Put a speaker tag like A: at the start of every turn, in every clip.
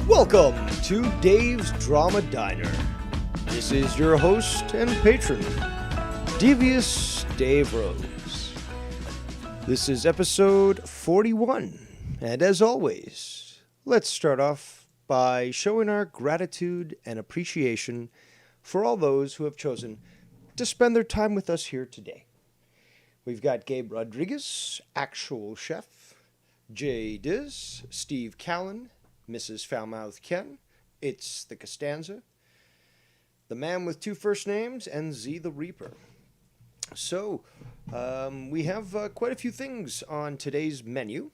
A: Welcome to Dave's Drama Diner. This is your host and patron, Devious Dave Rose. This is episode 41, and as always, let's start off by showing our gratitude and appreciation for all those who have chosen to spend their time with us here today. We've got Gabe Rodriguez, Actual Chef, Jay Diz, Steve Callan, Mrs. Foulmouth Ken, It's the Costanza, the man with two first names, and Z the Reaper. So, we have quite a few things on today's menu.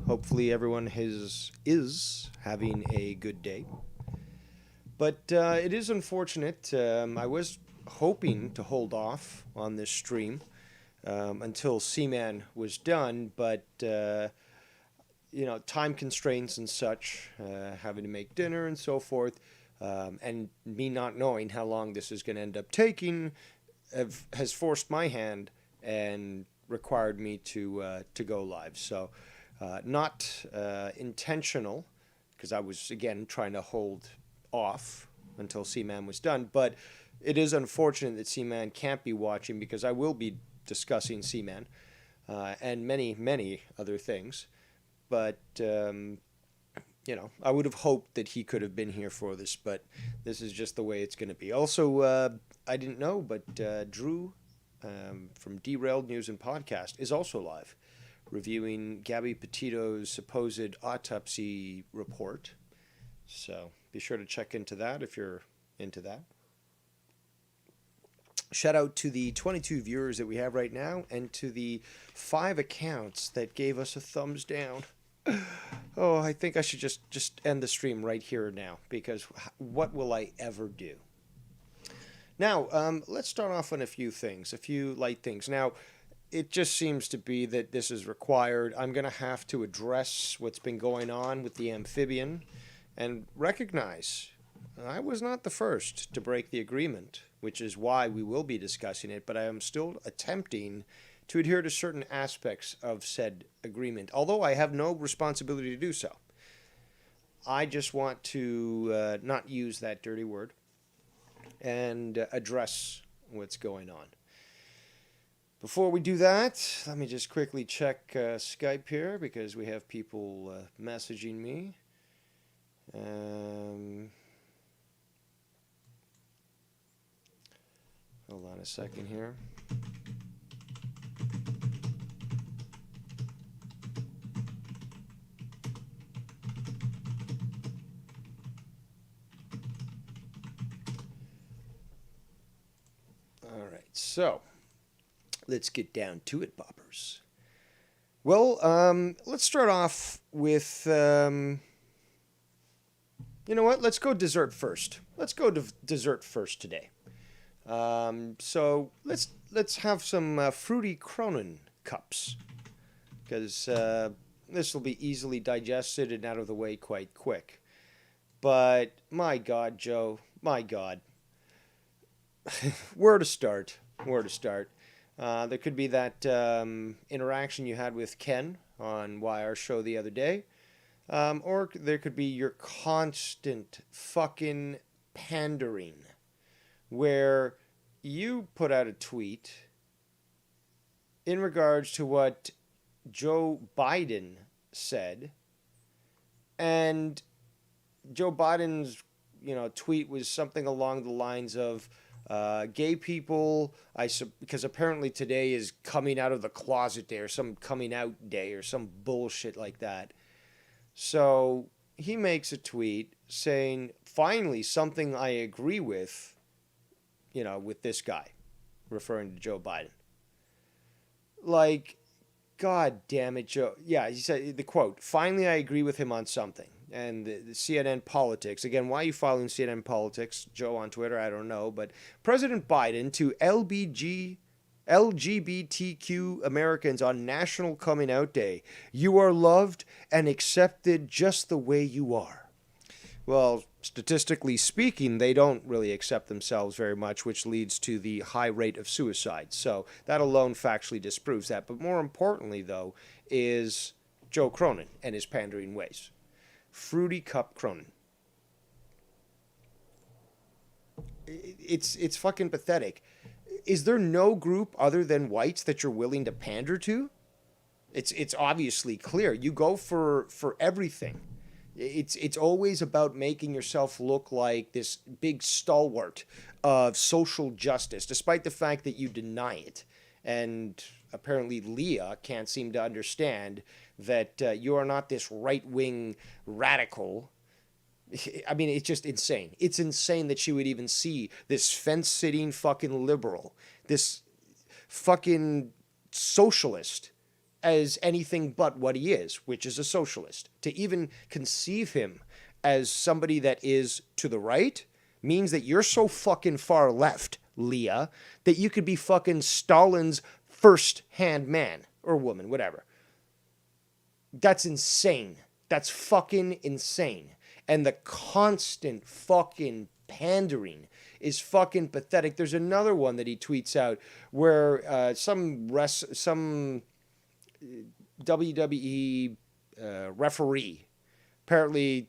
A: Hopefully everyone is having a good day. But it is unfortunate. I was hoping to hold off on this stream until Cman was done, but time constraints and such, having to make dinner and so forth, and me not knowing how long this is going to end up taking has forced my hand and required me to go live. So not intentional, because I was, again, trying to hold off until Cman was done, but it is unfortunate that Cman can't be watching, because I will be discussing Cman and many, many other things. But, I would have hoped that he could have been here for this, but this is just the way it's going to be. Also, I didn't know, but Drew from Derailed News and Podcast is also live, reviewing Gabby Petito's supposed autopsy report. So be sure to check into that if you're into that. Shout out to the 22 viewers that we have right now, and to the 5 accounts that gave us a thumbs down. Oh, I think I should just end the stream right here now, because what will I ever do? Now, let's start off on a few things, a few light things. Now, it just seems to be that this is required. I'm going to have to address what's been going on with the amphibian and recognize I was not the first to break the agreement, which is why we will be discussing it, but I am still attempting to adhere to certain aspects of said agreement, although I have no responsibility to do so. I just want to not use that dirty word and address what's going on. Before we do that, let me just quickly check Skype here, because we have people messaging me. Hold on a second here. All right, so let's get down to it, boppers. Well, let's start off with, you know what? Let's go dessert first. Let's go to dessert first today. So let's have some fruity Cronin cups, because this will be easily digested and out of the way quite quick. But my God, Joe, my God, where to start? There could be that interaction you had with Ken on our show the other day, or there could be your constant fucking pandering, where you put out a tweet in regards to what Joe Biden said, and Joe Biden's tweet was something along the lines of gay people, because apparently today is coming out of the closet day, or some coming out day, or some bullshit like that. So he makes a tweet saying, finally, something I agree with, with this guy, referring to Joe Biden. Like, God damn it, Joe. Yeah, he said, the quote, finally I agree with him on something. And the CNN Politics, again, why are you following CNN Politics, Joe, on Twitter? I don't know. But President Biden to LGBTQ Americans on National Coming Out Day. You are loved and accepted just the way you are. Well, statistically speaking, they don't really accept themselves very much, which leads to the high rate of suicide. So that alone factually disproves that. But more importantly, though, is Joe Cronin and his pandering ways. Fruity Cup Cronin. It's fucking pathetic. Is there no group other than whites that you're willing to pander to? It's obviously clear. You go for everything. It's always about making yourself look like this big stalwart of social justice, despite the fact that you deny it. And apparently Leah can't seem to understand that you are not this right-wing radical. I mean, it's just insane. It's insane that she would even see this fence-sitting fucking liberal, this fucking socialist, as anything but what he is, which is a socialist. To even conceive him as somebody that is to the right means that you're so fucking far left, Leah, that you could be fucking Stalin's first-hand man or woman, whatever. That's insane. That's fucking insane. And the constant fucking pandering is fucking pathetic. There's another one that he tweets out where some WWE referee, apparently,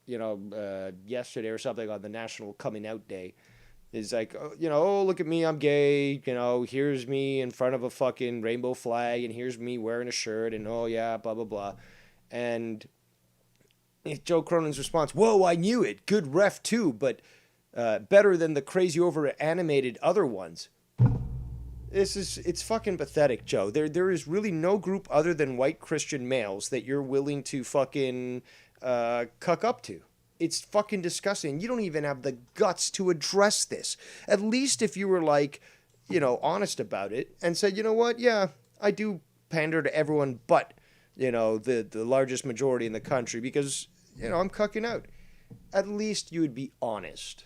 A: yesterday or something on the National Coming Out Day, is like, oh, look at me, I'm gay, here's me in front of a fucking rainbow flag, and here's me wearing a shirt, and oh yeah, blah, blah, blah. And Joe Cronin's response, whoa, I knew it, good ref too, but better than the crazy over animated other ones. It's fucking pathetic, Joe. There is really no group other than white Christian males that you're willing to fucking cuck up to. It's fucking disgusting. You don't even have the guts to address this. At least if you were like, honest about it and said, you know what, yeah, I do pander to everyone but, the largest majority in the country because, I'm cucking out. At least you would be honest.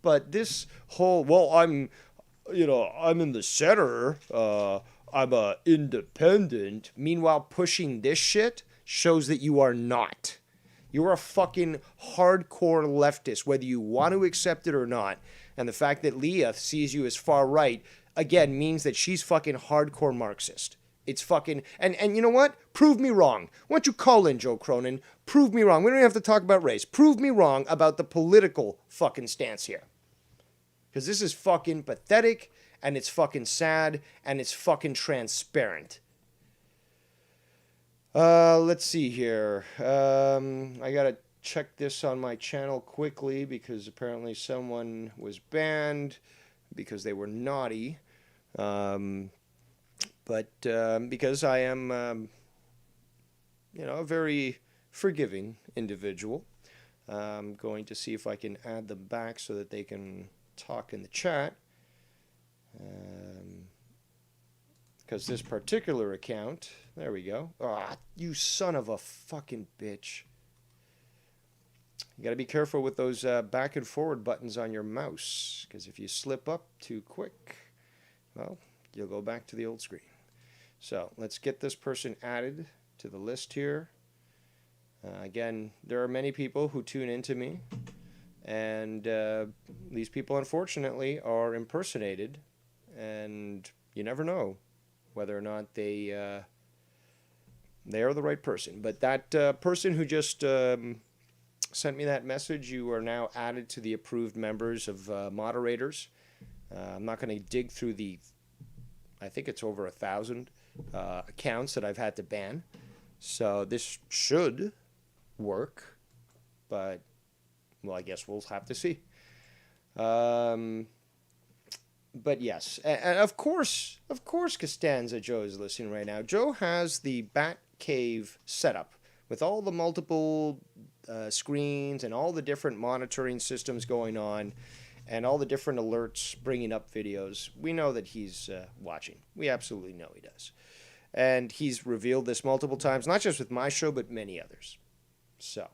A: But this whole, well, I'm in the center, I'm a independent. Meanwhile, pushing this shit shows that you are not. You're a fucking hardcore leftist, whether you want to accept it or not. And the fact that Leah sees you as far right, again, means that she's fucking hardcore Marxist. It's fucking, and you know what? Prove me wrong. Why don't you call in, Joe Cronin? Prove me wrong. We don't even have to talk about race. Prove me wrong about the political fucking stance here. Because this is fucking pathetic, and it's fucking sad, and it's fucking transparent. Let's see here. I gotta check this on my channel quickly, because apparently someone was banned because they were naughty. But because I am, a very forgiving individual, I'm going to see if I can add them back so that they can talk in the chat, because this particular account, there we go. Ah, you son of a fucking bitch. You got to be careful with those back and forward buttons on your mouse, because if you slip up too quick, well, you'll go back to the old screen. So let's get this person added to the list here. Again, there are many people who tune into me. And these people, unfortunately, are impersonated, and you never know whether or not they are the right person. But that person who just sent me that message, you are now added to the approved members of moderators. I'm not going to dig through I think it's over 1,000 accounts that I've had to ban. So this should work, but well, I guess we'll have to see. But yes, and of course, Costanza Joe is listening right now. Joe has the Bat Cave setup with all the multiple screens and all the different monitoring systems going on and all the different alerts bringing up videos. We know that he's watching. We absolutely know he does. And he's revealed this multiple times, not just with my show, but many others. So,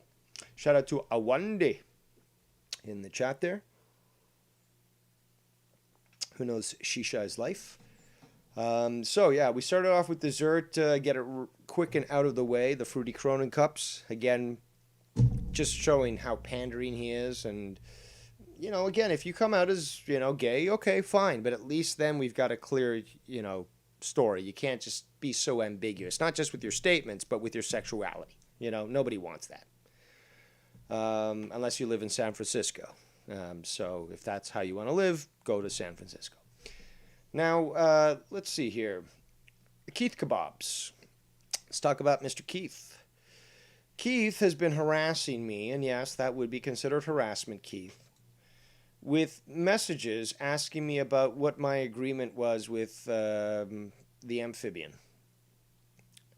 A: shout out to Awande in the chat there, who knows Shisha is life. So yeah, we started off with dessert, get it quick and out of the way, the Fruity Cronin cups. Again, just showing how pandering he is. And, again, if you come out as, gay, okay, fine. But at least then we've got a clear, story. You can't just be so ambiguous, not just with your statements, but with your sexuality. Nobody wants that. unless you live in San Francisco. So if that's how you want to live, go to San Francisco. Now, let's see here. Keith Kabobs. Let's talk about Mr. Keith. Keith has been harassing me, and yes, that would be considered harassment, Keith, with messages asking me about what my agreement was with the amphibian.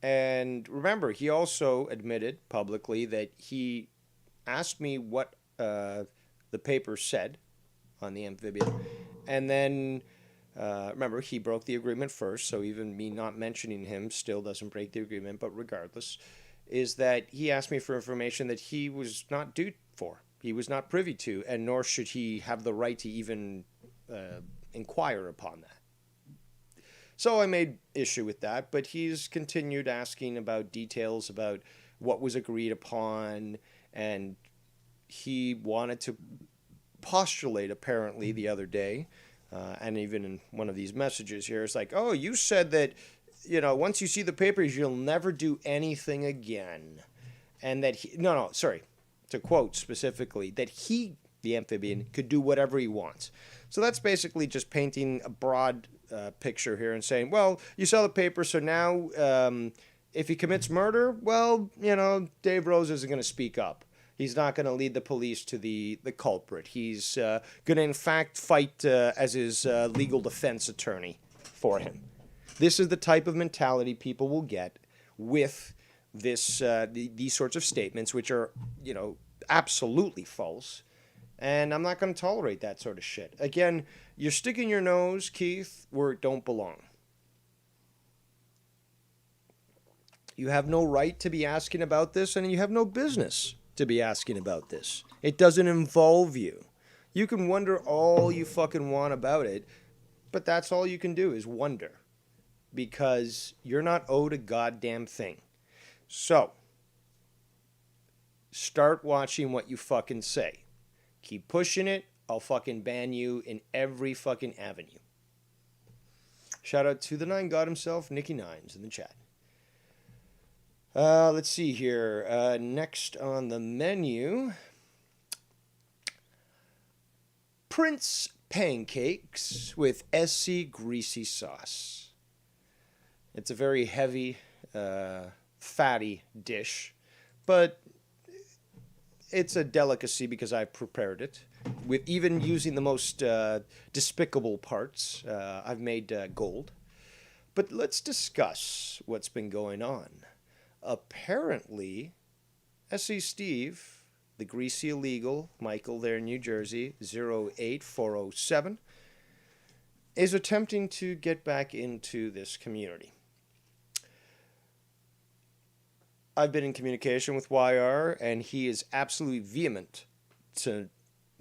A: And remember, he also admitted publicly that he asked me what the paper said on the amphibian, and then remember, he broke the agreement first, so even me not mentioning him still doesn't break the agreement, but regardless, is that he asked me for information that he was not due for. He was not privy to, and nor should he have the right to even inquire upon that. So I made issue with that, but he's continued asking about details about what was agreed upon, and he wanted to postulate, apparently, the other day, and even in one of these messages here, it's like, oh, you said that, once you see the papers, you'll never do anything again. And that to quote specifically, that he, the amphibian, could do whatever he wants. So that's basically just painting a broad picture here and saying, well, you saw the paper, so now if he commits murder, well, Dave Rose isn't going to speak up. He's not going to lead the police to the culprit. He's going to, in fact, fight as his legal defense attorney for him. This is the type of mentality people will get with this these sorts of statements, which are, absolutely false. And I'm not going to tolerate that sort of shit. Again, you're sticking your nose, Keith, where it don't belong. You have no right to be asking about this, and you have no business to be asking about this. It doesn't involve you. You can wonder all you fucking want about it, but that's all you can do is wonder, because you're not owed a goddamn thing. So, start watching what you fucking say. Keep pushing it, I'll fucking ban you in every fucking avenue. Shout out to the Nine God himself, Nicky Nines, in the chat. Let's see here. Next on the menu, Prince Pancakes with SC Greasy sauce. It's a very heavy, fatty dish, but it's a delicacy because I prepared it, with even using the most despicable parts. I've made gold. But let's discuss what's been going on. Apparently, SC Steve, the Greasy Illegal, Michael there in New Jersey, 08407, is attempting to get back into this community. I've been in communication with YR, and he is absolutely vehement to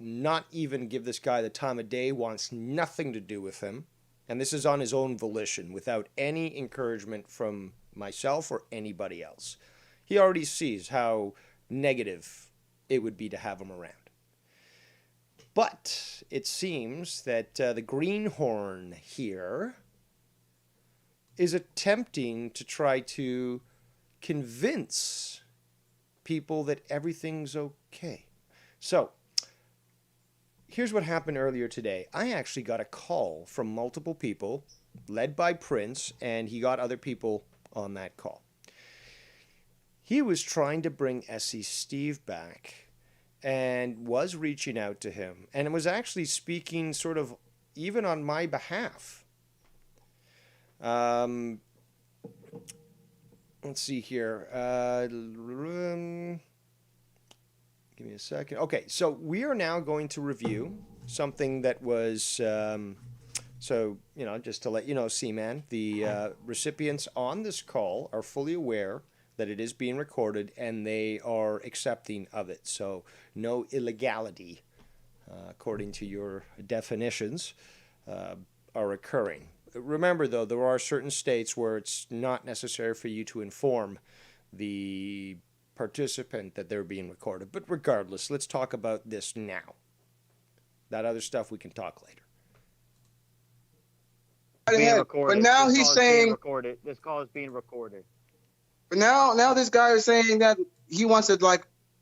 A: not even give this guy the time of day, wants nothing to do with him. And this is on his own volition, without any encouragement from myself or anybody else. He already sees how negative it would be to have him around. But it seems that the greenhorn here is attempting to try to convince people that everything's okay. So, here's what happened earlier today. I actually got a call from multiple people, led by Prince, and he got other people on that call. He was trying to bring SC Steve back and was reaching out to him, and was actually speaking sort of even on my behalf. Let's see here. Give me a second. Okay, so we are now going to review something that was, just to let you know, Cman, the recipients on this call are fully aware that it is being recorded, and they are accepting of it. So no illegality, according to your definitions, are occurring. Remember, though, there are certain states where it's not necessary for you to inform the participant that they're being recorded. But regardless, let's talk about this now. That other stuff we can talk later.
B: Being recorded. But now he's saying
C: this call is being recorded.
B: But now this guy is saying that he wants to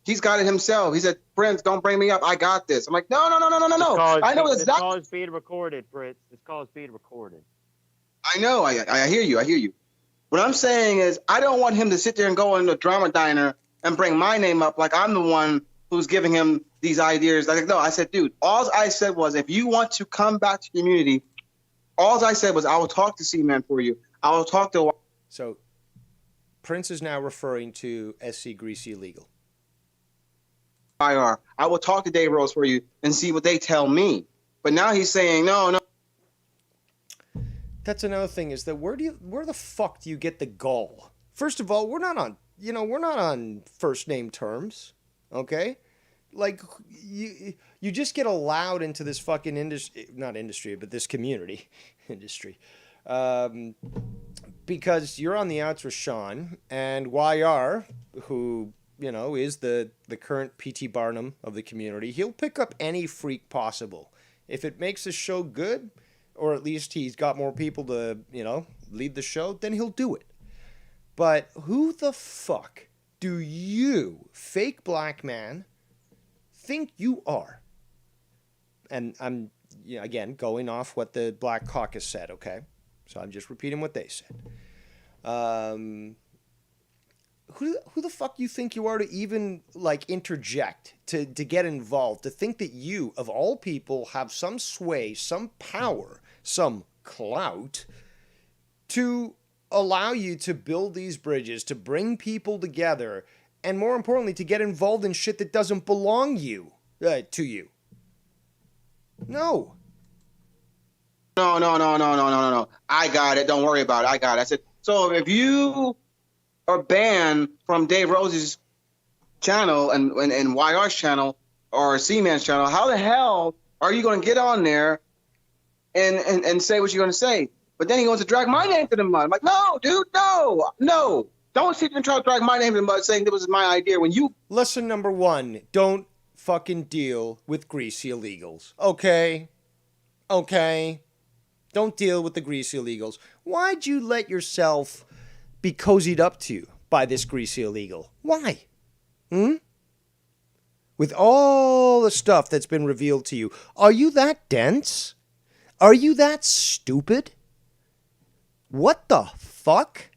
B: He's got it himself. He said, "Prince, don't bring me up. I got this." I'm like, no. I know
C: this call is being recorded, Prince. This call is being recorded.
B: I know. I hear you. What I'm saying is, I don't want him to sit there and go in the drama diner and bring my name up like I'm the one who's giving him these ideas. Like, no, I said, dude, all I said was, if you want to come back to the community, all I said was, I will talk to Cman for you. I will talk to...
A: So, Prince is now referring to SC Greasy Legal.
B: I will talk to Dave Rose for you and see what they tell me. But now he's saying, no.
A: That's another thing, is that where the fuck do you get the gall? First of all, we're not on first name terms, okay? Like, you just get allowed into this fucking this community industry, because you're on the outs with Sean and YR, who, is the current P.T. Barnum of the community. He'll pick up any freak possible. If it makes the show good, or at least he's got more people to, lead the show, then he'll do it. But who the fuck do you, fake black man, think you are? And I'm, again, going off what the Black Caucus said, okay? So I'm just repeating what they said. Who the fuck you think you are to even, interject, to get involved, to think that you, of all people, have some sway, some power, some clout to allow you to build these bridges, to bring people together, and more importantly, to get involved in shit that doesn't belong to you. No.
B: No. I got it. Don't worry about it. I got it. I said, so if you are banned from Dave Rose's channel and YR's channel or Cman's channel, how the hell are you going to get on there and say what you're going to say? But then he wants to drag my name to the mud. I'm like, no, dude, no. Don't sit there and try to drag my name to the mud saying this was my idea when you...
A: Lesson number 1, don't fucking deal with greasy illegals. Okay? Don't deal with the greasy illegals. Why'd you let yourself be cozied up to by this greasy illegal? Why? With all the stuff that's been revealed to you, are you that dense? Are you that stupid? What the fuck?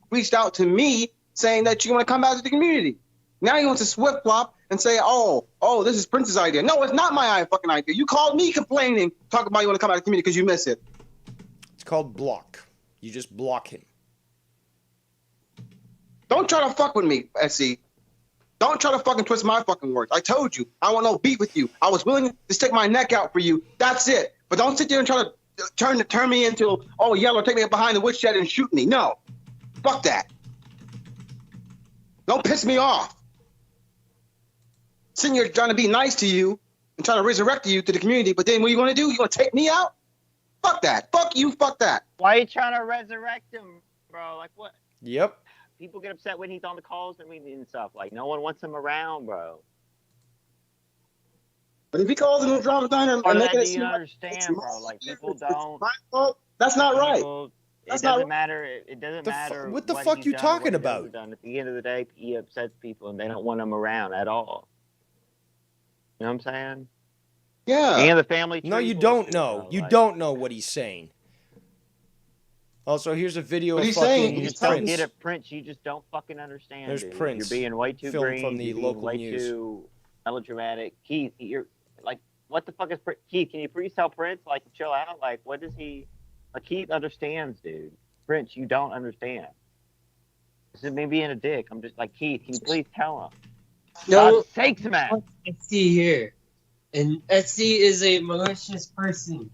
B: Reached out to me saying that you want to come back to the community. Now he wants to swift flop and say, oh, this is Prince's idea. No, it's not my fucking idea. You called me complaining, talking about you want to come back to the community because you miss it.
A: It's called block. You just block him.
B: Don't try to fuck with me, SC. Don't try to fucking twist my fucking words. I told you, I want no beef with you. I was willing to stick my neck out for you. That's it. But don't sit there and try to turn me into, Yellow, take me behind the woodshed and shoot me. No. Fuck that. Don't piss me off. Sitting here trying to be nice to you and trying to resurrect you to the community, but then what are you going to do? You going to take me out? Fuck that. Fuck you. Fuck that.
C: Why are you trying to resurrect him, bro? Like, what?
A: Yep.
C: People get upset when he's on the calls and stuff. Like, no one wants him around, bro.
B: But if he calls in a drama diner
C: and making it seem like, understand, bro. Like, people don't.
B: That's not right.
C: It doesn't matter. It doesn't matter.
A: What the fuck you talking about?
C: At the end of the day, he upsets people, and they don't want him around at all. You know what I'm saying?
B: Yeah.
C: And the family.
A: No, you don't know. You don't know what he's saying. Also, here's a video of fucking
C: you just don't get it, Prince. You just don't fucking understand.
A: There's
C: dude.
A: Prince.
C: You're being way too green.
A: From the local
C: way
A: news.
C: Too melodramatic. Keith, you're like, what the fuck is Keith? Can you please tell Prince, like, chill out? Like, what does he? Like, Keith understands, dude. Prince, you don't understand. This is me being a dick. I'm just like, Keith, can you please tell him?
D: No,
C: God's sakes, man.
D: SC here, and SC is a malicious person.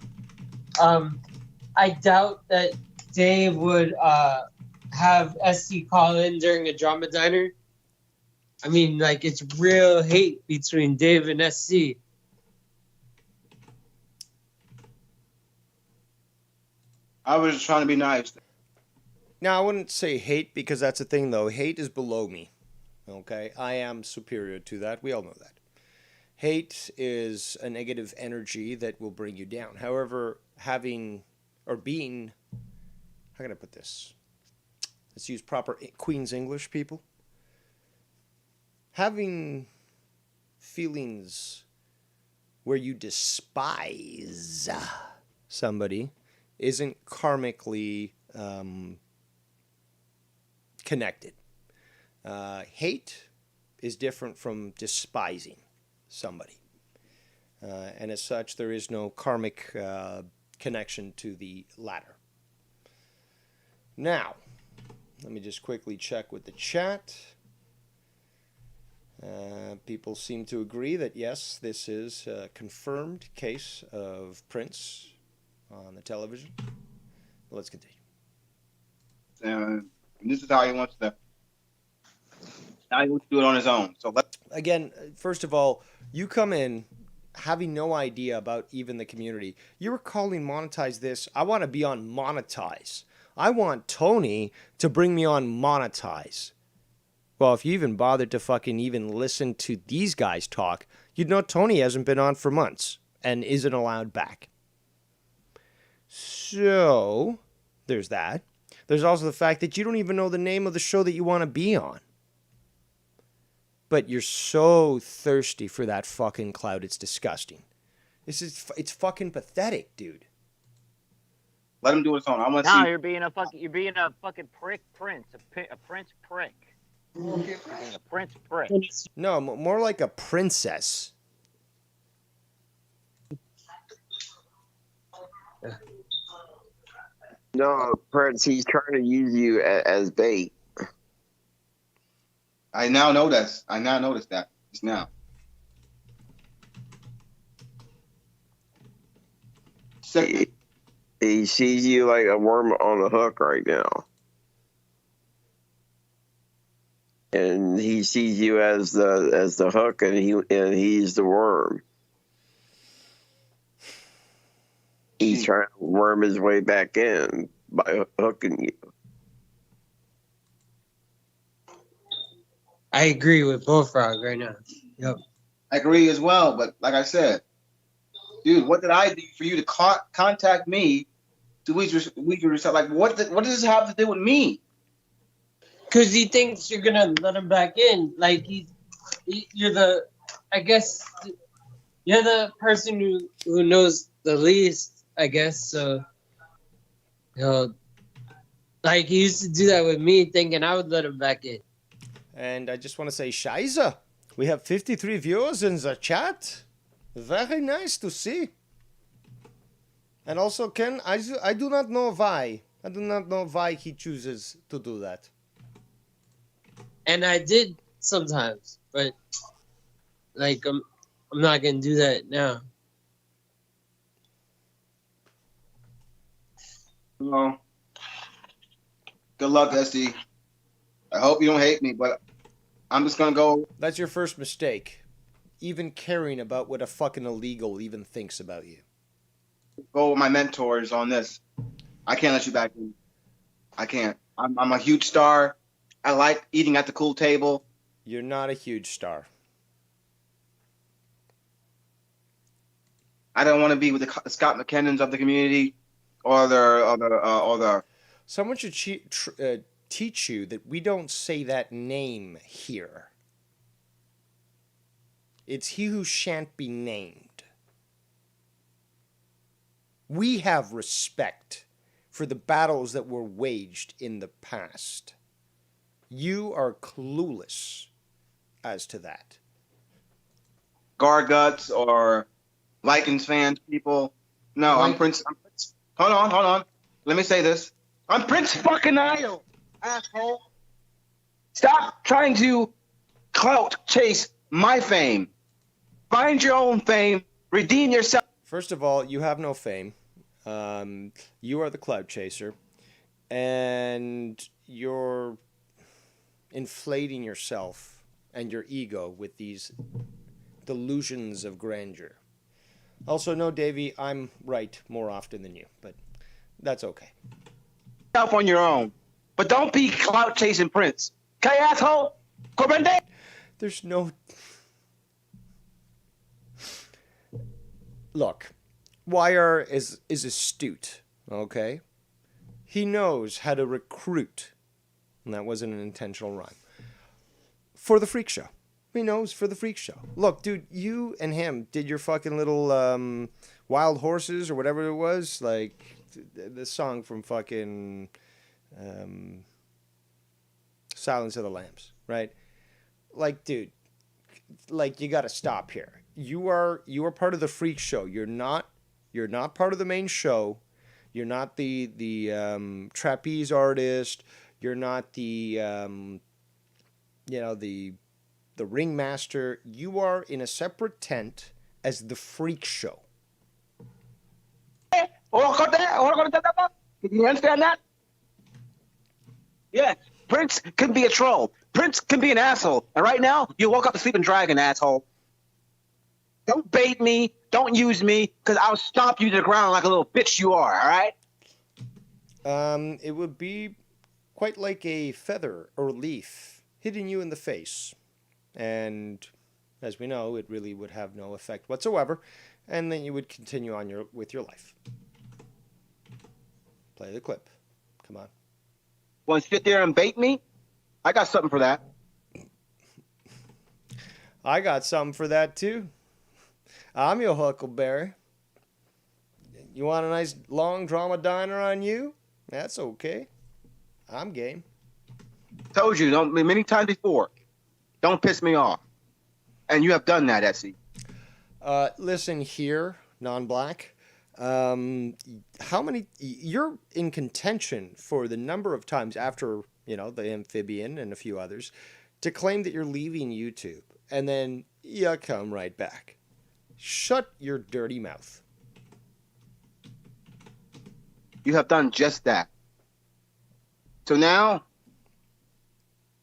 D: I doubt that Dave would have SC call in during a drama diner. I mean, like, it's real hate between Dave and SC.
B: I was just trying to be nice.
A: Now, I wouldn't say hate, because that's the thing, though. Hate is below me. Okay? I am superior to that. We all know that. Hate is a negative energy that will bring you down. However, having, or being, how can I put this? Let's use proper Queen's English, people. having feelings where you despise somebody isn't karmically connected. Hate is different from despising somebody. And as such, there is no karmic connection to the latter. Now, let me just quickly check with the chat. People seem to agree that yes, this is a confirmed case of Prince on the television. Let's continue.
B: And this is how he wants to. Now he wants to do it on his own. So let's.
A: Again, first of all, you come in having no idea about even the community. You were calling Monetize this. I want to be on Monetize. I want Tony to bring me on Monetize. Well, if you even bothered to fucking even listen to these guys talk, you'd know Tony hasn't been on for months and isn't allowed back. So, there's that. There's also the fact that you don't even know the name of the show that you want to be on. But you're so thirsty for that fucking clout, it's disgusting. It's fucking pathetic, dude.
B: Let him do his own. I want to
C: No,
B: see.
C: you're being a fucking prick prince, a prince prick. You're being a prince prick.
A: No, more like a princess.
E: No, Prince, he's trying to use you as bait.
B: I now noticed that just now. Second,
E: He sees you like a worm on a hook right now. And he sees you as the hook, and he's the worm. He's trying to worm his way back in by hooking you.
D: I agree with Bullfrog right now. Yep.
B: I agree as well, but like I said, dude, what did I do for you to contact me to weed yourself? Like, what does this have to do with me?
D: Because he thinks you're gonna let him back in. Like you're the, I guess, you're the person who knows the least. I guess so. Like he used to do that with me, thinking I would let him back in.
A: And I just want to say, Scheiße, we have 53 viewers in the chat. Very nice to see. And also, Ken, I do not know why. I do not know why he chooses to do that.
D: And I did sometimes, but like I'm not gonna do that now.
B: Well, good luck, SD. I hope you don't hate me, but I'm just gonna go.
A: That's your first mistake. Even caring about what a fucking illegal even thinks about you.
B: Go with my mentors on this. I can't let you back in. I can't. I'm a huge star. I like eating at the cool table.
A: You're not a huge star.
B: I don't want to be with the Scott McKinnons of the community, or the.
A: Someone should teach you that we don't say that name here. It's he who shan't be named. We have respect for the battles that were waged in the past. You are clueless as to that.
B: Garguts or Vikings fans, people. No, I'm Prince. Hold on. Let me say this. I'm Prince fucking Idol, asshole. Stop trying to clout chase my fame. Find your own fame. Redeem yourself.
A: First of all, you have no fame. You are the cloud chaser. And you're inflating yourself and your ego with these delusions of grandeur. Also, no, Davey, I'm right more often than you, but that's okay.
B: On your own. But don't be clout chasing Prince. Okay, asshole? Corbende?
A: There's no... Look, Wire is astute, okay? He knows how to recruit, and that wasn't an intentional rhyme, for the freak show. me knows for the freak show. Look, dude, you and him did your fucking little Wild Horses or whatever it was, like the song from fucking Silence of the Lambs, right? Like, dude, like, you got to stop here. You are part of the freak show. You're not part of the main show. You're not the trapeze artist. You're not the the ringmaster. You are in a separate tent as the freak show.
B: You understand that? Yes. Prince can be a troll. Prince can be an asshole. And right now, you woke up a sleeping dragon, asshole. Don't bait me. Don't use me, because I'll stomp you to the ground like a little bitch you are, all right?
A: It would be quite like a feather or leaf hitting you in the face. And as we know, it really would have no effect whatsoever. And then you would continue on with your life. Play the clip. Come on.
B: Want to sit there and bait me? I got something for that.
A: I got something for that, too. I'm your Huckleberry. You want a nice long drama diner on you? That's okay. I'm game.
B: Told you many times before. Don't piss me off. And you have done that, Essie.
A: Listen here, non-black. How many? You're in contention for the number of times after, the amphibian and a few others, to claim that you're leaving YouTube, and then you come right back. Shut your dirty mouth.
B: You have done just that. So now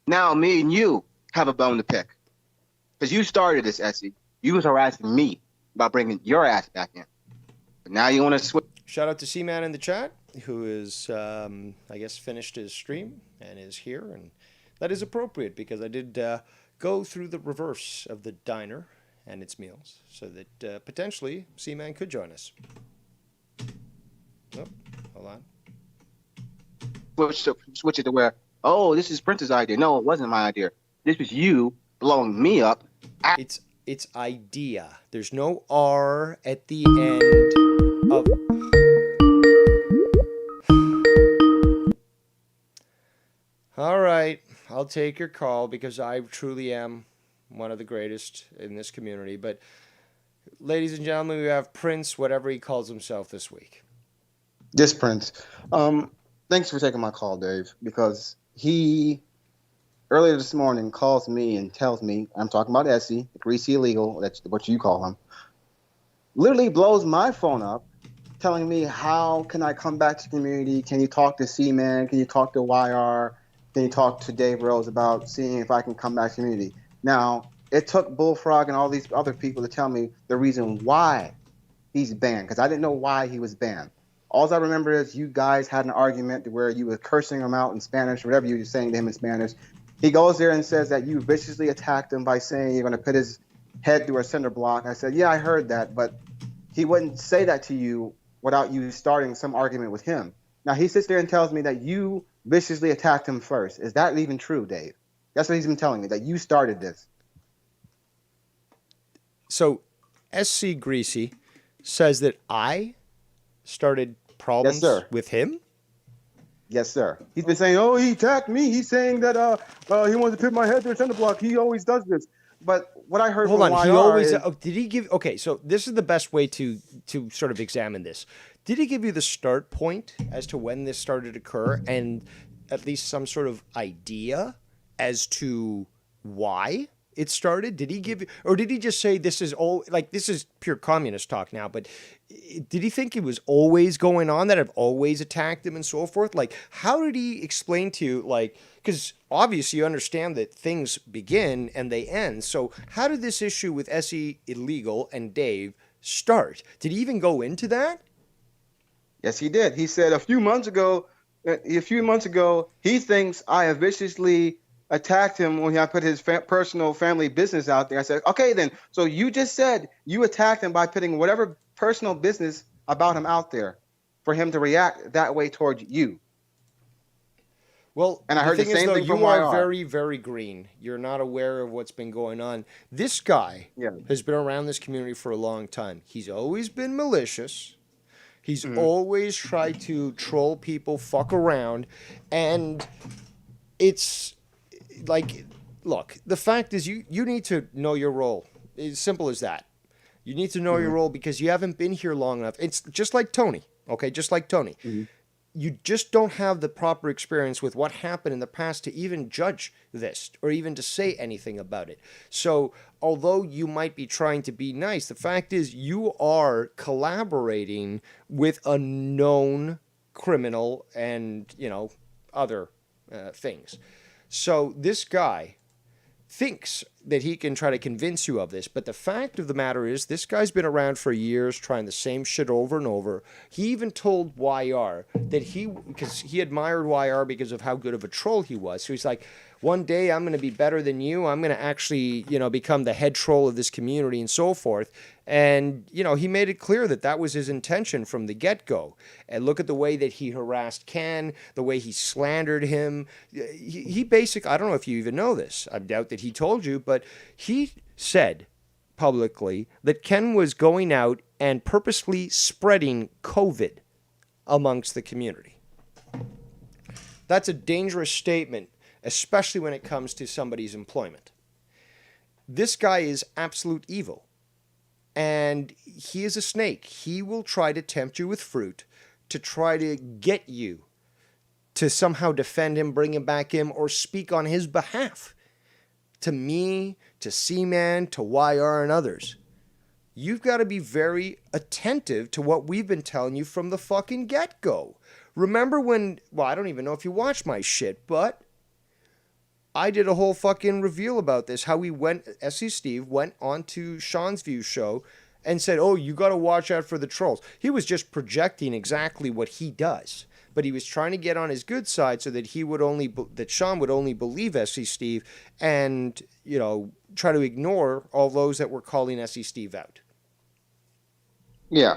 B: me and you have a bone to pick. Because you started this, Essie. You was harassing me about bringing your ass back in. But now you want to switch.
A: Shout out to Cman in the chat, who is, I guess, finished his stream and is here. And that is appropriate because I did go through the reverse of the diner and its meals so that potentially Cman could join us. Oh, hold on.
B: Switch it to where, this is Prince's idea. No, it wasn't my idea. This was you blowing me up.
A: It's idea. There's no R at the end of. All right, I'll take your call because I truly am one of the greatest in this community. But, ladies and gentlemen, we have Prince, whatever he calls himself this week.
B: This Prince. Thanks for taking my call, Dave, because he earlier this morning calls me and tells me, I'm talking about Essie, Greasy illegal, that's what you call him, literally blows my phone up, telling me, how can I come back to the community? Can you talk to Cman? Can you talk to YR? Can you talk to Dave Rose about seeing if I can come back to the community? Now, it took Bullfrog and all these other people to tell me the reason why he's banned, because I didn't know why he was banned. All I remember is you guys had an argument where you were cursing him out in Spanish, whatever you were saying to him in Spanish. He goes there and says that you viciously attacked him by saying you're going to put his head through a cinder block. I said, yeah, I heard that, but he wouldn't say that to you without you starting some argument with him. Now, he sits there and tells me that you viciously attacked him first. Is that even true, Dave? That's what he's been telling me, that you started this.
A: So, SC Greasy says that I started problems with him?
B: Yes, sir. He's been saying, he attacked me. He's saying that he wanted to put my head through a cinder block. He always does this. But what I heard
A: Hold
B: from
A: on,
B: YR
A: he always
B: is,
A: did he give okay, so this is the best way to sort of examine this. Did he give you the start point as to when this started to occur and at least some sort of idea as to why it started? Did he give you, or did he just say this is all, like, this is pure communist talk now, but did he think it was always going on, that I've always attacked him and so forth? Like, how did he explain to you, like, because obviously you understand that things begin and they end. So how did this issue with SE Illegal and Dave start? Did he even go into that?
B: Yes, he did. He said a few months ago, he thinks I have viciously attacked him when I put his personal family business out there. I said, okay, then. So you just said you attacked him by putting whatever personal business about him out there for him to react that way towards you.
A: Well,
B: And I heard the
A: thing is,
B: same
A: though,
B: thing from
A: you are
B: YR.
A: very, very green. You're not aware of what's been going on. This guy
B: Yeah.
A: has been around this community for a long time. He's always been malicious. He's
B: Mhm.
A: always tried to troll people, fuck around, and it's like, look, the fact is you need to know your role. It's simple as that. You need to know your role because you haven't been here long enough. It's just like Tony, okay? Just like Tony.
B: Mhm.
A: You just don't have the proper experience with what happened in the past to even judge this or even to say anything about it. So, although you might be trying to be nice, the fact is you are collaborating with a known criminal and, other things. So, this guy thinks that he can try to convince you of this, but the fact of the matter is this guy's been around for years trying the same shit over and over. He even told YR that because he admired YR because of how good of a troll he was. So he's like, one day I'm going to be better than you. I'm going to actually, become the head troll of this community and so forth. And, he made it clear that that was his intention from the get-go. And look at the way that he harassed Ken, the way he slandered him. He basically, I don't know if you even know this. I doubt that he told you, but he said publicly that Ken was going out and purposely spreading COVID amongst the community. That's a dangerous statement, especially when it comes to somebody's employment. This guy is absolute evil. And he is a snake. He will try to tempt you with fruit to try to get you to somehow defend him, bring him back in, or speak on his behalf. To me, to Cman, to YR, and others. You've got to be very attentive to what we've been telling you from the fucking get-go. Remember when, I don't even know if you watched my shit, but I did a whole fucking reveal about this, how SC Steve went on to Sean's View show and said, oh, you got to watch out for the trolls. He was just projecting exactly what he does. But he was trying to get on his good side so that that Sean would only believe SC Steve and, try to ignore all those that were calling SC Steve out.
B: Yeah.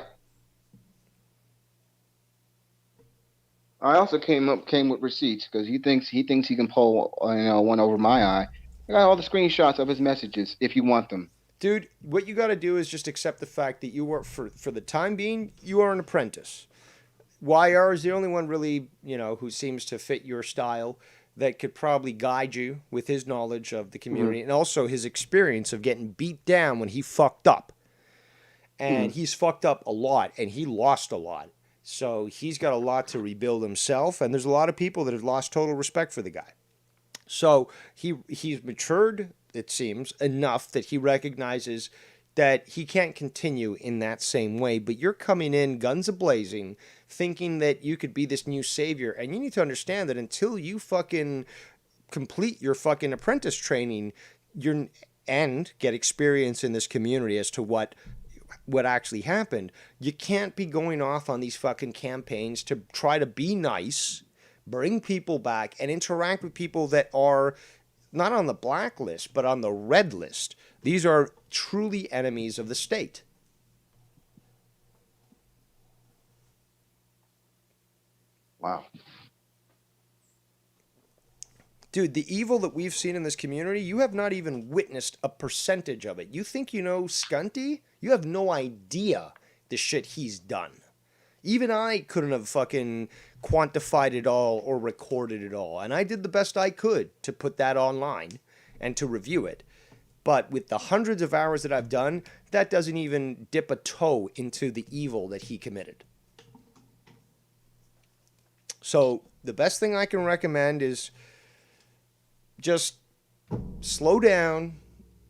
B: I also came with receipts because he thinks he can pull one over my eye. I got all the screenshots of his messages if you want them.
A: Dude, what you got to do is just accept the fact that you are, for the time being, you are an apprentice. YR is the only one really, who seems to fit your style that could probably guide you with his knowledge of the community and also his experience of getting beat down when he fucked up. And he's fucked up a lot and he lost a lot. So he's got a lot to rebuild himself, and there's a lot of people that have lost total respect for the guy. So he's matured, it seems, enough that he recognizes that he can't continue in that same way. But you're coming in guns a-blazing, thinking that you could be this new savior, and you need to understand that until you fucking complete your fucking apprentice training, and get experience in this community as to what actually happened, you can't be going off on these fucking campaigns to try to be nice, bring people back, and interact with people that are not on the blacklist, but on the red list. These are truly enemies of the state.
B: Wow.
A: Dude, the evil that we've seen in this community, you have not even witnessed a percentage of it. You think you know Scunty? You have no idea the shit he's done. Even I couldn't have fucking quantified it all or recorded it all. And I did the best I could to put that online and to review it. But with the hundreds of hours that I've done, that doesn't even dip a toe into the evil that he committed. So the best thing I can recommend is just slow down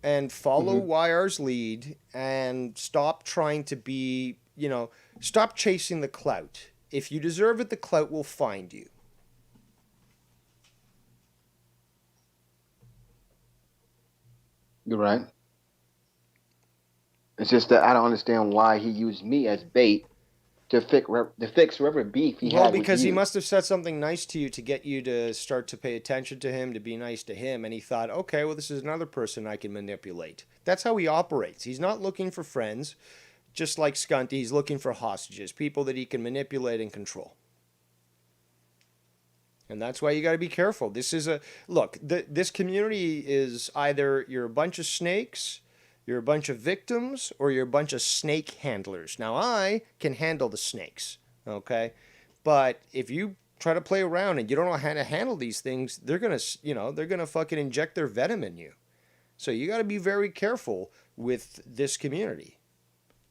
A: and follow YR's lead and stop trying to be, stop chasing the clout. If you deserve it, the clout will find you.
B: You're right. It's just that I don't understand why he used me as bait to fix whatever beef he had with you.
A: Well, because he must have said something nice to you to get you to start to pay attention to him, to be nice to him, and he thought, okay, well, this is another person I can manipulate. That's how he operates. He's not looking for friends, just like Scunty. He's looking for hostages, people that he can manipulate and control. And that's why you got to be careful. This is this community is either you're a bunch of snakes, you're a bunch of victims, or you're a bunch of snake handlers. Now, I can handle the snakes, okay? But if you try to play around and you don't know how to handle these things, they're going to fucking inject their venom in you. So you got to be very careful with this community.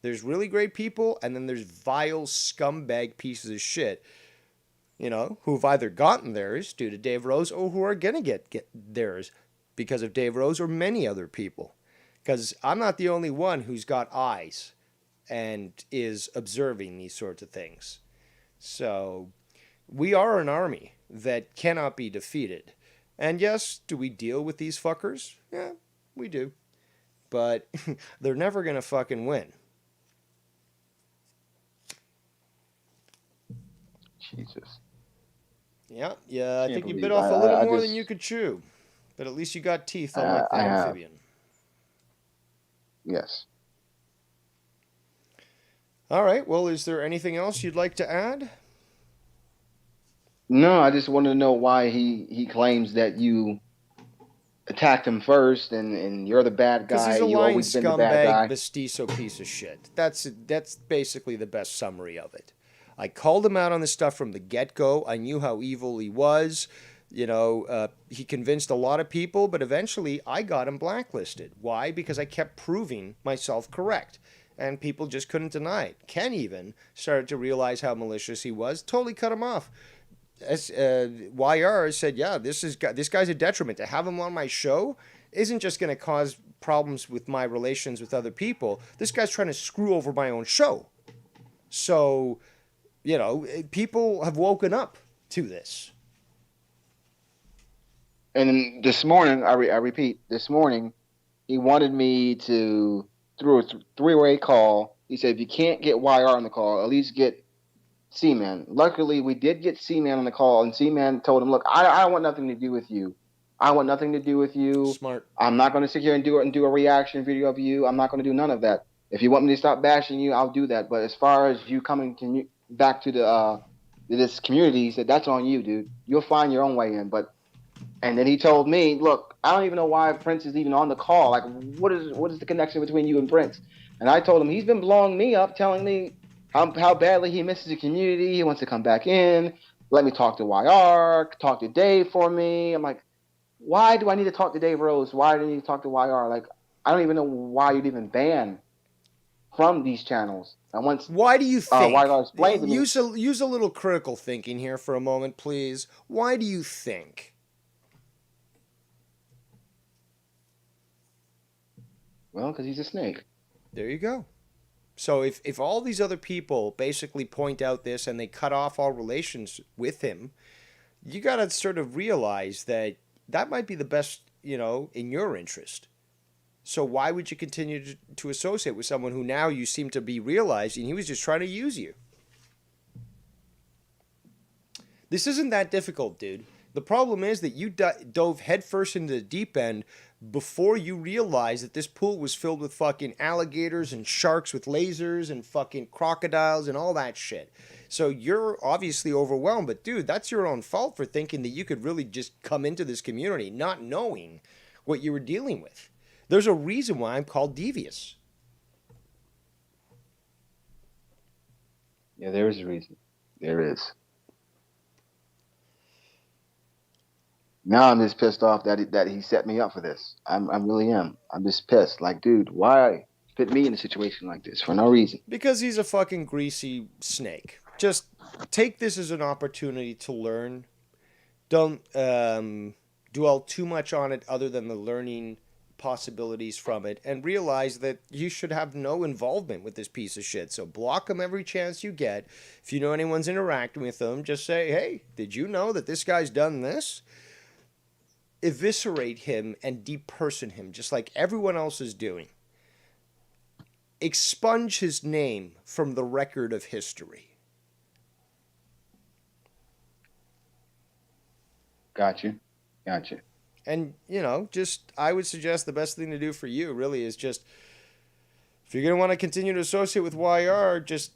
A: There's really great people, and then there's vile scumbag pieces of shit, who've either gotten theirs due to Dave Rose or who are going to get theirs because of Dave Rose or many other people. Because I'm not the only one who's got eyes and is observing these sorts of things. So we are an army that cannot be defeated. And yes, do we deal with these fuckers? Yeah, we do. But they're never going to fucking win.
F: Jesus.
A: Yeah, I think you
F: believe
A: bit off a little
F: I
A: more
F: just-
A: than you could chew. But at least you got teeth, unlike the
F: I have.
A: amphibian.
F: Yes.
A: All right, well, is there anything else you'd like to add?
F: No, I just wanted to know why he claims that you attacked him first, and you're the bad
A: Because
F: guy.
A: he's a
F: You
A: lying
F: always been the bad
A: scumbag,
F: guy.
A: mestizo piece of shit. That's basically the best summary of it. I called him out on this stuff from the get-go. I knew how evil he was. He convinced a lot of people, but eventually I got him blacklisted. Why? Because I kept proving myself correct. And people just couldn't deny it. Ken even started to realize how malicious he was, totally cut him off. YR said, yeah, this guy's a detriment. To have him on my show isn't just going to cause problems with my relations with other people. This guy's trying to screw over my own show. So, people have woken up to this.
F: And then this morning, I repeat, this morning, he wanted me to, through a three-way call, he said, if you can't get YR on the call, at least get Cman. Luckily, we did get Cman on the call, and Cman told him, look, I want nothing to do with you. I want nothing to do with you.
A: Smart.
F: I'm not going to sit here and do a reaction video of you. I'm not going to do none of that. If you want me to stop bashing you, I'll do that. But as far as you coming back to this community, he said, that's on you, dude. You'll find your own way in. And then he told me, look, I don't even know why Prince is even on the call. Like, what is the connection between you and Prince? And I told him, he's been blowing me up, telling me how badly he misses the community. He wants to come back in. Let me talk to YR, talk to Dave for me. I'm like, why do I need to talk to Dave Rose? Why do I need to talk to YR? Like, I don't even know why you'd even ban from these channels. And once
A: Why do you think?
F: YR explained to me,
A: use a little critical thinking here for a moment, please. Why do you think?
F: well, because he's a snake.
A: There you go. So if all these other people basically point out this and they cut off all relations with him, you got to sort of realize that might be the best, in your interest. So why would you continue to associate with someone who now you seem to be realizing he was just trying to use you? This isn't that difficult, dude. The problem is that you dove headfirst into the deep end before you realized that this pool was filled with fucking alligators and sharks with lasers and fucking crocodiles and all that shit. So you're obviously overwhelmed, but dude, that's your own fault for thinking that you could really just come into this community not knowing what you were dealing with. There's a reason why I'm called devious.
F: Yeah, there is a reason. There is. Now I'm just pissed off that he set me up for this. I really am. I'm just pissed. Like, dude, why put me in a situation like this for no reason?
A: Because he's a fucking greasy snake. Just take this as an opportunity to learn. Don't dwell too much on it other than the learning possibilities from it, and realize that you should have no involvement with this piece of shit. So block him every chance you get. If you know anyone's interacting with him, just say, hey, did you know that this guy's done this? Eviscerate him and deperson him, just like everyone else is doing. Expunge his name from the record of history.
F: Gotcha.
A: And, I would suggest the best thing to do for you really is just, if you're going to want to continue to associate with YR, just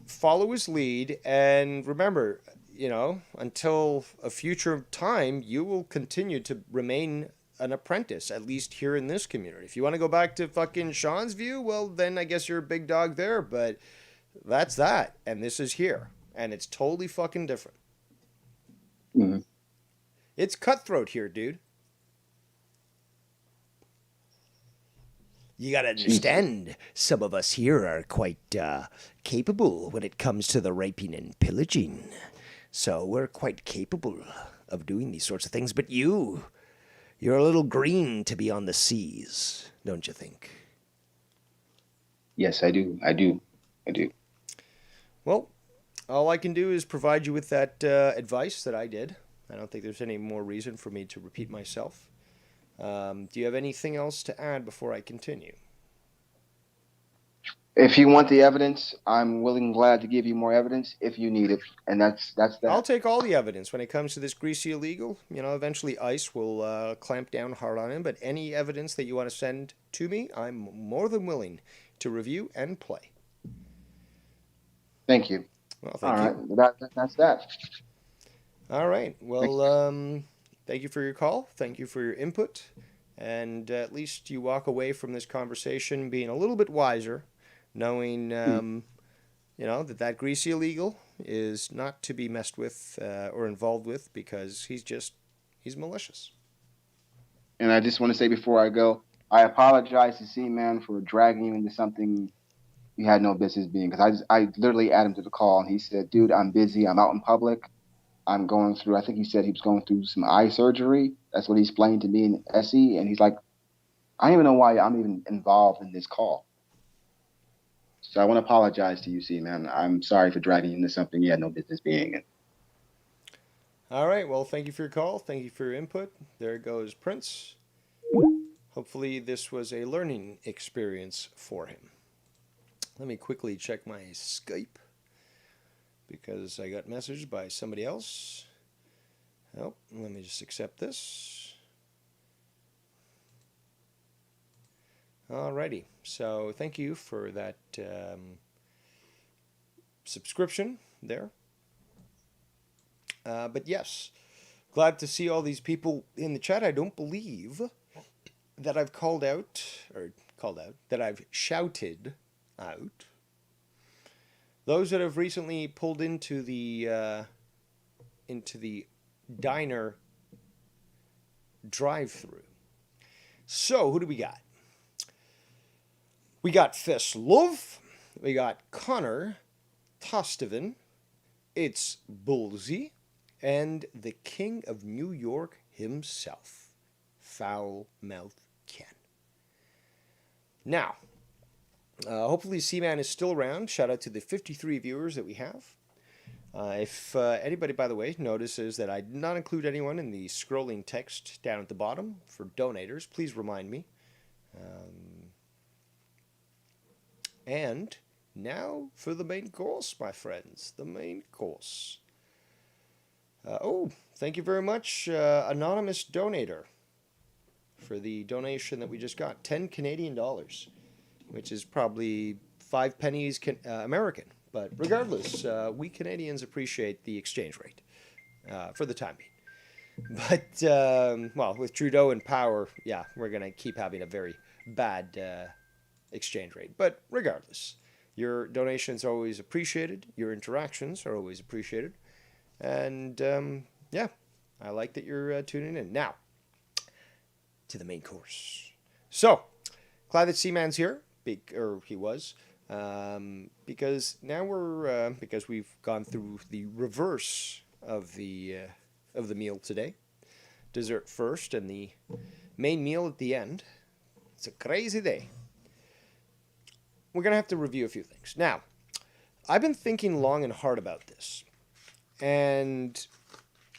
A: follow his lead. And remember, you know, until a future time, you will continue to remain an apprentice, at least here in this community. If you want to go back to fucking Sean's view, well, then I guess you're a big dog there, but that's that. And this is here. And it's totally fucking different.
F: Mm-hmm.
A: It's cutthroat here, dude. You gotta understand, some of us here are quite capable when it comes to the raping and pillaging. So we're quite capable of doing these sorts of things. But you're a little green to be on the seas, don't you think?
F: Yes, I do. I do.
A: Well, all I can do is provide you with that advice that I did. I don't think there's any more reason for me to repeat myself. Do you have anything else to add before I continue?
F: If you want the evidence, I'm glad to give you more evidence if you need it, and that's that.
A: I'll take all the evidence when it comes to this Greasy illegal. You know, eventually ICE will clamp down hard on him, but any evidence that you want to send to me, I'm more than willing to review and play.
F: Thank you.
A: Well, thank you.
F: All right, that's that.
A: All right. Well, thank you for your call. Thank you for your input. And at least you walk away from this conversation being a little bit wiser, knowing, you know, that Greasy illegal is not to be messed with or involved with because he's malicious.
F: And I just want to say before I go, I apologize to Cman for dragging you into something you had no business being. Because I literally added him to the call, and he said, dude, I'm busy. I'm out in public. I'm going through, I think he said he was going through some eye surgery. That's what he explained to me in SE. And he's like, I don't even know why I'm even involved in this call. So I want to apologize to you, Cman. I'm sorry for dragging you into something you had no business being in.
A: All right. Well, thank you for your call. Thank you for your input. There goes Prince. Hopefully this was a learning experience for him. Let me quickly check my Skype because I got messaged by somebody else. Oh, let me just accept this. Alrighty. So thank you for that subscription there. But yes, glad to see all these people in the chat. I don't believe that I've that I've shouted out those that have recently pulled into the diner drive-through. So who do we got? We got Feslov, we got Connor Tosteven, it's Bullsy, and the King of New York himself, Foul Mouth Ken. Now, hopefully Cman is still around. Shout out to the 53 viewers that we have. If anybody, by the way, notices that I did not include anyone in the scrolling text down at the bottom for donators, please remind me. And now for the main course, my friends. The main course. Thank you very much, anonymous donator, for the donation that we just got. 10 Canadian dollars, which is probably 5 pennies American. But regardless, we Canadians appreciate the exchange rate for the time being. But, well, with Trudeau in power, yeah, we're going to keep having a very bad exchange rate. But regardless, your donations are always appreciated. Your interactions are always appreciated. And, yeah, I like that you're tuning in. Now, to the main course. So, glad that Cman's here, or he was, because now because we've gone through the reverse of the meal today. Dessert first and the main meal at the end. It's a crazy day. We're going to have to review a few things. Now, I've been thinking long and hard about this. And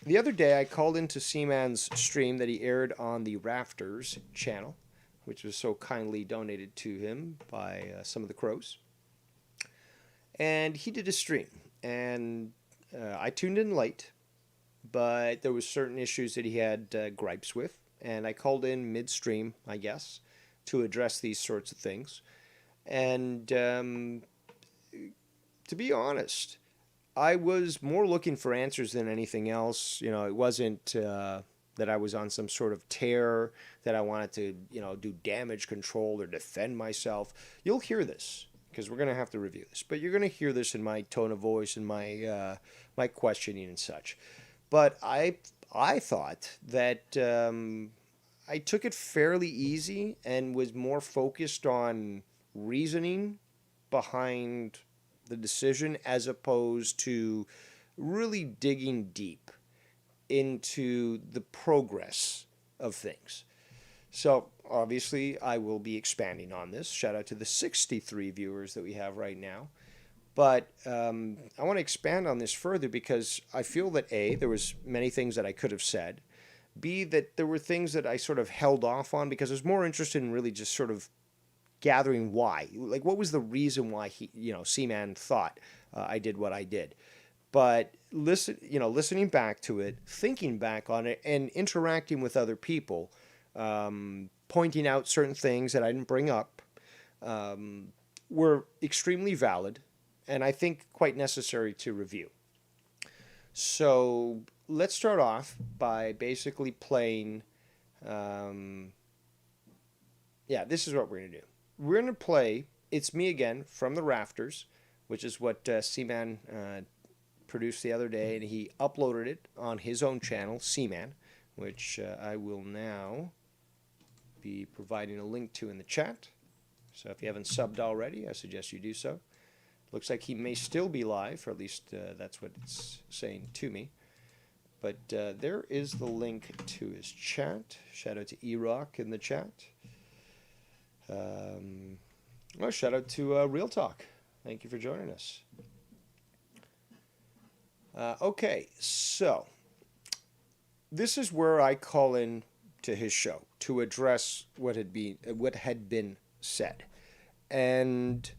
A: the other day I called into Cman's stream that he aired on the Rafters channel, which was so kindly donated to him by some of the crows. And he did a stream. And I tuned in late, but there was certain issues that he had gripes with. And I called in midstream, I guess, to address these sorts of things. And to be honest, I was more looking for answers than anything else. You know, it wasn't that I was on some sort of tear, that I wanted to, you know, do damage control or defend myself. You'll hear this because we're going to have to review this, but you're going to hear this in my tone of voice and my my questioning and such. But I thought that I took it fairly easy and was more focused on reasoning behind the decision as opposed to really digging deep into the progress of things. So obviously I will be expanding on this. Shout out to the 63 viewers that we have right now. But I want to expand on this further because I feel that A, there was many things that I could have said. B, that there were things that I sort of held off on because I was more interested in really just sort of gathering why. Like, what was the reason why he, you know, Cman thought I did what I did. But listening back to it, thinking back on it, and interacting with other people, pointing out certain things that I didn't bring up, were extremely valid, and I think quite necessary to review. So let's start off by basically playing. This is what we're going to do. We're going to play It's Me Again from the Rafters, which is what Cman produced the other day, and he uploaded it on his own channel, Cman, which I will now be providing a link to in the chat. So if you haven't subbed already, I suggest you do so. Looks like he may still be live, or at least that's what it's saying to me. But there is the link to his chat. Shout out to E-Rock in the chat. Shout out to Real Talk. Thank you for joining us. Okay, so this is where I call in to his show to address what had been said, and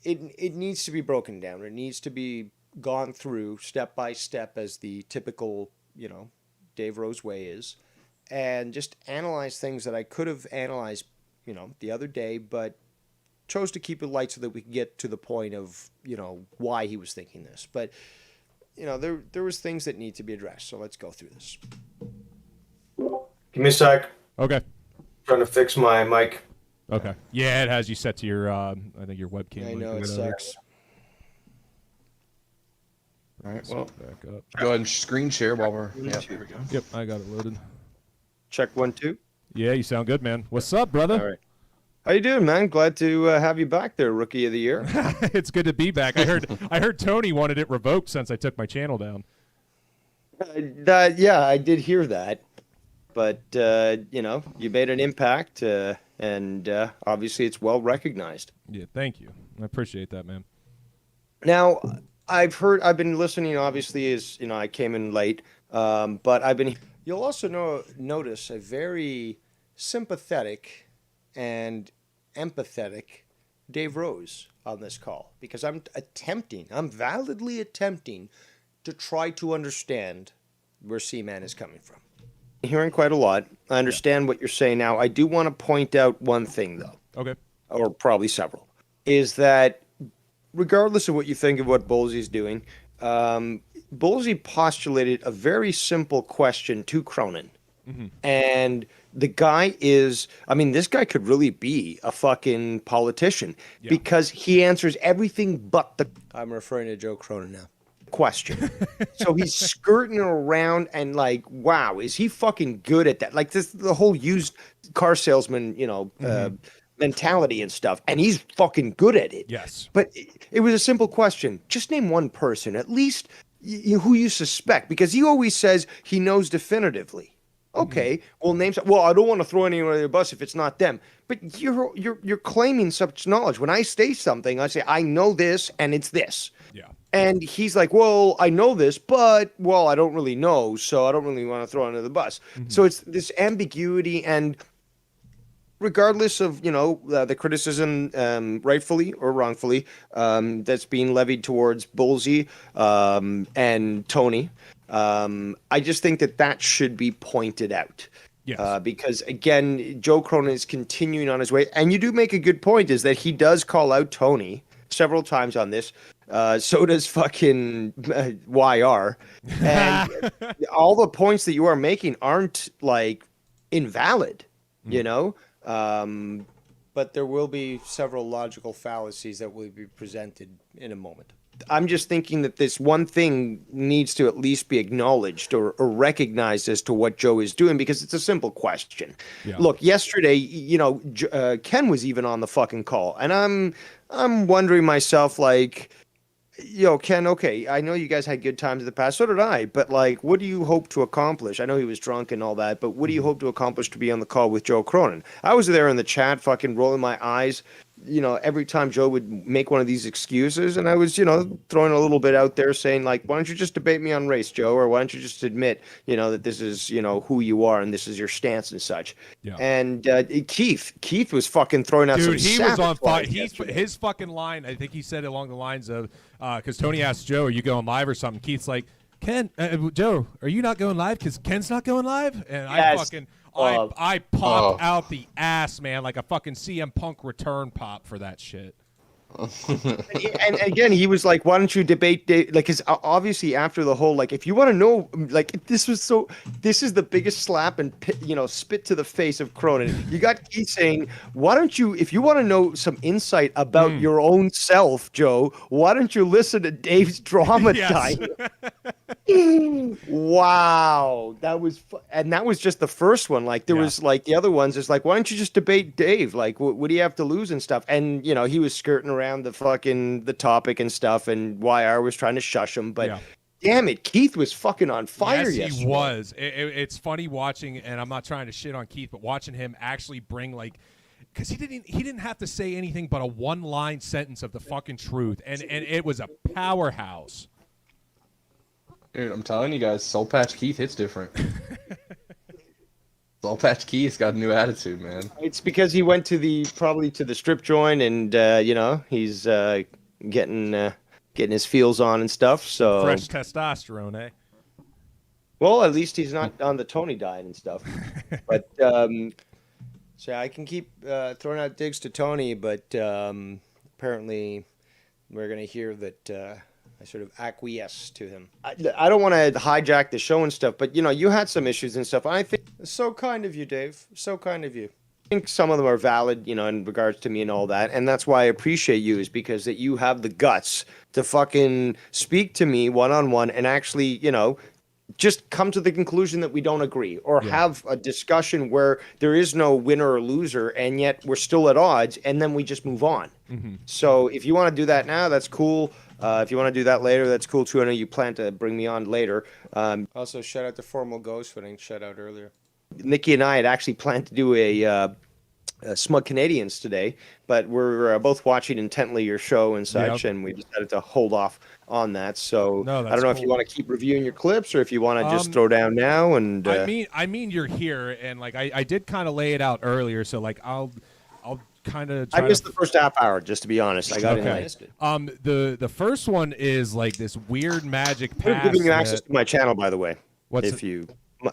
A: it needs to be broken down. It needs to be gone through step by step, as the typical, you know, Dave Rose way is, and just analyze things that I could have analyzed, you know, the other day, but chose to keep it light so that we could get to the point of, you know, why he was thinking this. But, you know, there was things that need to be addressed. So let's go through this. Give me a sec.
G: Okay.
A: Trying to fix my mic.
G: Okay. Yeah, it has you set to your, I think your webcam.
A: I know, it sucks.
H: All right, well,
G: back up.
H: go ahead and screen share while we're... Yeah, here we go.
G: Yep, I got it loaded.
A: Check 1, 2.
G: Yeah, you sound good, man. What's up, brother?
A: All right. How you doing, man? Glad to have you back there, Rookie of the Year.
G: It's good to be back. I heard Tony wanted it revoked since I took my channel down.
A: Yeah, I did hear that. But, you know, you made an impact, and obviously it's well recognized.
G: Yeah, thank you. I appreciate that, man.
A: Now, I've been listening, obviously, as, you know, I came in late, but you'll also notice a very sympathetic and empathetic Dave Rose on this call, because I'm validly attempting to try to understand where Cman is coming from. I'm hearing quite a lot. I understand what you're saying now. I do want to point out one thing, though.
G: Okay.
A: Or probably several. Is that regardless of what you think of what Bowlesy's doing, Bowlesy postulated a very simple question to Cronin. Mm-hmm. And the guy this guy could really be a fucking politician, because he answers everything but I'm referring to Joe Cronin now. Question. So he's skirting around and like, wow, is he fucking good at that? Like the whole used car salesman, you know, mentality and stuff, and he's fucking good at it.
G: Yes.
A: But it was a simple question. Just name one person, at least who you suspect, because he always says he knows definitively. Okay, well, names. Well, I don't want to throw anyone under the bus if it's not them. But you're claiming such knowledge. When I say something, I say I know this, and it's this.
G: Yeah.
A: And he's like, well, I know this, but I don't really know, so I don't really want to throw it under the bus. Mm-hmm. So it's this ambiguity, and regardless of, you know, the criticism, rightfully or wrongfully, that's being levied towards Bowlesy and Tony. I just think that should be pointed out.
G: Yes.
A: Because, again, Joe Cronin is continuing on his way. And you do make a good point, is that he does call out Tony several times on this. So does fucking YR. And all the points that you are making aren't like invalid, you know? But there will be several logical fallacies that will be presented in a moment. I'm just thinking that this one thing needs to at least be acknowledged or recognized as to what Joe is doing, because it's a simple question.
G: Yeah.
A: Look, yesterday, you know, Ken was even on the fucking call, and I'm wondering myself, like, yo, Ken, okay, I know you guys had good times in the past. So did I. But, like, what do you hope to accomplish? I know he was drunk and all that, but what do you hope to accomplish to be on the call with Joe Cronin? I was there in the chat fucking rolling my eyes, you know, every time Joe would make one of these excuses. And I was, you know, throwing a little bit out there saying, like, why don't you just debate me on race, Joe? Or why don't you just admit, you know, that this is, you know, who you are and this is your stance and such.
G: Yeah.
A: And Keith was fucking throwing out
G: Dude,
A: some
G: he was on fire.
A: lines yesterday.
G: His fucking line, I think he said along the lines of, because Tony asked Joe, are you going live or something? Keith's like, Ken, Joe, are you not going live? Because Ken's not going live? And
A: Yes.
G: I fucking, I popped out the ass, man, like a fucking CM Punk return pop for that shit.
A: And again, he was like, why don't you debate Dave? Like, because obviously after the whole, like, if you want to know, like, this is the biggest slap and, you know, spit to the face of Cronin. You got Keith saying, why don't you, if you want to know some insight about your own self, Joe, why don't you listen to Dave's drama time? Wow, that was and that was just the first one. Like, there was like the other ones is like, why don't you just debate Dave? Like, what do you have to lose and stuff? And you know, he was skirting around the topic and stuff, and YR was trying to shush him, but damn it, Keith was fucking on fire yesterday.
G: He was. It's funny watching, and I'm not trying to shit on Keith, but watching him actually bring, like, because he didn't have to say anything but a one-line sentence of the fucking truth, and it was a powerhouse.
H: Dude, I'm telling you guys, Soul Patch Keith hits different. Soul Patch Keith's got a new attitude, man.
A: It's because he went probably to the strip joint, and you know, he's getting his feels on and stuff. So
G: fresh testosterone, eh?
A: Well, at least he's not on the Tony diet and stuff. But so I can keep throwing out digs to Tony, but apparently we're gonna hear that I sort of acquiesce to him. I don't want to hijack the show and stuff, but you know, you had some issues and stuff. I think so kind of you, Dave. So kind of you. I think some of them are valid, you know, in regards to me and all that, and that's why I appreciate you, is because that you have the guts to fucking speak to me one-on-one and actually, you know, just come to the conclusion that we don't agree, or have a discussion where there is no winner or loser, and yet we're still at odds, and then we just move on. So if you want to do that now, that's cool. If you want to do that later, that's cool too. I know you plan to bring me on later. Also, shout out to Formal Ghost for getting shout out earlier. Nikki and I had actually planned to do a Smug Canadians today, but we're both watching intently your show and such, and we decided to hold off on that. So I don't know if you want to keep reviewing your clips or if you want to just throw down now. And
G: I mean, you're here, and like I did kind of lay it out earlier, so like I'll kind of.
A: I missed the first half hour, just to be honest. I got in late.
G: The first one is like this weird magic pass.
A: I'm giving you access to my channel, by the way.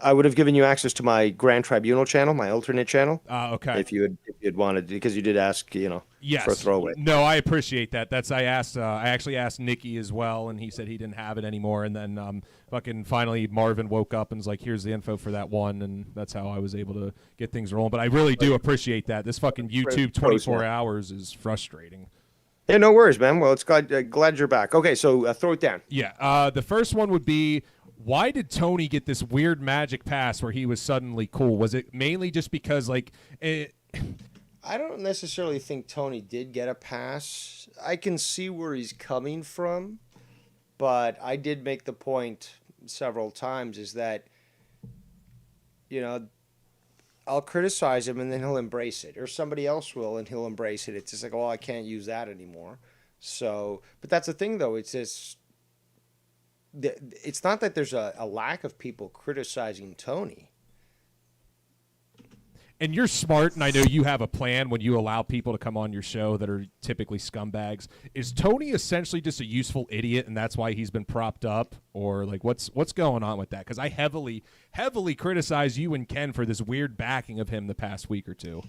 A: I would have given you access to my Grand Tribunal channel, my alternate channel.
G: Okay.
A: If you had wanted, because you did ask, you know, for a throwaway.
G: No, I appreciate that. I actually asked Nikki as well, and he said he didn't have it anymore. And then fucking finally Marvin woke up and was like, "Here's the info for that one," and that's how I was able to get things rolling. But I really do appreciate that. This fucking YouTube 24 hours is frustrating.
A: Yeah, no worries, man. Well, it's glad you're back. Okay, so throw it down.
G: Yeah. The first one would be, why did Tony get this weird magic pass where he was suddenly cool? Was it mainly just because, like...
A: I don't necessarily think Tony did get a pass. I can see where he's coming from, but I did make the point several times is that, you know, I'll criticize him and then he'll embrace it. Or somebody else will and he'll embrace it. It's just like, oh, I can't use that anymore. So, but that's the thing, though. It's just... It's not that there's a lack of people criticizing Tony.
G: And you're smart, and I know you have a plan when you allow people to come on your show that are typically scumbags. Is Tony essentially just a useful idiot, and that's why he's been propped up? Or, like, what's going on with that? Because I heavily criticize you and Ken for this weird backing of him the past week or two.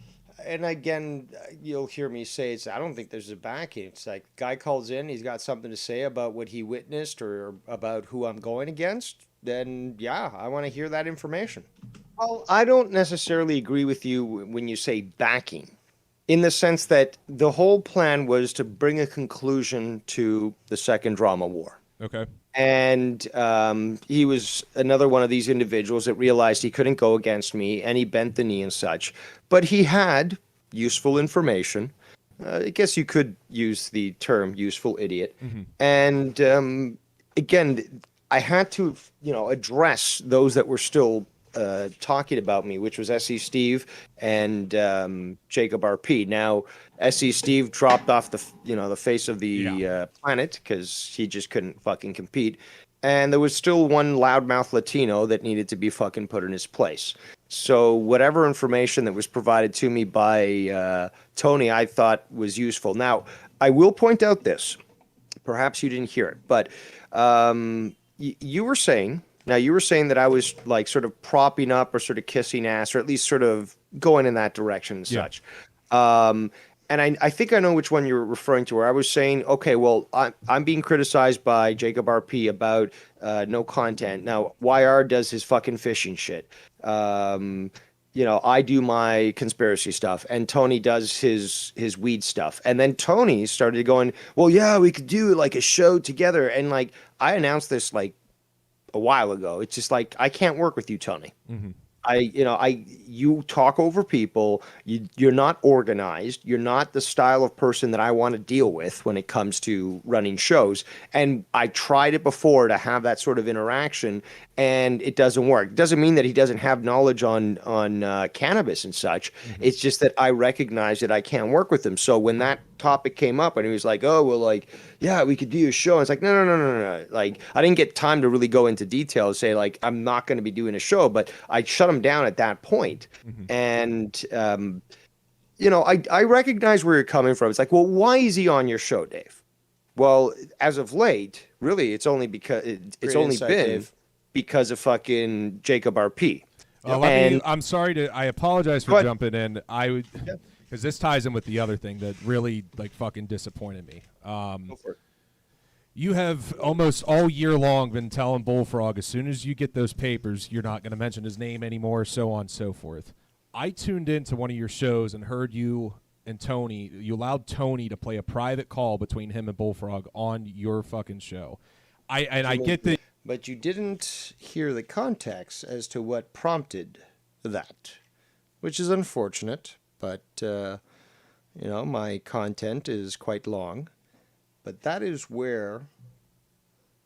A: and again, you'll hear me say I don't think there's a backing. It's like guy calls in, he's got something to say about what he witnessed or about who I'm going against. Then yeah, I want to hear that information. Well, I don't necessarily agree with you when you say backing, in the sense that the whole plan was to bring a conclusion to the second drama war.
G: Okay.
A: And he was another one of these individuals that realized he couldn't go against me, and he bent the knee and such. But he had useful information. I guess you could use the term useful idiot.
G: Mm-hmm.
A: And again, I had to, address those that were still talking about me, which was SC Steve and Jacob RP. Now, SC Steve dropped off the face of the planet because he just couldn't fucking compete, and there was still one loudmouth Latino that needed to be fucking put in his place. So whatever information that was provided to me by Tony, I thought was useful. Now, I will point out this. Perhaps you didn't hear it, but you were saying. Now, you were saying that I was like sort of propping up or sort of kissing ass, or at least sort of going in that direction and such. And I think I know which one you're referring to, where I was saying, okay, well, I'm being criticized by Jacob RP about no content. Now, YR does his fucking fishing shit. I do my conspiracy stuff, and Tony does his weed stuff. And then Tony started going, well, yeah, we could do like a show together. And like, I announced this like a while ago. It's just like, I can't work with you, Tony.
G: Mm-hmm.
A: You talk over people. You're not organized. You're not the style of person that I want to deal with when it comes to running shows. And I tried it before to have that sort of interaction, and it doesn't work. It doesn't mean that he doesn't have knowledge on cannabis and such. Mm-hmm. It's just that I recognize that I can't work with him. So when that topic came up and he was like, oh, well, like, yeah, we could do a show. And it's like, no. Like, I didn't get time to really go into detail, say like, I'm not going to be doing a show, but I shut him down at that point. Mm-hmm. And, I recognize where you're coming from. It's like, well, why is he on your show, Dave? Well, as of late, really, it's only because because of fucking Jacob RP.
G: I'm sorry I apologize for jumping in. I would, because this ties in with the other thing that really like fucking disappointed me.
A: Go for it.
G: You have almost all year long been telling Bullfrog, as soon as you get those papers, you're not going to mention his name anymore, so on and so forth. I tuned into one of your shows and heard you and Tony, you allowed Tony to play a private call between him and Bullfrog on your fucking show. I get that.
A: But you didn't hear the context as to what prompted that, which is unfortunate. But, my content is quite long. But that is where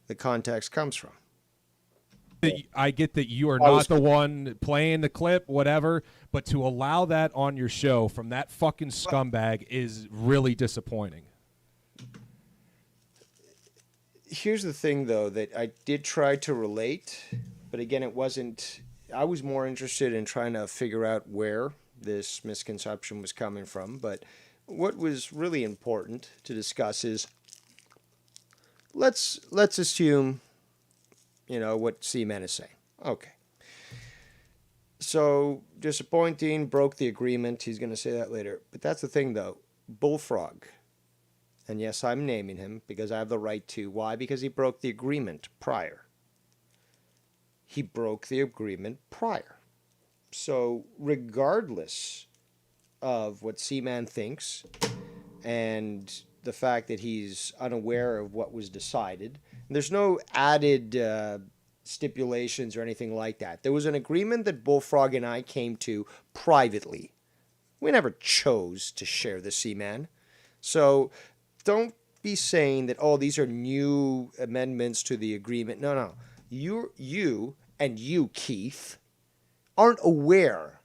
A: the context comes from.
G: I get that you are not the one playing the clip, whatever, but to allow that on your show from that fucking scumbag is really disappointing.
A: Here's the thing, though, that I did try to relate, but again, it wasn't. I was more interested in trying to figure out where this misconception was coming from. But what was really important to discuss is let's assume, what Cman is saying. Okay. So disappointing, broke the agreement. He's going to say that later. But that's the thing, though. Bullfrog. And yes, I'm naming him because I have the right to. Why? Because he broke the agreement prior. He broke the agreement prior. So regardless of what Cman thinks and the fact that he's unaware of what was decided, there's no added stipulations or anything like that. There was an agreement that Bullfrog and I came to privately. We never chose to share the Cman. So don't be saying that, oh, these are new amendments to the agreement. No. You and you, Keith, aren't aware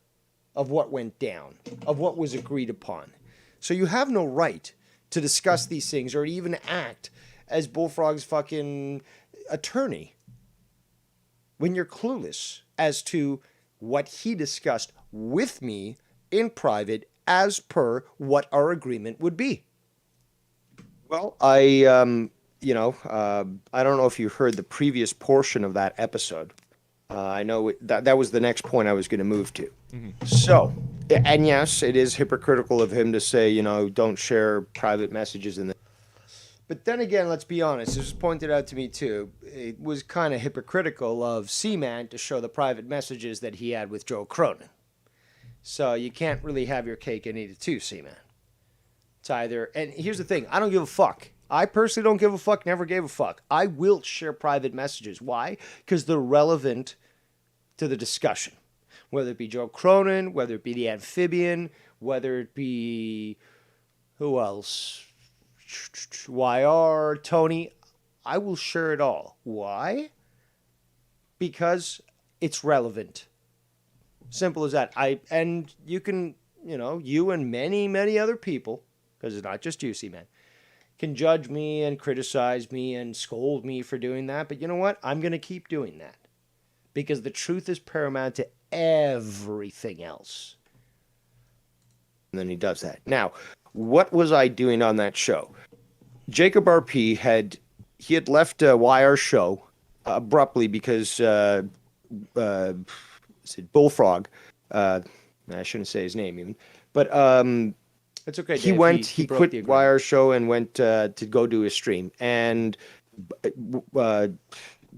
A: of what went down, of what was agreed upon. So you have no right to discuss these things or even act as Bullfrog's fucking attorney when you're clueless as to what he discussed with me in private as per what our agreement would be. Well, I don't know if you heard the previous portion of that episode. I know that was the next point I was going to move to. Mm-hmm. So, And yes, it is hypocritical of him to say, you know, don't share private messages in the. But then again, let's be honest. This was pointed out to me too. It was kind of hypocritical of Cman to show the private messages that he had with Joe Cronin. So you can't really have your cake and eat it too, Cman. It's either, and here's the thing, I don't give a fuck. I personally don't give a fuck, never gave a fuck. I will share private messages. Why? Because they're relevant to the discussion. Whether it be Joe Cronin, whether it be the amphibian, whether it be, who else? YR, Tony, I will share it all. Why? Because it's relevant. Simple as that. And you can, you know, you and many, many other people, because it's not just you, Cman, can judge me and criticize me and scold me for doing that. But you know what? I'm going to keep doing that. Because the truth is paramount to everything else. And then he does that. Now, what was I doing on that show? Jacob RP had left YR show abruptly because Bullfrog, I shouldn't say his name even, but it's okay. Dave. He quit YR show and went to go do his stream, and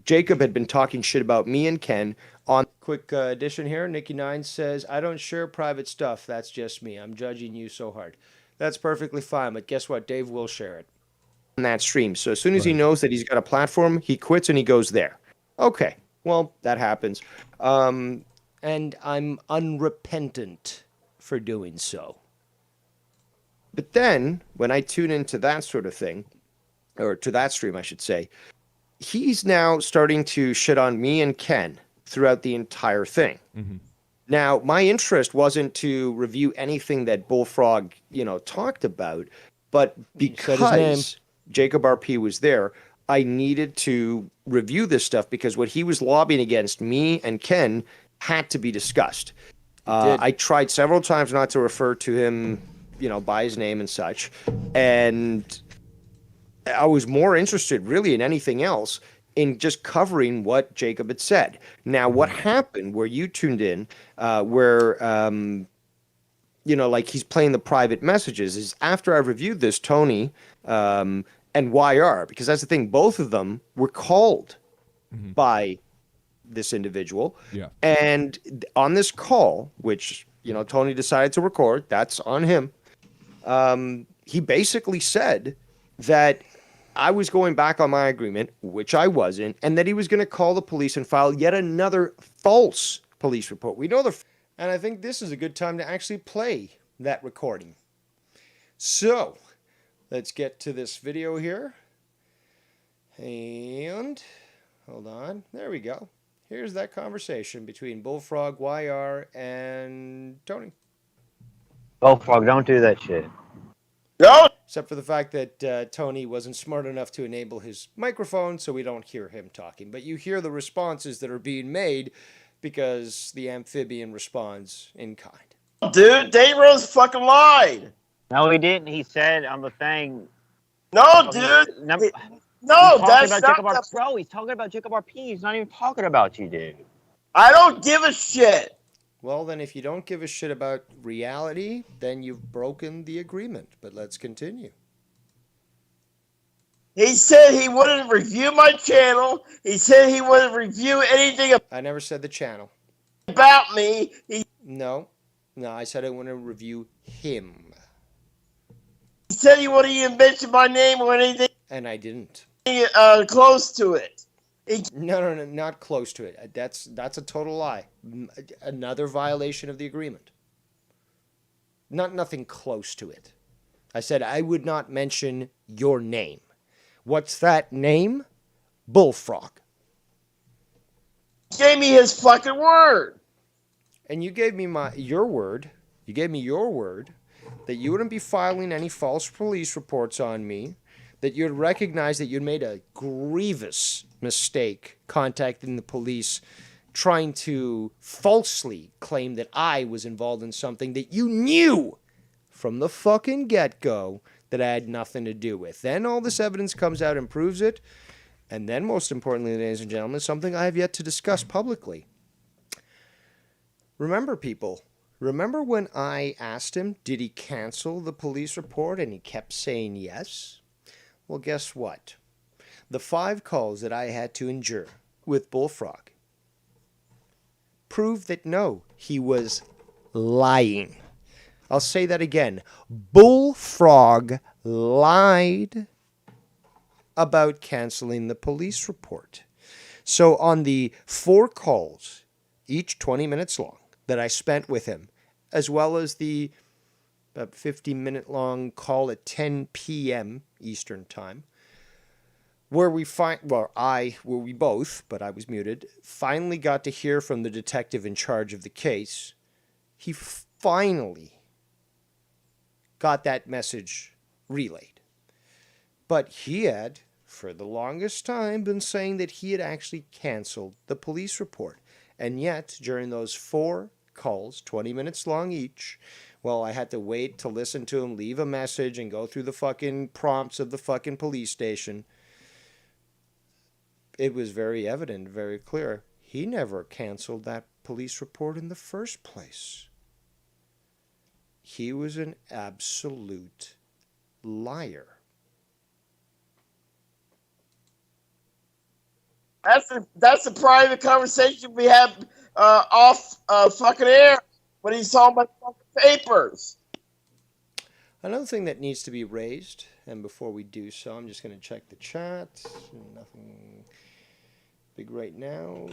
A: Jacob had been talking shit about me and Ken. On quick addition here, Nikki9 says, I don't share private stuff. That's just me. I'm judging you so hard. That's perfectly fine, but guess what? Dave will share it on that stream. So as soon as he knows that he's got a platform, he quits and he goes there. Okay, well, that happens. And I'm unrepentant for doing so. But then, when I tune into that sort of thing, or to that stream, I should say, he's now starting to shit on me and Ken throughout the entire thing. Mm-hmm. Now, my interest wasn't to review anything that Bullfrog, you know, talked about, but because Jacob RP was there, I needed to review this stuff because what he was lobbying against me and Ken had to be discussed. I tried several times not to refer to him, you know, by his name and such, and I was more interested really in anything else in just covering what Jacob had said. Now, what happened where you tuned in, where, you know, like he's playing the private messages, is after I reviewed this, Tony and YR, because that's the thing, both of them were called by this individual. Yeah. And on this call, which, you know, Tony decided to record, that's on him, he basically said that I was going back on my agreement, which I wasn't, and that he was going to call the police and file yet another false police report. We know and I think this is a good time to actually play that recording. So, let's get to this video here. And, hold on, there we go. Here's that conversation between Bullfrog, YR, and Tony.
C: Bullfrog, don't do that shit.
B: No.
A: Except for the fact that Tony wasn't smart enough to enable his microphone, so we don't hear him talking. But you hear the responses that are being made because the amphibian responds in kind.
I: Dude, Dave Rose fucking lied.
C: No, he didn't. He said on the thing.
I: No, dude. No, that's not.
C: Bro, he's talking about Jacob RP. He's not even talking about you, dude.
I: I don't give a shit.
A: Well, then if you don't give a shit about reality, then you've broken the agreement. But let's continue.
I: He said he wouldn't review my channel. He said he wouldn't review anything
A: I never said the channel.
I: About me.
A: No, I said I want to review him.
I: He said he wouldn't even mention my name or anything.
A: And I didn't.
I: Close to it.
A: No, not close to it. That's a total lie. Another violation of the agreement. Nothing close to it. I said I would not mention your name. What's that name? Bullfrog.
I: He gave me his fucking word.
A: And you gave me your word. You gave me your word that you wouldn't be filing any false police reports on me, that you'd recognize that you'd made a grievous mistake contacting the police, trying to falsely claim that I was involved in something that you knew from the fucking get-go that I had nothing to do with. Then all this evidence comes out and proves it. And then, most importantly, ladies and gentlemen, something I have yet to discuss publicly. Remember, people, remember when I asked him, did he cancel the police report, and he kept saying yes? Well, guess what? The 5 calls that I had to endure with Bullfrog proved that no, he was lying. I'll say that again. Bullfrog lied about canceling the police report. So on the 4 calls, each 20 minutes long, that I spent with him, as well as the about 50-minute long call at 10 p.m. Eastern Time, where we both, but I was muted, finally got to hear from the detective in charge of the case. He finally got that message relayed. But he had, for the longest time, been saying that he had actually canceled the police report. And yet, during those 4 calls, 20 minutes long each, well, I had to wait to listen to him leave a message and go through the fucking prompts of the fucking police station. It was very evident, very clear. He never canceled that police report in the first place. He was an absolute liar.
I: That's a private conversation we had off fucking air when he's talking about fucking papers.
A: Another thing that needs to be raised, and before we do so, I'm just going to check the chat. Nothing big right now.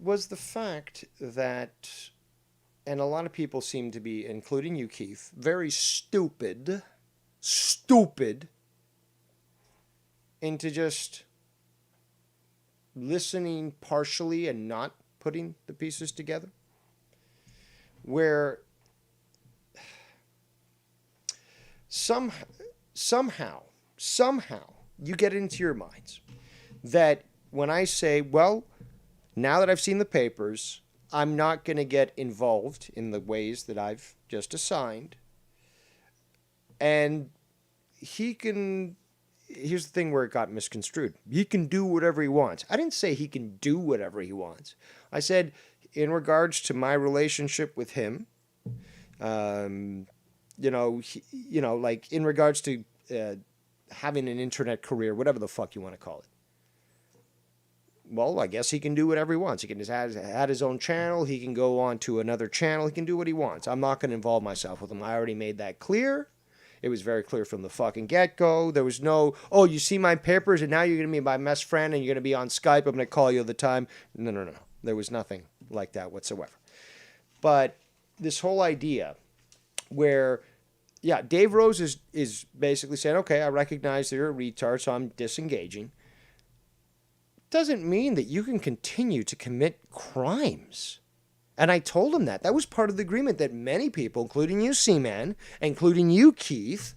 A: Was the fact that, and a lot of people seem to be, including you, Keith, very stupid into just listening partially and not putting the pieces together. Where somehow you get into your minds that when I say, well, now that I've seen the papers, I'm not going to get involved in the ways that I've just assigned. And here's the thing where it got misconstrued. He can do whatever he wants. I didn't say he can do whatever he wants. I said, in regards to my relationship with him, like in regards to having an internet career, whatever the fuck you want to call it. Well, I guess he can do whatever he wants. He can just add his own channel. He can go on to another channel. He can do what he wants. I'm not going to involve myself with him. I already made that clear. It was very clear from the fucking get-go. There was no, oh, you see my papers and now you're going to be my best friend and you're going to be on Skype. I'm going to call you all the time. No. There was nothing like that whatsoever. But this whole idea where, yeah, Dave Rose is basically saying, okay, I recognize that you're a retard, so I'm disengaging. Doesn't mean that you can continue to commit crimes. And I told him that. That was part of the agreement that many people, including you, Cman, including you, Keith,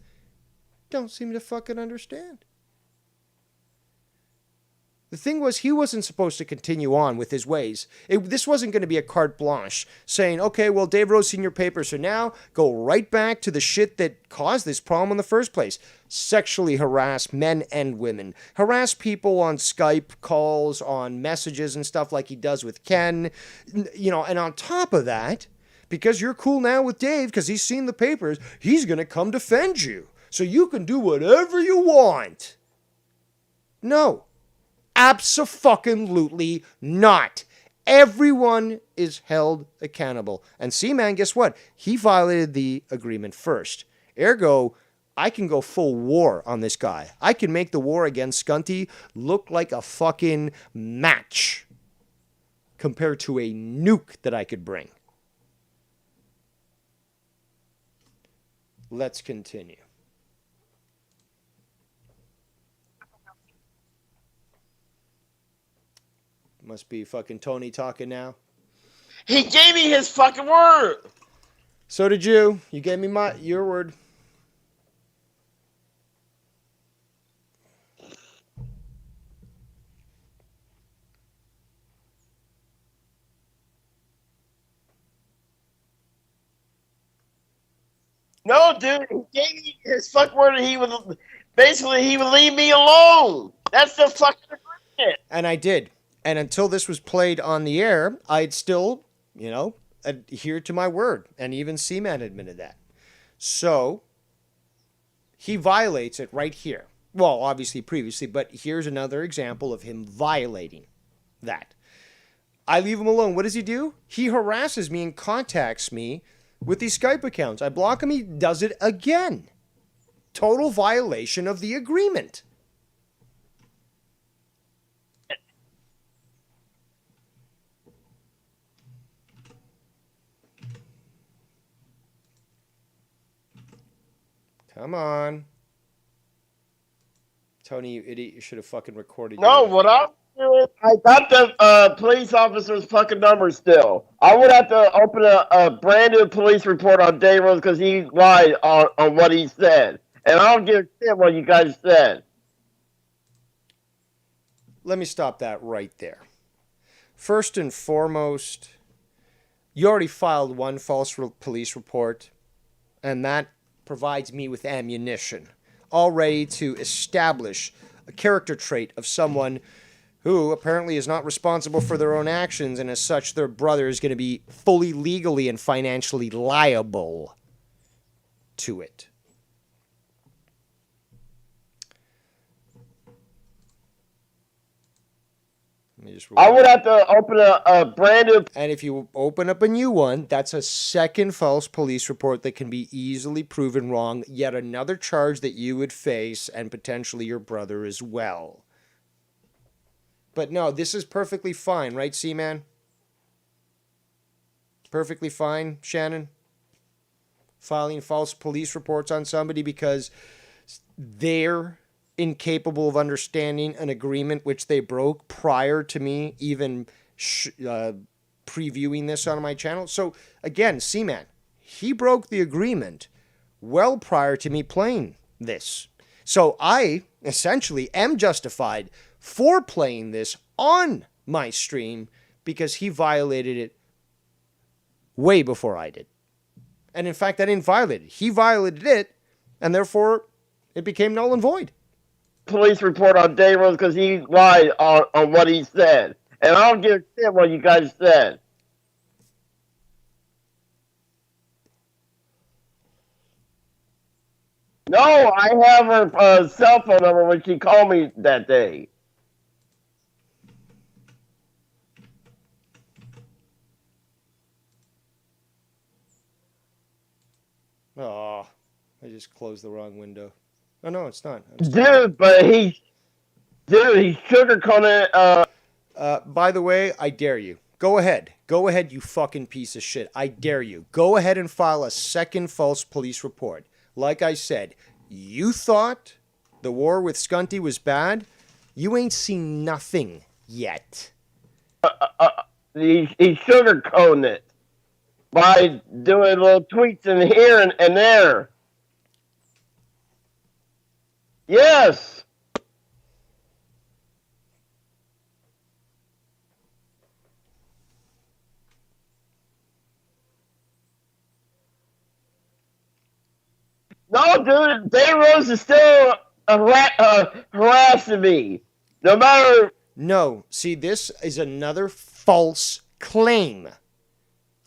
A: don't seem to fucking understand. The thing was, he wasn't supposed to continue on with his ways. This wasn't going to be a carte blanche saying, okay, well, Dave Rose seen your papers, so now go right back to the shit that caused this problem in the first place. Sexually harass men and women. Harass people on Skype calls, on messages and stuff like he does with Ken. And on top of that, because you're cool now with Dave, because he's seen the papers, he's going to come defend you. So you can do whatever you want. No. Abso-fucking-lutely not. Everyone is held accountable. And Cman, guess what? He violated the agreement first. Ergo, I can go full war on this guy. I can make the war against Skunty look like a fucking match compared to a nuke that I could bring. Let's continue. Must be fucking Tony talking now.
I: He gave me his fucking word.
A: So did you. You gave me your word.
I: No, dude, he gave me his fucking word and he would leave me alone. That's the fucking agreement.
A: And I did. And until this was played on the air, I'd still, adhere to my word. And even Cman admitted that. So he violates it right here. Well, obviously previously, but here's another example of him violating that. I leave him alone. What does he do? He harasses me and contacts me with these Skype accounts. I block him. He does it again. Total violation of the agreement. Come on. Tony, you idiot. You should have fucking recorded.
I: No, what I'm doing, I got the police officer's fucking number still. I would have to open a brand new police report on Dave Rose because he lied on what he said. And I don't give a shit what you guys said.
A: Let me stop that right there. First and foremost, you already filed one false police report, and that provides me with ammunition already to establish a character trait of someone who apparently is not responsible for their own actions, and as such, their brother is going to be fully legally and financially liable to it.
I: I would have to open a brand new...
A: And if you open up a new one, that's a second false police report that can be easily proven wrong. Yet another charge that you would face, and potentially your brother as well. But no, this is perfectly fine, right, Cman? Perfectly fine, Shannon? Filing false police reports on somebody because they're incapable of understanding an agreement which they broke prior to me even previewing this on my channel. So again, Cman, he broke the agreement well prior to me playing this. So I essentially am justified for playing this on my stream because he violated it way before I did. And in fact, I didn't violate it. He violated it, and therefore it became null and void.
I: Police report on Dave Rose because he lied on what he said. And I don't give a shit what you guys said. No, I have her cell phone number when she called me that day.
A: Oh, I just closed the wrong window. Oh, no, it's not.
I: Dude, but he's sugarcoating it.
A: By the way, I dare you. Go ahead. Go ahead, you fucking piece of shit. I dare you. Go ahead and file a second false police report. Like I said, you thought the war with Skunty was bad? You ain't seen nothing yet.
I: He's sugarcoating it by doing little tweets in here and there. Yes. No, dude, Dave Rose is still harassing me. No matter...
A: No, see, this is another false claim.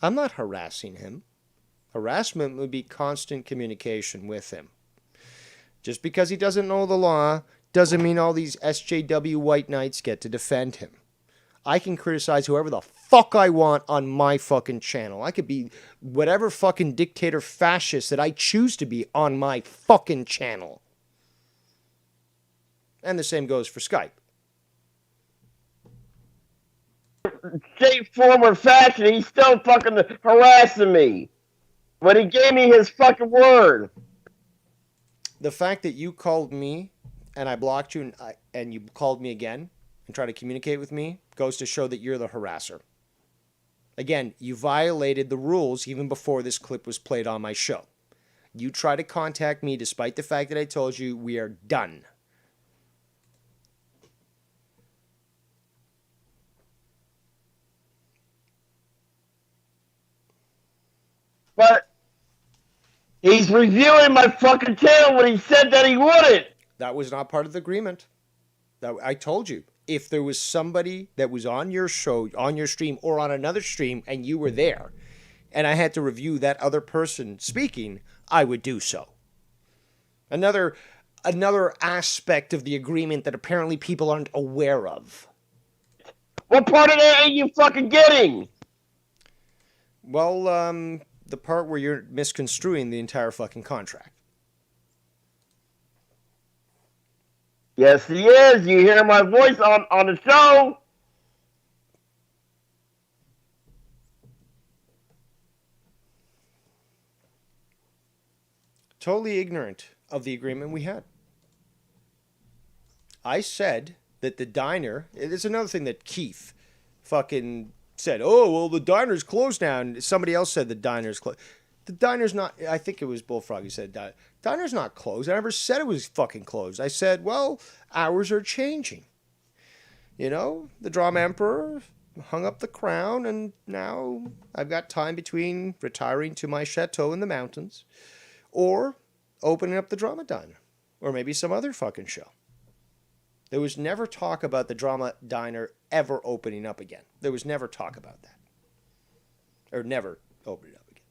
A: I'm not harassing him. Harassment would be constant communication with him. Just because he doesn't know the law doesn't mean all these SJW white knights get to defend him. I can criticize whoever the fuck I want on my fucking channel. I could be whatever fucking dictator fascist that I choose to be on my fucking channel. And the same goes for Skype.
I: Same former fashion, he's still fucking harassing me. But he gave me his fucking word.
A: The fact that you called me and I blocked you and you called me again and tried to communicate with me goes to show that you're the harasser. Again, you violated the rules even before this clip was played on my show. You tried to contact me despite the fact that I told you we are done.
I: But he's reviewing my fucking channel when he said that he wouldn't.
A: That was not part of the agreement. I told you. If there was somebody that was on your show, on your stream, or on another stream, and you were there, and I had to review that other person speaking, I would do so. Another aspect of the agreement that apparently people aren't aware of.
I: What part of that ain't you fucking getting?
A: Well, the part where you're misconstruing the entire fucking contract.
I: Yes, he is. You hear my voice on the show.
A: Totally ignorant of the agreement we had. I said that the diner, it's another thing that Keith fucking said, oh, well, the diner's closed now. And somebody else said the diner's closed. The diner's not, I think it was Bullfrog who said, diner's not closed. I never said it was fucking closed. I said, well, hours are changing. You know, the Drama Emperor hung up the crown, and now I've got time between retiring to my chateau in the mountains or opening up the Drama Diner or maybe some other fucking show. There was never talk about the Drama Diner ever opening up again. There was never talk about that. Or never opening up again.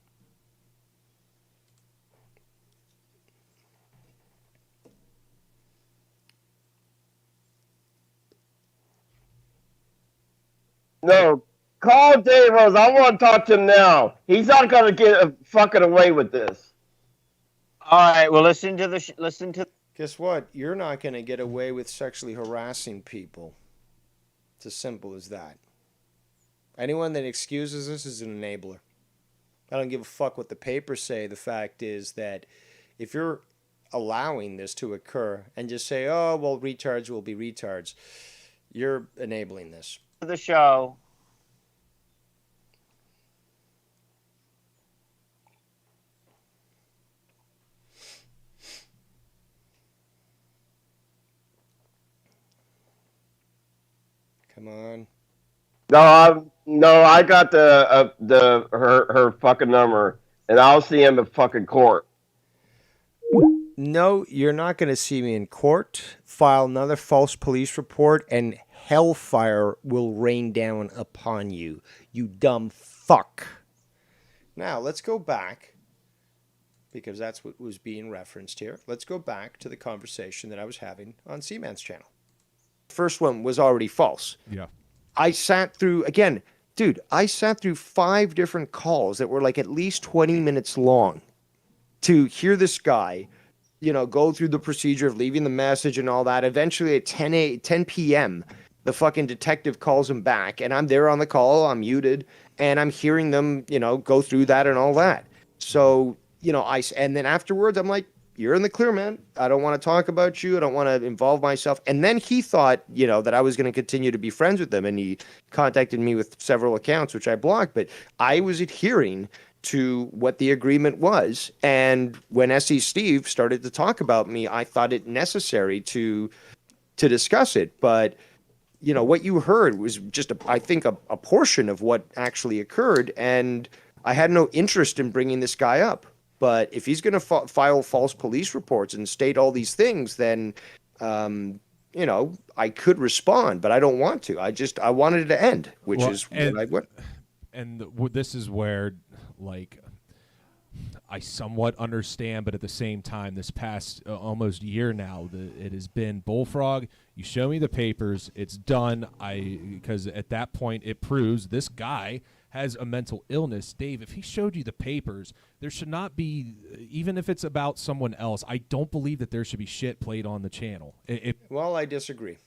I: No, call Dave Rose. I want to talk to him now. He's not going to get fucking away with this.
C: All right. Well, listen to.
A: Guess what? You're not going to get away with sexually harassing people. It's as simple as that. Anyone that excuses this is an enabler. I don't give a fuck what the papers say. The fact is that if you're allowing this to occur and just say, oh, well, retards will be retards, you're enabling this.
C: The show.
A: Come on.
I: No, I got her fucking number, and I'll see him in fucking court.
A: No, you're not going to see me in court. File another false police report, and hellfire will rain down upon you, you dumb fuck. Now, let's go back, because that's what was being referenced here. Let's go back to the conversation that I was having on Cman's channel. First one was already false.
G: Yeah.
A: I sat through, again, dude, I sat through 5 different calls that were like at least 20 minutes long to hear this guy, you know, go through the procedure of leaving the message and all that. Eventually at 10 p.m., the fucking detective calls him back, and I'm there on the call, I'm muted, and I'm hearing them, you know, go through that and all that. So, you know, and then afterwards, I'm like, you're in the clear, man. I don't want to talk about you. I don't want to involve myself. And then he thought, you know, that I was going to continue to be friends with him. And he contacted me with several accounts, which I blocked. But I was adhering to what the agreement was. And when S.E. Steve started to talk about me, I thought it necessary to discuss it. But, you know, what you heard was just, I think, a portion of what actually occurred. And I had no interest in bringing this guy up. But if he's going to file false police reports and state all these things, then, you know, I could respond, but I don't want to. I wanted it to end, which is what I went.
G: And this is where, like, I somewhat understand, but at the same time, this past almost year now, it has been Bullfrog. You show me the papers, it's done. Because at that point, it proves this guy has a mental illness. Dave, if he showed you the papers, there should not be, even if it's about someone else, I don't believe that there should be shit played on the channel.
A: Well, I disagree.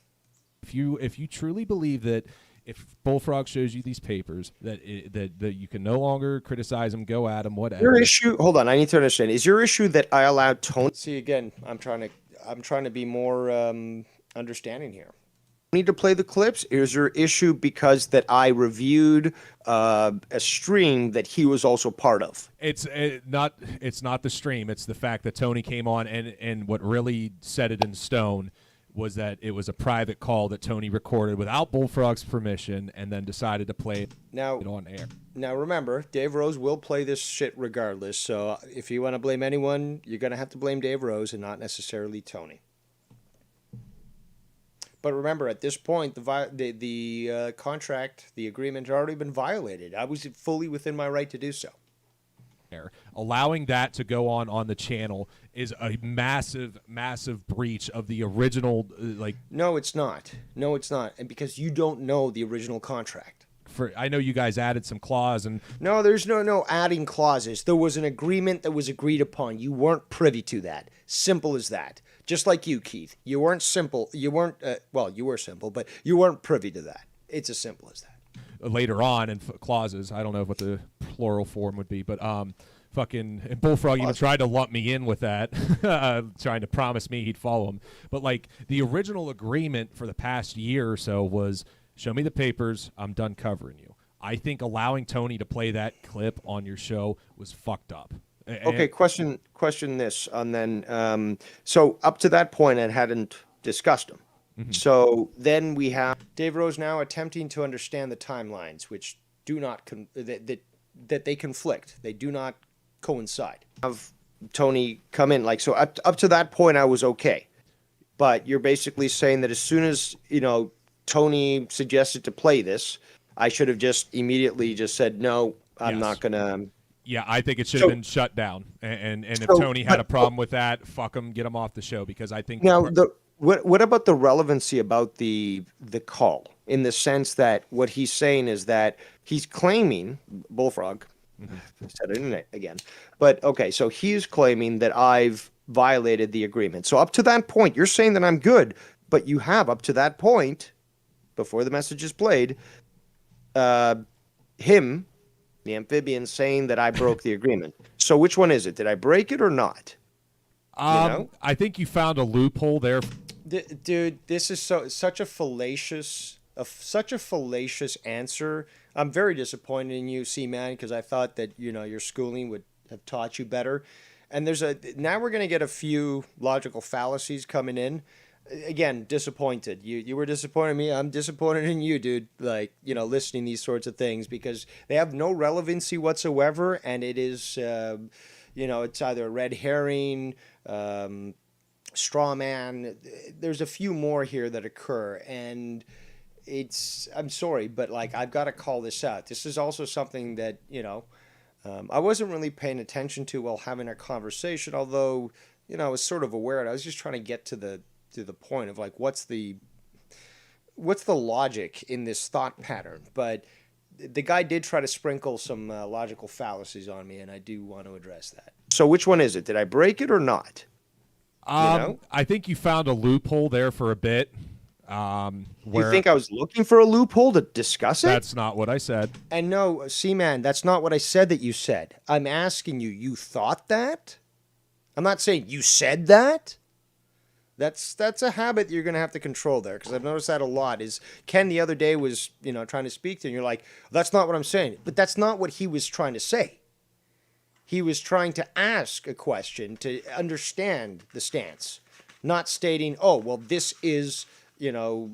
G: If you truly believe that if Bullfrog shows you these papers, that you can no longer criticize him, go at him, whatever.
A: Your issue, hold on, I need to understand. Is your issue that I allowed Tony? See, again, I'm trying to be more understanding here. Need to play the clips? Is your issue because that I reviewed a stream that he was also part of?
G: It's not the stream. It's the fact that Tony came on, and what really set it in stone was that it was a private call that Tony recorded without Bullfrog's permission, and then decided to play it on air.
A: Now remember, Dave Rose will play this shit regardless. So if you want to blame anyone, you're gonna have to blame Dave Rose and not necessarily Tony. But remember, at this point, the contract, the agreement had already been violated. I was fully within my right to do so.
G: Allowing that to go on the channel is a massive breach of the original
A: No, it's not. No, it's not. And because you don't know the original contract.
G: I know you guys added some clause and
A: No, there's no adding clauses. There was an agreement that was agreed upon. You weren't privy to that. Simple as that. Just like you, Keith. You weren't simple. You weren't you were simple, but you weren't privy to that. It's as simple as that.
G: Later on in clauses, I don't know what the plural form would be, but fucking and Bullfrog even tried to lump me in with that, trying to promise me he'd follow him. But like the original agreement for the past year or so was, show me the papers, I'm done covering you. I think allowing Tony to play that clip on your show was fucked up.
A: Okay, question this, and then so up to that point, I hadn't discussed them. Mm-hmm. So then we have Dave Rose now attempting to understand the timelines, which do not that they conflict. They do not coincide. Have Tony come in so up to that point, I was okay, but you're basically saying that as soon as Tony suggested to play this, I should have just immediately just said no. I'm not gonna.
G: Yeah, I think it should have been shut down. And if Tony had a problem with that, fuck him, get him off the show, because I think
A: now what about the relevancy about the call, in the sense that what he's saying is that he's claiming Bullfrog. Mm-hmm. I said it again, but okay, so he's claiming that I've violated the agreement. So up to that point, you're saying that I'm good, but you have up to that point, before the message is played, him. The amphibian saying that I broke the agreement. So which one is it? Did I break it or not?
G: I think you found a loophole there.
A: Dude, this is such a fallacious answer. I'm very disappointed in you, Cman, because I thought that your schooling would have taught you better. And now we're going to get a few logical fallacies coming in. Again, disappointed. You were disappointed in me. I'm disappointed in you, dude. Listening these sorts of things, because they have no relevancy whatsoever, and it is, it's either a red herring, straw man. There's a few more here that occur, and I'm sorry, but I've got to call this out. This is also something that I wasn't really paying attention to while having a conversation, although I was sort of aware of it. I was just trying to get to the point of what's the logic in this thought pattern. But the guy did try to sprinkle some logical fallacies on me, and I do want to address that. So which one is it? Did I break it or not?
G: I think you found a loophole there for a bit.
A: You think I was looking for a loophole to discuss it?
G: That's not what I said.
A: And no, Cman, that's not what I said that you said. I'm asking you thought that? I'm not saying you said that. That's a habit you're going to have to control there, because I've noticed that a lot. Is Ken the other day was trying to speak to you, and you're like, that's not what I'm saying. But that's not what he was trying to say. He was trying to ask a question to understand the stance, not stating, oh, well, this is, your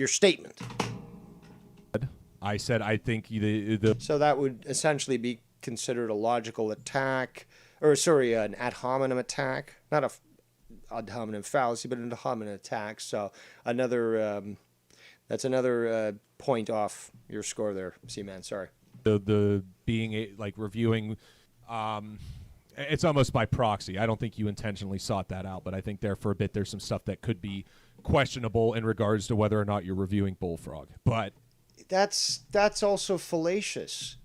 A: statement.
G: I said I think
A: So that would essentially be considered a logical attack, an ad hominem attack, not a ad hominem fallacy, but an ad hominem attack. So that's another point off your score there, Cman. Sorry.
G: The being reviewing, it's almost by proxy. I don't think you intentionally sought that out, but I think there for a bit there's some stuff that could be questionable in regards to whether or not you're reviewing Bullfrog. But
A: that's also fallacious.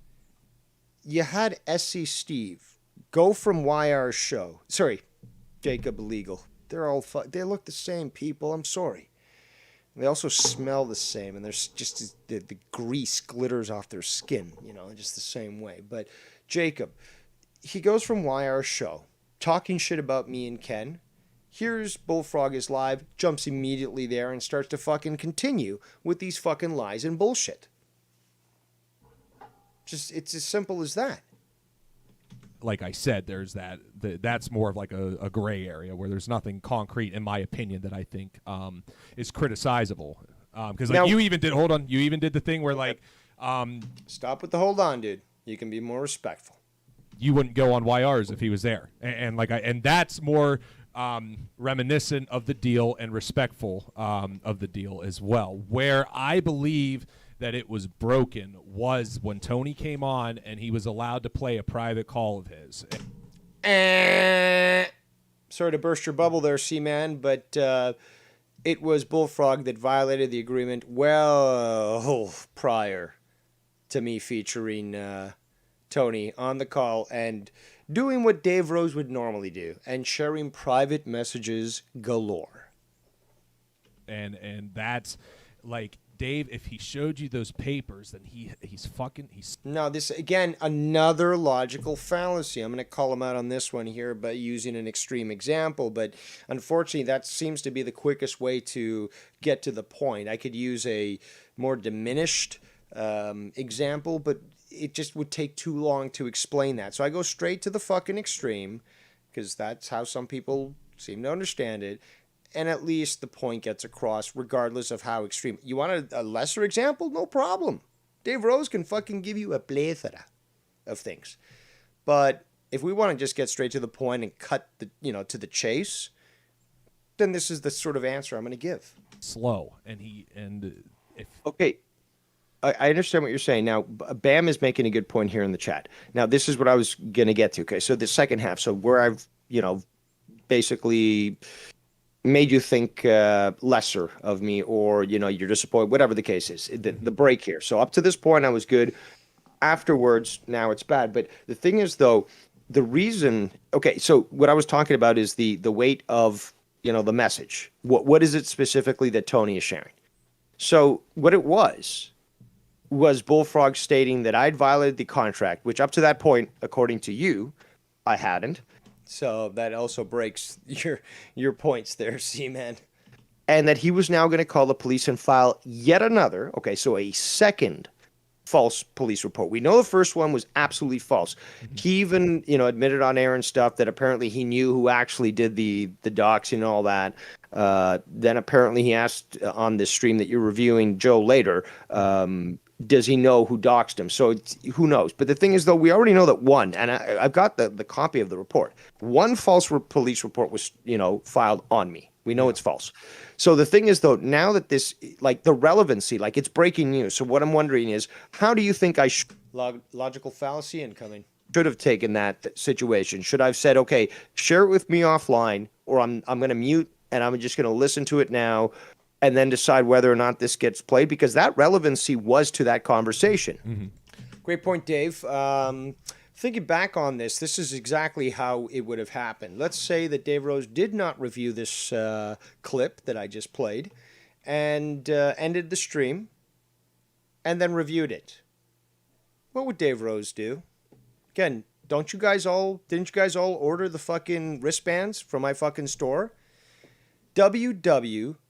A: You had SC Steve go from YR's show. Sorry, Jacob Illegal. They look the same, people. I'm sorry. They also smell the same, and there's just the grease glitters off their skin, just the same way. But Jacob, he goes from YR's show, talking shit about me and Ken. Here's Bullfrog is live, jumps immediately there, and starts to fucking continue with these fucking lies and bullshit. It's as simple as that.
G: Like I said, there's that's more of a gray area where there's nothing concrete, in my opinion, that I think is criticizable. Because you even did the thing where
A: stop with the hold on, dude. You can be more respectful.
G: You wouldn't go on YRs if he was there, and that's more reminiscent of the deal and respectful of the deal as well. Where I believe that it was broken was when Tony came on and he was allowed to play a private call of his.
A: Sorry to burst your bubble there, Cman, but it was Bullfrog that violated the agreement well prior to me featuring Tony on the call and doing what Dave Rose would normally do and sharing private messages galore.
G: And that's like, Dave, if he showed you those papers, then he's
A: Now, this, again, another logical fallacy. I'm going to call him out on this one here by using an extreme example, but unfortunately, that seems to be the quickest way to get to the point. I could use a more diminished example, but it just would take too long to explain that. So I go straight to the fucking extreme, because that's how some people seem to understand it. And at least the point gets across regardless of how extreme. You want a lesser example? No problem. Dave Rose can fucking give you a plethora of things. But if we want to just get straight to the point and cut the, to the chase, then this is the sort of answer I'm going to give.
G: Slow.
A: Okay. I understand what you're saying. Now, Bam is making a good point here in the chat. Now, this is what I was going to get to. Okay, so the second half. So where I've, basically made you think lesser of me, or you're disappointed, whatever the case is, the break here. So up to this point I was good. Afterwards, now it's bad. But the thing is, though, the reason, okay, so what I was talking about is the weight of the message. What is it specifically that Tony is sharing? So what it was Bullfrog stating that I'd violated the contract, which up to that point, according to you, I hadn't. So that also breaks your points there, Cman. And that he was now going to call the police and file yet another, okay, so a second false police report. We know the first one was absolutely false. He even, admitted on air and stuff that apparently he knew who actually did the doxing and all that. Then apparently he asked on this stream that you're reviewing, Joe, later, does he know who doxed him? So who knows? But the thing is, though, we already know that one, and I've got the copy of the report. One false police report was, filed on me. We know it's false. So the thing is, though, now that this, the relevancy, it's breaking news. So what I'm wondering is, how do you think I logical fallacy incoming should have taken that situation? Should I have said, okay, share it with me offline, or I'm going to mute and I'm just going to listen to it now, and then decide whether or not this gets played, because that relevancy was to that conversation. Mm-hmm. Great point, Dave. Thinking back on this is exactly how it would have happened. Let's say that Dave Rose did not review this clip that I just played and ended the stream and then reviewed it. What would Dave Rose do? Again, didn't you guys all order the fucking wristbands from my fucking store? WWDRD.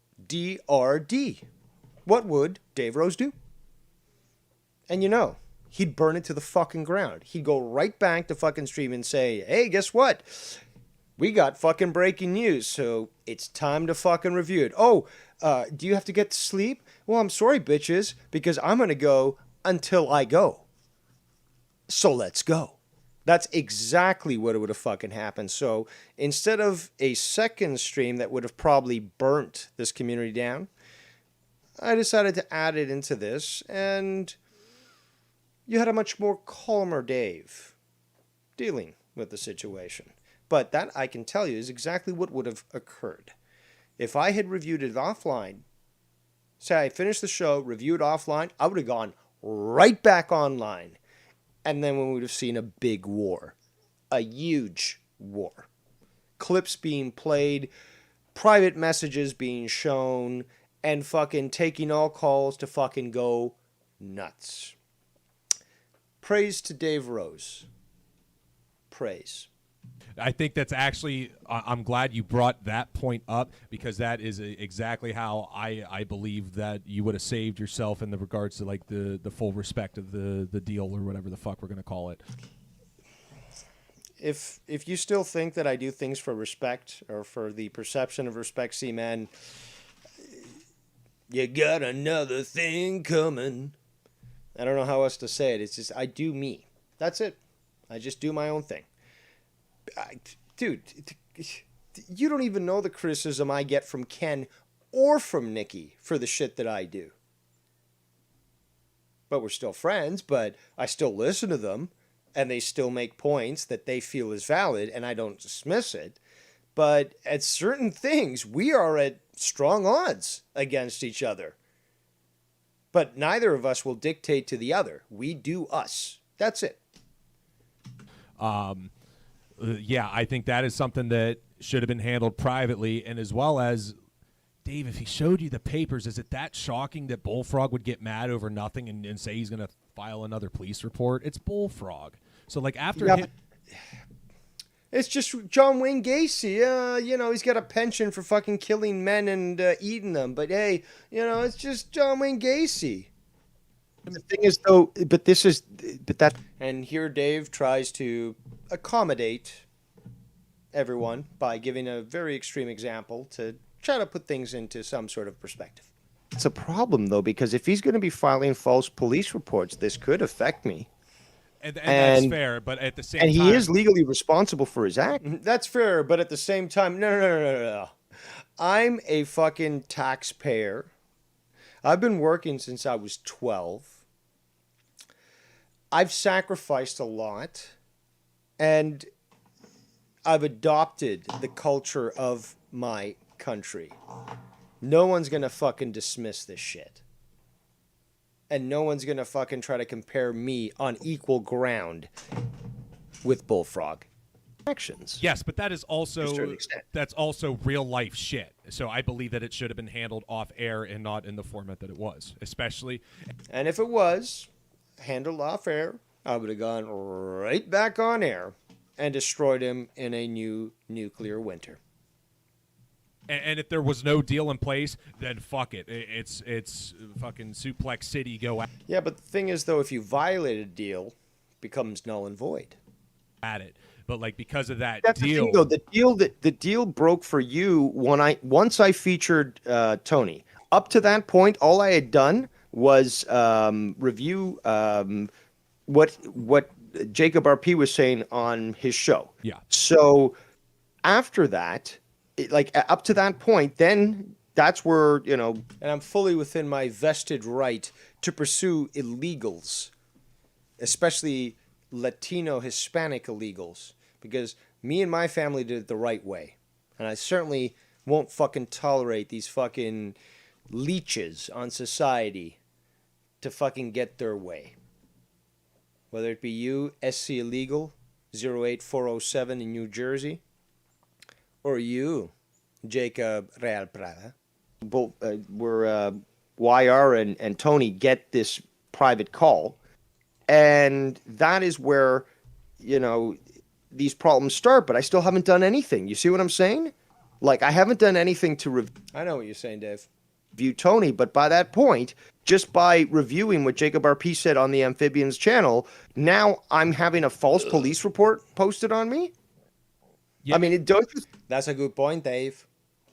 A: What would Dave Rose do? And he'd burn it to the fucking ground. He'd go right back to fucking stream and say, hey, guess what? We got fucking breaking news, so it's time to fucking review it. Oh, do you have to get to sleep? Well, I'm sorry, bitches, because I'm going to go until I go. So let's go. That's exactly what would have fucking happened. So instead of a second stream that would have probably burnt this community down, I decided to add it into this, and you had a much more calmer Dave dealing with the situation. But that, I can tell you, is exactly what would have occurred. If I had reviewed it offline, say I finished the show, reviewed offline, I would have gone right back online. And then we would have seen a big war. A huge war. Clips being played, private messages being shown, and fucking taking all calls to fucking go nuts. Praise to Dave Rose. Praise.
G: I think that's actually, I'm glad you brought that point up, because that is exactly how I believe that you would have saved yourself in the regards to the full respect of the deal, or whatever the fuck we're going to call it.
A: If you still think that I do things for respect, or for the perception of respect, Cman, you got another thing coming. I don't know how else to say it. It's just, I do me. That's it. I just do my own thing. Dude, you don't even know the criticism I get from Ken or from Nikki for the shit that I do. but we're still friends, but I still listen to them, and they still make points that they feel is valid, and I don't dismiss it. But at certain things, we are at strong odds against each other. But neither of us will dictate to the other. We do us. That's it.
G: Yeah, I think that is something that should have been handled privately, and as well as, Dave, if he showed you the papers, is it that shocking that Bullfrog would get mad over nothing and say he's going to file another police report? It's Bullfrog. So, like, after him...
A: It's just John Wayne Gacy. He's got a penchant for fucking killing men and eating them. But, hey, it's just John Wayne Gacy. And the thing is, though, and here Dave tries to accommodate everyone by giving a very extreme example to try to put things into some sort of perspective. It's a problem, though, because if he's going to be filing false police reports, this could affect me.
G: And that's fair, but at the same time...
A: And he is legally responsible for his act. That's fair, but at the same time, no. I'm a fucking taxpayer. I've been working since I was 12. I've sacrificed a lot, and I've adopted the culture of my country. No one's gonna fucking dismiss this shit. And no one's gonna fucking try to compare me on equal ground with Bullfrog actions.
G: Yes, but that is also real life shit. So I believe that it should have been handled off air and not in the format that it was, especially.
A: And if it was handled off air, I would have gone right back on air and destroyed him in a new nuclear winter.
G: And if there was no deal in place, then fuck it. It's fucking Suplex City, go at
A: Yeah, but the thing is, though, if you violate a deal, it becomes null and void.
G: at it. But like because of that
A: That's
G: deal,
A: the thing, though. The deal broke for you once I featured Tony. Up to that point, all I had done was review what Jacob RP was saying on his show.
G: Yeah.
A: So after that, up to that point, then that's where, and I'm fully within my vested right to pursue illegals, especially Latino Hispanic illegals, because me and my family did it the right way. And I certainly won't fucking tolerate these fucking leeches on society to fucking get their way. Whether it be you, SC Illegal 08407 in New Jersey, or you, Jacob Real Prada, both where YR and Tony get this private call, and that is where these problems start. But I still haven't done anything. You see what I'm saying? Like, I haven't done anything to I know what you're saying, Dave. Review Tony, but by that point, just by reviewing what Jacob RP said on the Amphibians channel, now I'm having a false police report posted on me. Yeah. I mean, it does. That's a good point, Dave.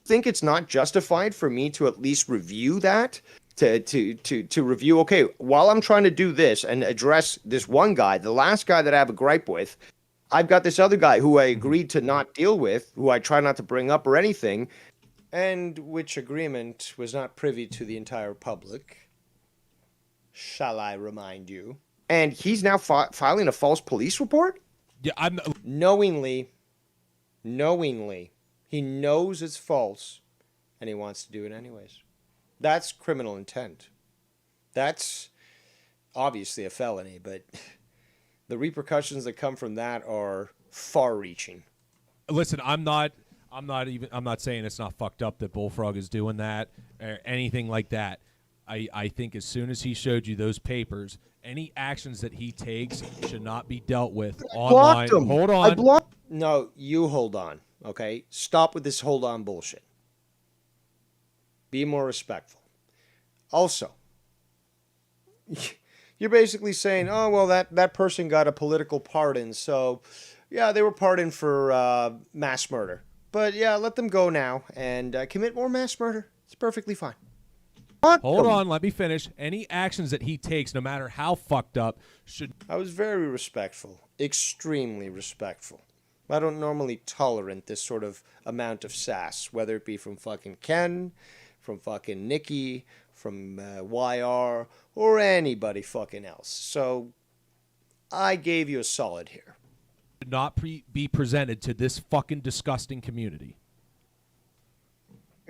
A: Think it's not justified for me to at least review that, to review, okay, while I'm trying to do this and address this one guy, the last guy that I have a gripe with, I've got this other guy who I agreed to not deal with, who I try not to bring up or anything, and which agreement was not privy to the entire public, shall I remind you. And he's now filing a false police report?
G: Yeah, I'm
A: knowingly, he knows it's false, and he wants to do it anyways. That's criminal intent. That's obviously a felony, but the repercussions that come from that are far-reaching.
G: Listen, I'm not saying it's not fucked up that Bullfrog is doing that or anything like that. I think as soon as he showed you those papers, any actions that he takes should not be dealt with online. Hold on.
A: No, you hold on, okay? Stop with this hold on bullshit. Be more respectful. Also, you're basically saying, oh, well, that person got a political pardon, so, yeah, they were pardoned for mass murder. But, yeah, let them go now and commit more mass murder. It's perfectly fine.
G: Hold on, let me finish. Any actions that he takes, no matter how fucked up, should...
A: I was very respectful. Extremely respectful. I don't normally tolerate this sort of amount of sass, whether it be from fucking Ken, from fucking Nikki, from YR, or anybody fucking else. So I gave you a solid here.
G: Not be presented to this fucking disgusting community.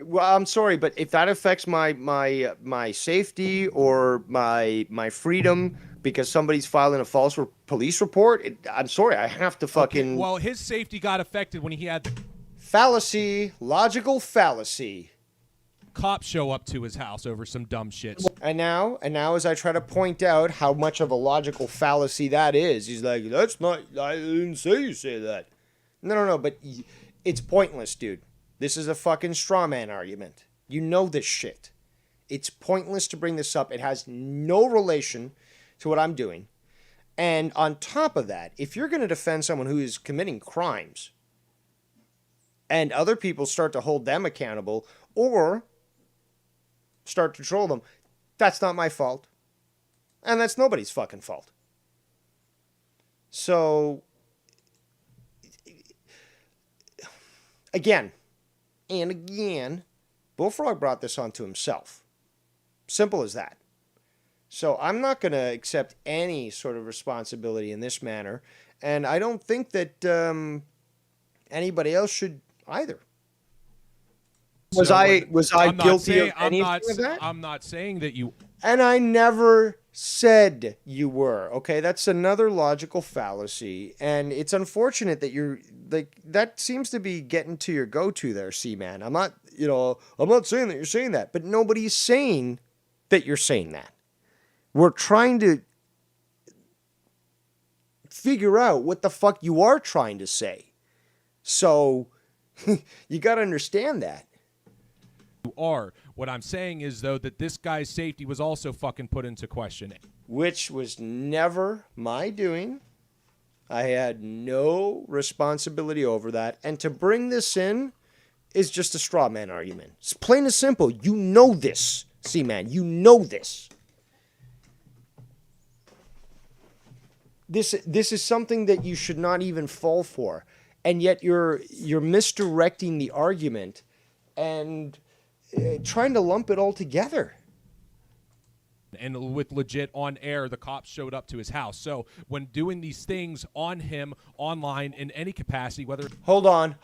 A: Well, I'm sorry, but if that affects my safety or my freedom because somebody's filing a false police report, I'm sorry, I have to fucking...
G: Okay, well, his safety got affected when he had the
A: fallacy, logical fallacy.
G: Cops show up to his house over some dumb shit.
A: And now, as I try to point out how much of a logical fallacy that is, he's like, that's not, I didn't say you say that. No, but it's pointless, dude. This is a fucking straw man argument. You know this shit. It's pointless to bring this up. It has no relation to what I'm doing. And on top of that, if you're going to defend someone who is committing crimes and other people start to hold them accountable or start to troll them, that's not my fault. And that's nobody's fucking fault. So, again, and again, Bullfrog brought this onto himself. Simple as that. So I'm not going to accept any sort of responsibility in this manner, and I don't think that anybody else should either. Was I guilty of anything of that?
G: I'm not saying that you...
A: And I never said you were. Okay, that's another logical fallacy, and it's unfortunate that you're like that seems to be getting to your go-to there, Cman. I'm not saying that you're saying that, but nobody's saying that you're saying that. We're trying to figure out what the fuck you are trying to say. So you got to understand that.
G: Are. What I'm saying is, though, that this guy's safety was also fucking put into question.
A: Which was never my doing. I had no responsibility over that. And to bring this in is just a straw man argument. It's plain and simple. You know this, Cman. You know this. This is something that you should not even fall for. And yet you're misdirecting the argument and trying to lump it all together.
G: And with legit on air, the cops showed up to his house. So when doing these things on him, online, in any capacity, whether...
A: Hold on.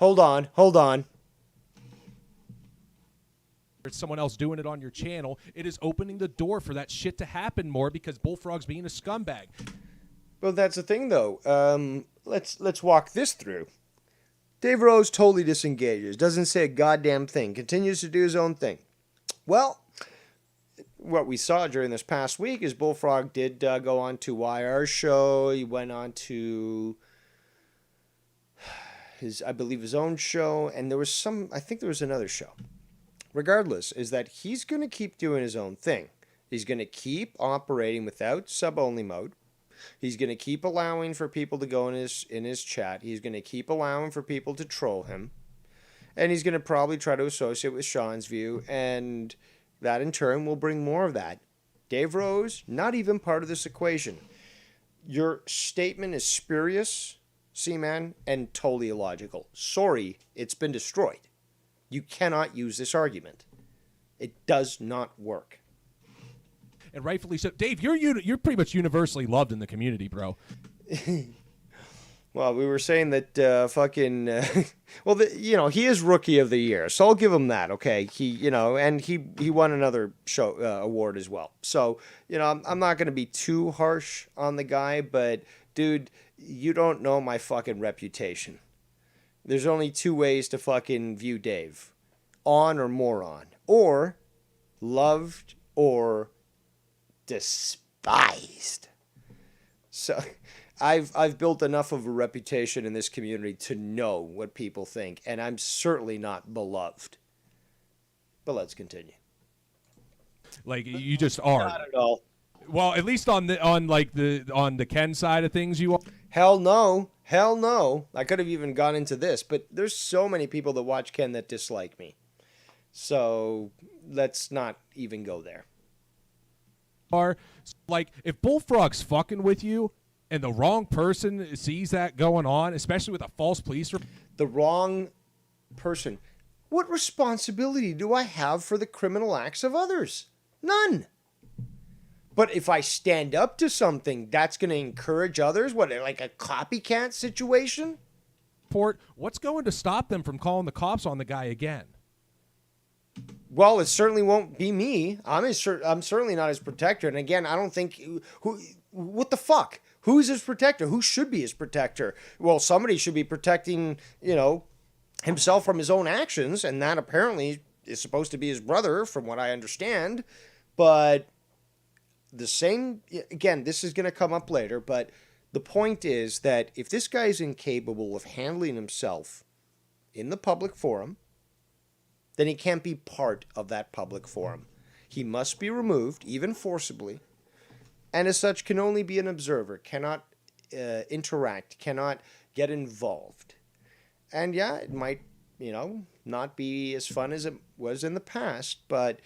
G: It's someone else doing it on your channel, it is opening the door for that shit to happen more because Bullfrog's being a scumbag.
A: Well, that's the thing, though. Let's walk this through. Dave Rose totally disengages, doesn't say a goddamn thing, continues to do his own thing. Well, what we saw during this past week is Bullfrog did go on to YR's show. He went on to his own show, and there was another show. Regardless, is that he's going to keep doing his own thing. He's going to keep operating without sub-only mode. He's going to keep allowing for people to go in his chat. He's going to keep allowing for people to troll him. And he's going to probably try to associate with Sean's view. And that in turn will bring more of that. Dave Rose, not even part of this equation. Your statement is spurious, Cman, and totally illogical. Sorry, it's been destroyed. You cannot use this argument. It does not work.
G: And rightfully so. Dave, you're pretty much universally loved in the community, bro.
A: Well, we were saying that he is Rookie of the Year, so I'll give him that. Okay, he won another show award as well. So I'm not going to be too harsh on the guy, but dude, you don't know my fucking reputation. There's only two ways to fucking view Dave: on or moron, or loved or despised. So I've built enough of a reputation in this community to know what people think, and I'm certainly not beloved. But let's continue.
G: Like, you just are.
A: Not at all.
G: Well, at least on the Ken side of things, you are.
A: Hell no. I could have even gone into this, but there's so many people that watch Ken that dislike me. So let's not even go there.
G: Are like, if Bullfrog's fucking with you and the wrong person sees that going on, especially with a false police report.
A: The wrong person. What responsibility do I have for the criminal acts of others? None. But if I stand up to something, that's going to encourage others? What, like a copycat situation?
G: What's going to stop them from calling the cops on the guy again?
A: Well, it certainly won't be me. I'm certainly not his protector. And again, I don't think... What the fuck? Who's his protector? Who should be his protector? Well, somebody should be protecting, himself from his own actions, and that apparently is supposed to be his brother, from what I understand. But the same... Again, this is going to come up later, but the point is that if this guy is incapable of handling himself in the public forum, then he can't be part of that public forum. He must be removed, even forcibly, and as such can only be an observer, cannot interact, cannot get involved. And yeah, it might, not be as fun as it was in the past, but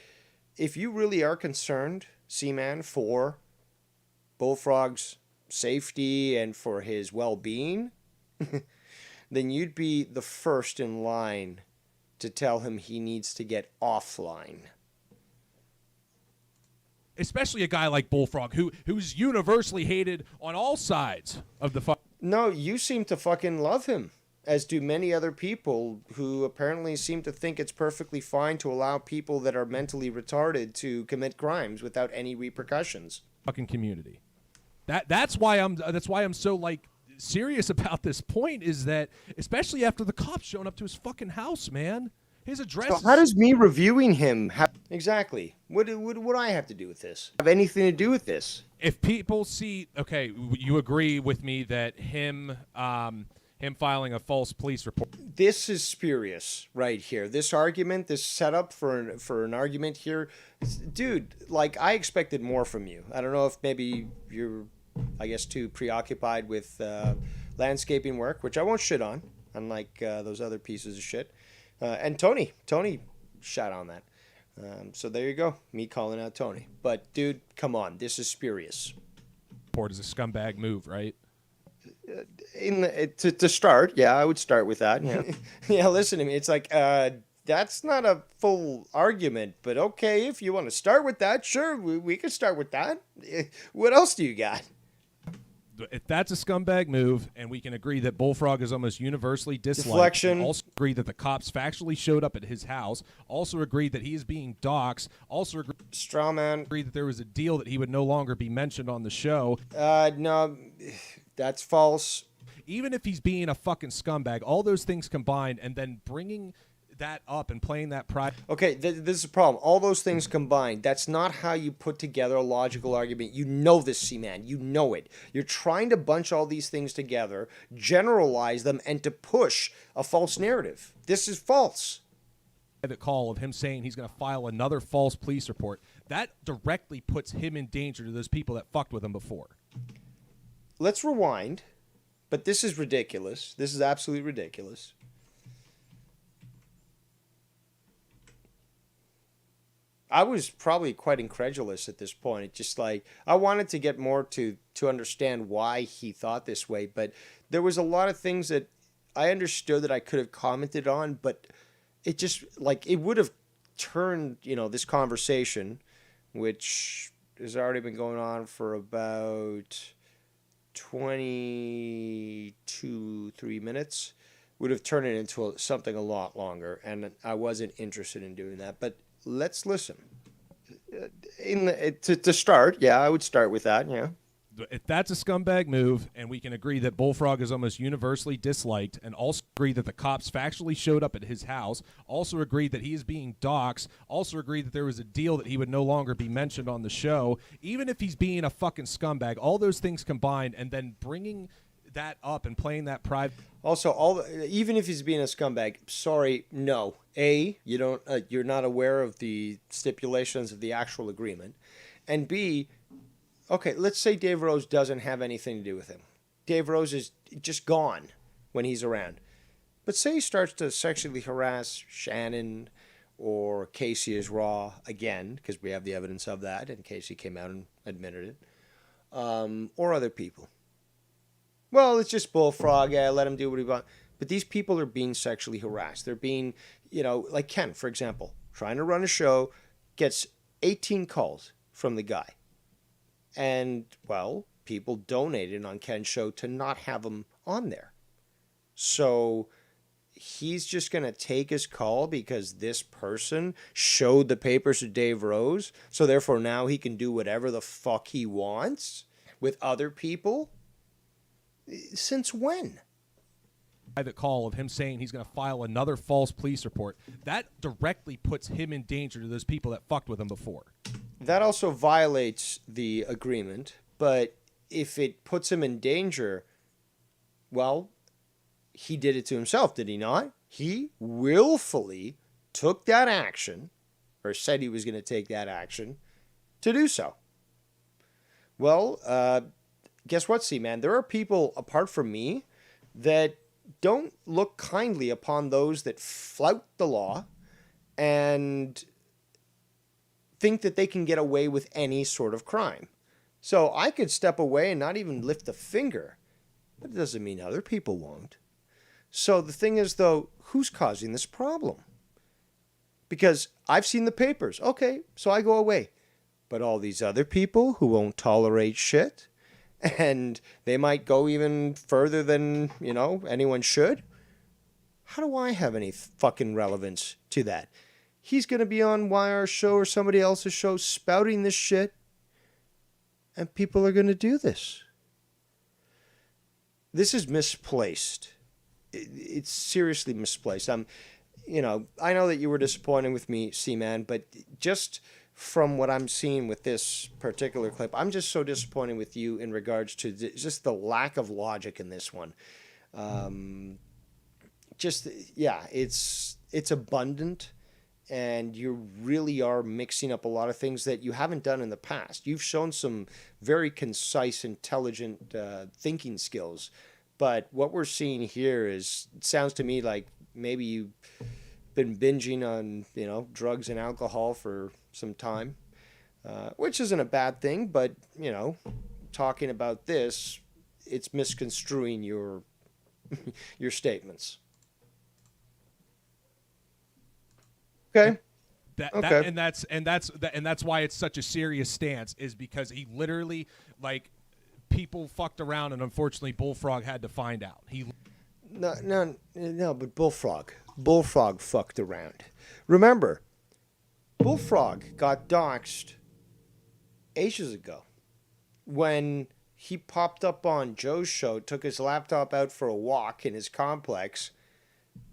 A: if you really are concerned, Cman, for Bullfrog's safety and for his well-being, then you'd be the first in line to tell him he needs to get offline.
G: Especially a guy like Bullfrog, who's universally hated on all sides of the
A: No, you seem to fucking love him, as do many other people who apparently seem to think it's perfectly fine to allow people that are mentally retarded to commit crimes without any repercussions.
G: Fucking community. That's why I'm so serious about this point, is that especially after the cops showing up to his fucking house, man. His address.
A: So how does me reviewing him exactly? What do I have to do with this? Have anything to do with this?
G: If people see, okay, you agree with me that him filing a false police report.
A: This is spurious right here. This argument, this setup for an argument here, dude. I expected more from you. I don't know if maybe you're, too preoccupied with landscaping work, which I won't shit on, unlike those other pieces of shit. And Tony shot on that. So there you go. Me calling out Tony. But, dude, come on. This is spurious.
G: Report is a scumbag move, right?
A: To start, yeah, I would start with that. Yeah, yeah. Listen to me. It's that's not a full argument, but okay, if you want to start with that, sure, we can start with that. What else do you got?
G: If that's a scumbag move, and we can agree that Bullfrog is almost universally disliked,
A: deflection.
G: Also agree that the cops factually showed up at his house, also agree that he is being doxxed, also agree
A: strawman,
G: agree that there was a deal that he would no longer be mentioned on the show.
A: No, that's false.
G: Even if he's being a fucking scumbag, all those things combined, and then bringing that up and playing that pride.
A: Okay, this is a problem. All those things combined, that's not how you put together a logical argument. You know this, Cman. You know it. You're trying to bunch all these things together, generalize them, and to push a false narrative. This is false.
G: The call of him saying he's going to file another false police report, that directly puts him in danger to those people that fucked with him before.
A: Let's rewind, but this is ridiculous. This is absolutely ridiculous. I was probably quite incredulous at this point. It's just I wanted to get more to understand why he thought this way, but there was a lot of things that I understood that I could have commented on, but it just it would have turned, this conversation, which has already been going on for about 3 minutes, would have turned it into something a lot longer, and I wasn't interested in doing that. But let's listen. To start, yeah, I would start with that, yeah.
G: If that's a scumbag move, and we can agree that Bullfrog is almost universally disliked, and also agree that the cops factually showed up at his house, also agree that he is being doxxed, also agree that there was a deal that he would no longer be mentioned on the show, even if he's being a fucking scumbag, all those things combined, and then bringing that up and playing that private.
A: Also, even if he's being a scumbag, sorry, no. A, you're not aware of the stipulations of the actual agreement, and B, okay, let's say Dave Rose doesn't have anything to do with him. Dave Rose is just gone when he's around. But say he starts to sexually harass Shannon or Casey is raw again, because we have the evidence of that, and Casey came out and admitted it, or other people. Well, it's just Bullfrog. Yeah, let him do what he wants. but these people are being sexually harassed. They're being, like Ken, for example, trying to run a show, gets 18 calls from the guy. And, well, people donated on Ken's show to not have him on there. So he's just going to take his call because this person showed the papers to Dave Rose. So therefore now he can do whatever the fuck he wants with other people? Since when?
G: Private call of him saying he's going to file another false police report. That directly puts him in danger to those people that fucked with him before.
A: That also violates the agreement, but if it puts him in danger, well, he did it to himself, did he not? He willfully took that action, or said he was going to take that action, to do so. Well, guess what, Cman? There are people, apart from me, that don't look kindly upon those that flout the law and think that they can get away with any sort of crime. So I could step away and not even lift a finger, but it doesn't mean other people won't. So the thing is, though, who's causing this problem? Because I've seen the papers. Okay, so I go away. But all these other people who won't tolerate shit, and they might go even further than, anyone should. How do I have any fucking relevance to that? He's going to be on YR's show or somebody else's show spouting this shit, and people are going to do this. This is misplaced. It's seriously misplaced. I know that you were disappointed with me, Cman, but just from what I'm seeing with this particular clip, I'm just so disappointed with you in regards to just the lack of logic in this one. It's abundant, and you really are mixing up a lot of things that you haven't done in the past. You've shown some very concise, intelligent thinking skills, but what we're seeing here it sounds to me like maybe you've been binging on, drugs and alcohol for some time, which isn't a bad thing, but, talking about this, it's misconstruing your statements. Okay.
G: That's why it's such a serious stance, is because he literally, people fucked around, and unfortunately Bullfrog had to find out.
A: No, but Bullfrog fucked around. Remember, Bullfrog got doxxed ages ago when he popped up on Joe's show, took his laptop out for a walk in his complex,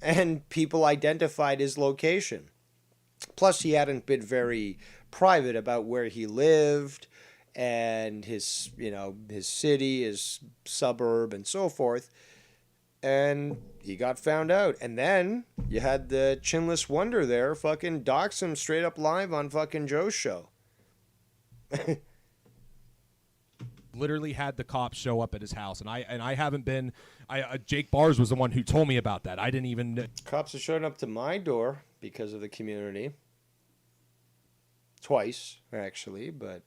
A: and people identified his location. Plus, he hadn't been very private about where he lived and his city, his suburb, and so forth. And he got found out. And then you had the Chinless Wonder there fucking dox him straight up live on fucking Joe's show.
G: Literally had the cops show up at his house, and I haven't been. Jake Bars was the one who told me about that. I didn't even.
A: Cops have shown up to my door because of the community. Twice, actually, but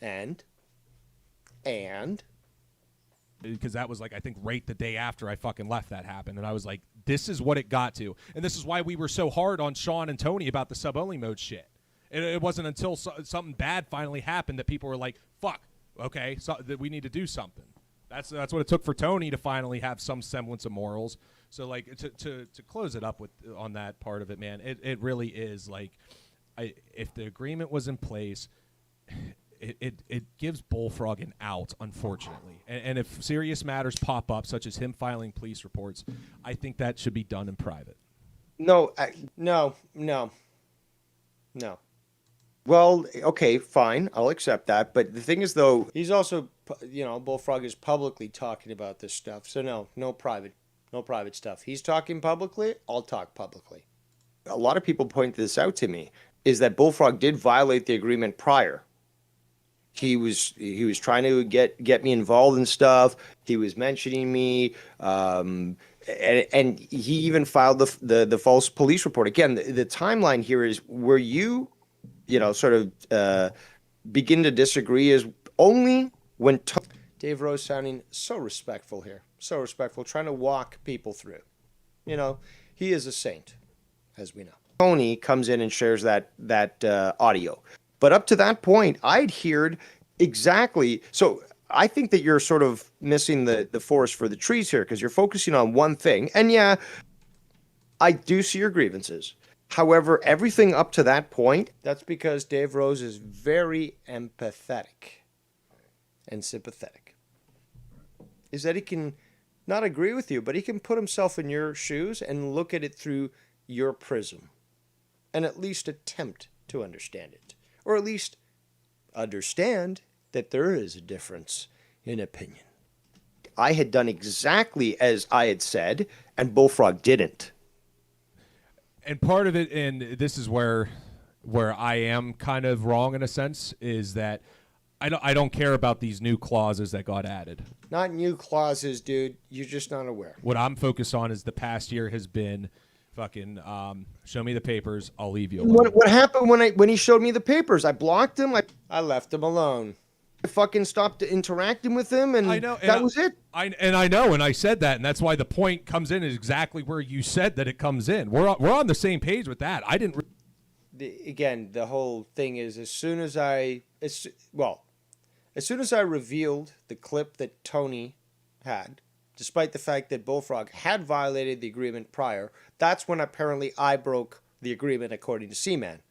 A: and
G: because that was I think right the day after I fucking left that happened, and I was like, this is what it got to, and this is why we were so hard on Sean and Tony about the sub-only mode shit. It wasn't until something bad finally happened that people were like, fuck, okay, so that we need to do something. That's what it took for Tony to finally have some semblance of morals. So to close it up on that part of it, man, it really is if the agreement was in place, it gives Bullfrog an out, unfortunately. And if serious matters pop up, such as him filing police reports, I think that should be done in private.
A: No. Well, okay, fine. I'll accept that. But the thing is, though, he's also, Bullfrog is publicly talking about this stuff. So no private stuff. He's talking publicly. I'll talk publicly. A lot of people point this out to me, is that Bullfrog did violate the agreement prior. He was trying to get me involved in stuff. He was mentioning me, and he even filed the false police report. Again, the timeline here is where you sort of begin to disagree is only when Dave Rose sounding so respectful here. So respectful, trying to walk people through. You know, he is a saint, as we know. Tony comes in and shares that audio. But up to that point, I'd heard exactly. So I think that you're sort of missing the forest for the trees here, because you're focusing on one thing. And yeah, I do see your grievances. However, everything up to that point, that's because Dave Rose is very empathetic and sympathetic. Is that he can not agree with you, but he can put himself in your shoes and look at it through your prism and at least attempt to understand it, or at least understand that there is a difference in opinion. I had done exactly as I had said, and Bullfrog didn't.
G: And part of it, and this is where I am kind of wrong in a sense, is that I don't care about these new clauses that got added.
A: Not new clauses, dude. You're just not aware.
G: What I'm focused on is the past year has been fucking show me the papers, I'll leave you alone.
A: What happened when he showed me the papers? I blocked him. I left him alone. I fucking stopped interacting with him, and
G: I know,
A: that was it.
G: I know, and I said that, and that's why the point comes in is exactly where you said that it comes in. We're on the same page with that. I didn't.
A: Again, the whole thing is as soon as I revealed the clip that Tony had, despite the fact that Bullfrog had violated the agreement prior, that's when apparently I broke the agreement according to Cman.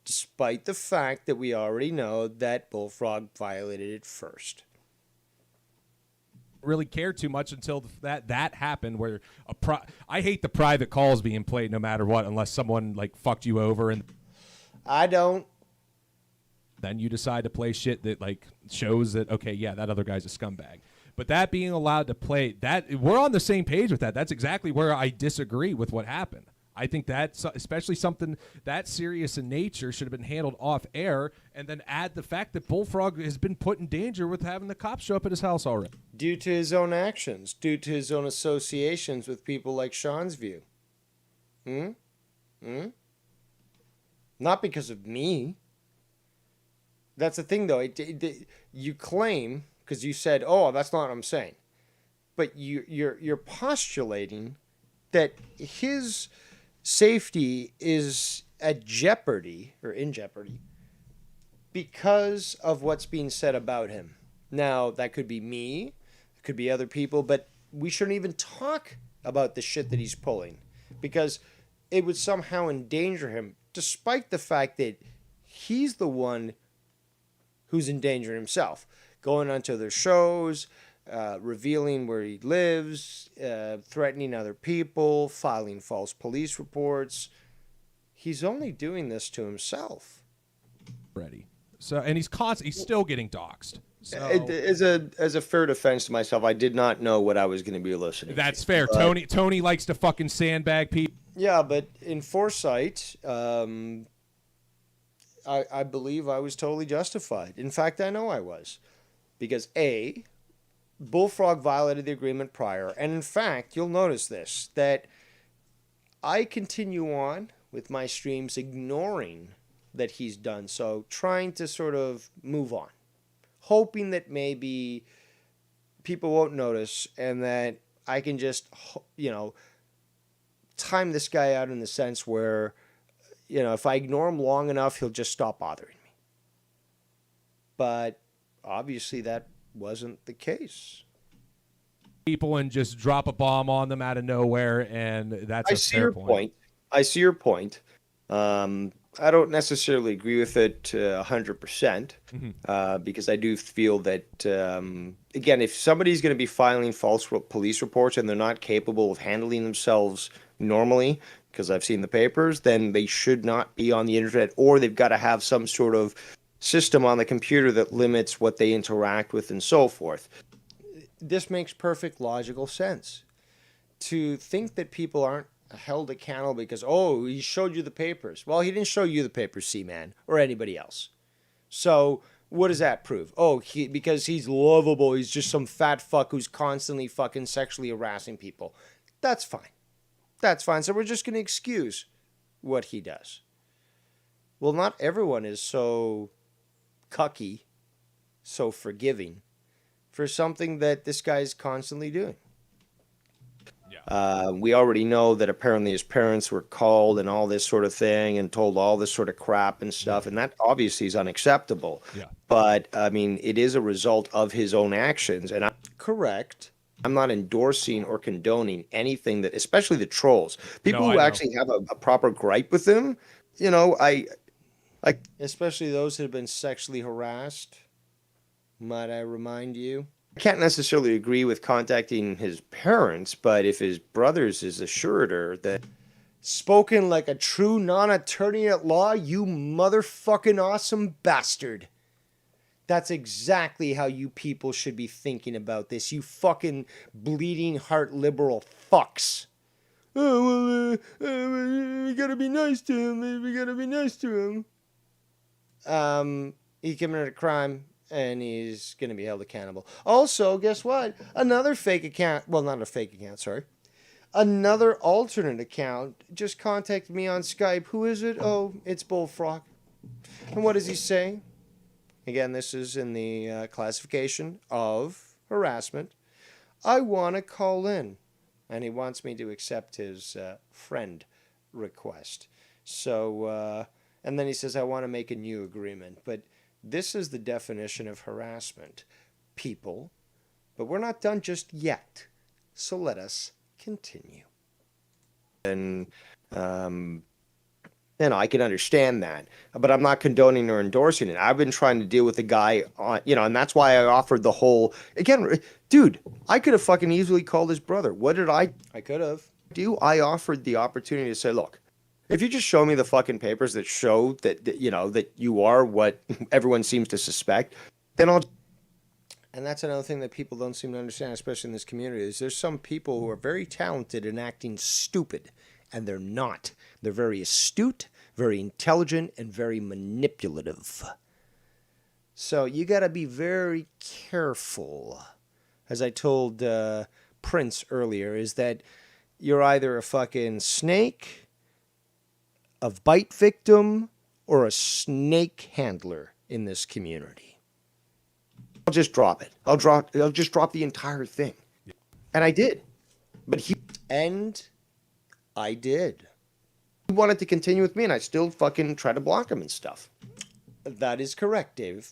A: Despite the fact that we already know that Bullfrog violated it first.
G: Really cared too much until that happened, where I hate the private calls being played no matter what, unless someone like fucked you over, and
A: I don't.
G: Then you decide to play shit that like shows that, okay, yeah, that other guy's a scumbag. But that being allowed to play, that we're on the same page with that. That's exactly where I disagree with what happened. I think that's especially something that serious in nature should have been handled off air, and then add the fact that Bullfrog has been put in danger with having the cops show up at his house already.
A: Due to his own actions, due to his own associations with people like Sean's View. Not because of me. That's the thing, though. You claim, because you said, "Oh, that's not what I'm saying," but you're postulating that his safety is at jeopardy or in jeopardy because of what's being said about him. Now, that could be me, it could be other people, but we shouldn't even talk about the shit that he's pulling because it would somehow endanger him, despite the fact that he's the one who's endangering himself, going onto their shows, revealing where he lives, threatening other people, filing false police reports. He's only doing this to himself.
G: Ready. So, and he's still getting doxxed. So,
A: as a fair defense to myself, I did not know what I was going to be listening.
G: That's fair. Tony likes to fucking sandbag people.
A: Yeah, but in foresight, I believe I was totally justified. In fact, I know I was, because A, Bullfrog violated the agreement prior, and in fact, you'll notice this, that I continue on with my streams ignoring that he's done so, trying to sort of move on, hoping that maybe people won't notice and that I can just, time this guy out in the sense where, if I ignore him long enough, he'll just stop bothering me. But obviously that wasn't the case.
G: People and just drop a bomb on them out of nowhere, and that's a fair point.
A: I see your point. I don't necessarily agree with it 100%, because I do feel that, again, if somebody's going to be filing false police reports and they're not capable of handling themselves normally, because I've seen the papers, then they should not be on the internet, or they've got to have some sort of system on the computer that limits what they interact with and so forth. This makes perfect logical sense. To think that people aren't held accountable because, oh, he showed you the papers. Well, he didn't show you the papers, Cman, or anybody else. So what does that prove? Oh, because he's lovable, he's just some fat fuck who's constantly fucking sexually harassing people. That's fine. That's fine. So we're just going to excuse what he does. Well, not everyone is so cucky, so forgiving, for something that this guy is constantly doing. We already know that apparently his parents were called and all this sort of thing and told all this sort of crap and stuff. And that obviously is unacceptable.
G: Yeah.
A: But, I mean, it is a result of his own actions. And I'm correct. I'm not endorsing or condoning anything that, especially the trolls. People who actually have a proper gripe with him, you know, especially those that have been sexually harassed, might I remind you. I can't necessarily agree with contacting his parents, but if his brothers is assured her that spoken like a true non-attorney at law, you motherfucking awesome bastard. That's exactly how you people should be thinking about this, you fucking bleeding heart liberal fucks. Oh, well, we gotta be nice to him. We gotta be nice to him. He committed a crime. And he's going to be held accountable. Also, guess what? Another fake account. Well, not a fake account, sorry. Another alternate account just contacted me on Skype. Who is it? Oh, it's Bullfrog. And what does he say? Again, this is in the classification of harassment. I want to call in. And he wants me to accept his friend request. So, and then he says, I want to make a new agreement. But this is the definition of harassment, people. But we're not done just yet. So let us continue. And, you know, I can understand that. But I'm not condoning or endorsing it. I've been trying to deal with the guy on, you know, and that's why I offered the whole, again, dude, I could have fucking easily called his brother. What did I could have. I offered the opportunity to say, look, if you just show me the fucking papers that show that you know, that you are what everyone seems to suspect, then I'll... And that's another thing that people don't seem to understand, especially in this community, is there's some people who are very talented in acting stupid, and they're not. They're very astute, very intelligent, and very manipulative. So you got to be very careful. As I told Prince earlier, is that you're either a fucking snake, a bite victim, or a snake handler in this community. I'll just drop it. I'll just drop the entire thing. And I did. And I did. He wanted to continue with me, and I still fucking try to block him and stuff. That is correct, Dave.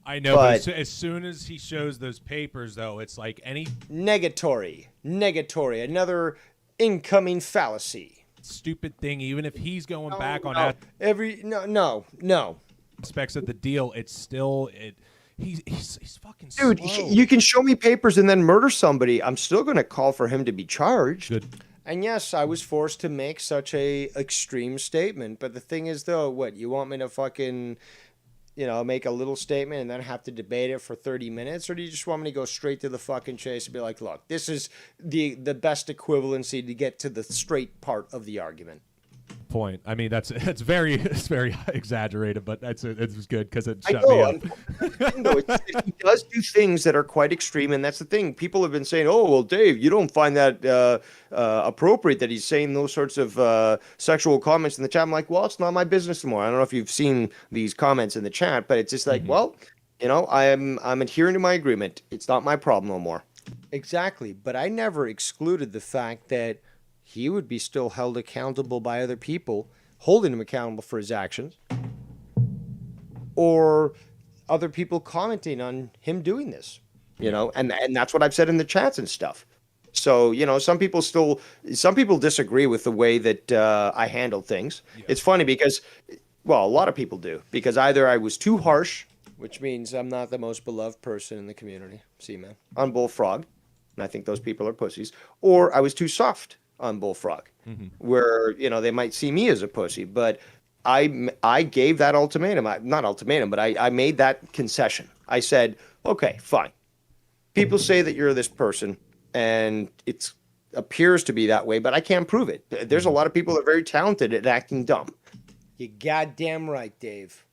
G: I know, but as soon as he shows those papers, though, it's like any...
A: Negatory. Another incoming fallacy.
G: Stupid thing, even if he's going back on that
A: no
G: aspects of the deal, it's still he's fucking
A: dude
G: slow.
A: You can show me papers and then murder somebody, I'm still going to call for him to be charged.
G: Good.
A: And yes, I was forced to make such a extreme statement, but the thing is, though, what you want me to fucking, you know, make a little statement and then have to debate it for 30 minutes? Or do you just want me to go straight to the fucking chase and be like, look, this is the best equivalency to get to the straight part of the argument?
G: Point. I mean, it's very exaggerated, but it's good because it shut me up.
A: He does do things that are quite extreme, and that's the thing. People have been saying, "Oh, well, Dave, you don't find that appropriate that he's saying those sorts of sexual comments in the chat." I'm like, well, it's not my business anymore. I don't know if you've seen these comments in the chat, but it's just like, well, you know, I'm adhering to my agreement. It's not my problem no more. Exactly, but I never excluded the fact that he would be still held accountable by other people, holding him accountable for his actions, or other people commenting on him doing this, you know, and that's what I've said in the chats and stuff. So, you know, some people disagree with the way that I handle things. Yeah. It's funny because, well, a lot of people do, because either I was too harsh, which means I'm not the most beloved person in the community, Cman, on Bullfrog, and I think those people are pussies, or I was too soft on Bullfrog, where, you know, they might see me as a pussy, but I gave that ultimatum. Not ultimatum, but I made that concession. I said, okay, fine. People say that you're this person, and it appears to be that way, but I can't prove it. There's a lot of people that are very talented at acting dumb. You're goddamn right, Dave.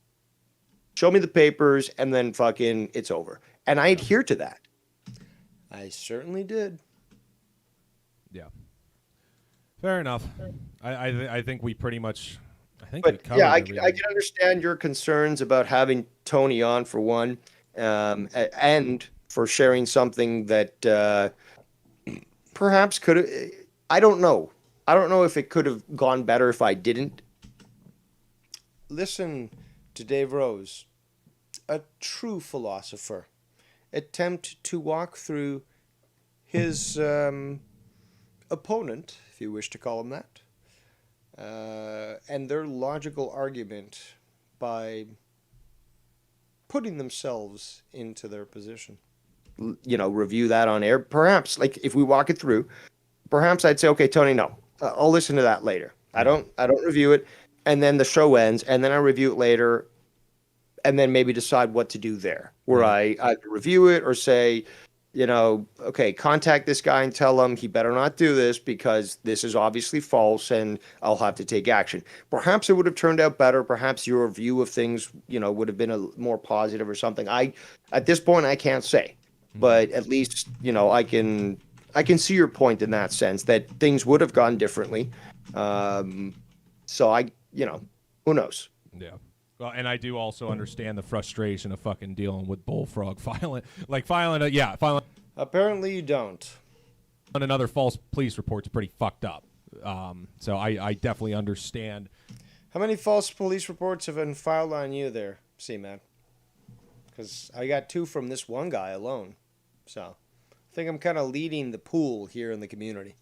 A: Show me the papers, and then fucking it's over. And I adhere to that. I certainly did.
G: Yeah. Fair enough. I think we pretty much. We covered
A: yeah, I
G: everything.
A: can understand your concerns about having Tony on for one, and for sharing something that perhaps could have. I don't know. I don't know if it could have gone better if I didn't. Listen to Dave Rose, a true philosopher, attempt to walk through his opponent, if you wish to call him that, and their logical argument by putting themselves into their position. Review that on air. Perhaps, like, if we walk it through, perhaps I'd say, okay, Tony, no, I'll listen to that later. I don't review it, and then the show ends, and then I review it later, and then maybe decide what to do there, where I either review it or say, okay, contact this guy and tell him he better not do this because this is obviously false and I'll have to take action. Perhaps it would have turned out better. Perhaps your view of things, would have been more positive or something. At this point, I can't say, but at least, I can see your point in that sense that things would have gone differently. So who knows?
G: Yeah. Well, and I do also understand the frustration of fucking dealing with bullfrog filing.
A: Apparently you don't.
G: And another false police report's pretty fucked up. So I definitely understand.
A: How many false police reports have been filed on you there, Cman? Because I got 2 from this one guy alone. So I think I'm kind of leading the pool here in the community.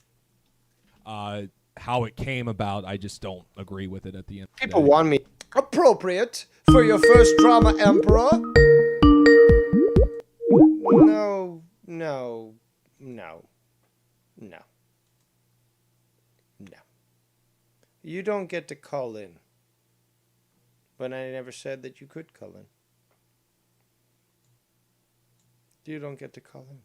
G: How it came about, I just don't agree with it at the end.
A: People want me appropriate for your first drama emperor. No. You don't get to call in. But I never said that you could call in. You don't get to call in.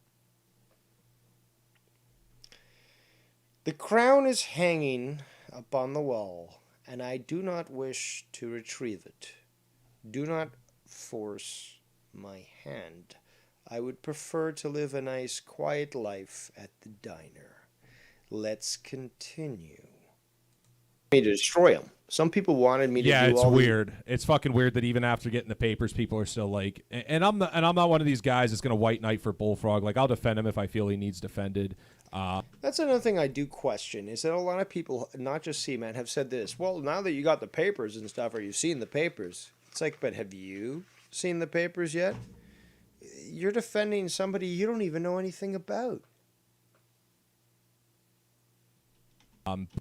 A: The crown is hanging upon the wall, and I do not wish to retrieve it. Do not force my hand. I would prefer to live a nice, quiet life at the diner. Let's continue. Me to destroy him. Some people wanted me to do all.
G: Yeah, it's weird. It's fucking weird that even after getting the papers, people are still like, and I'm not one of these guys that's gonna white knight for Bullfrog. Like, I'll defend him if I feel he needs defended.
A: That's another thing I do question, is that a lot of people, not just Cman, have said this. Well, now that you got the papers and stuff, or you've seen the papers, it's like, but have you seen the papers yet? You're defending somebody you don't even know anything about.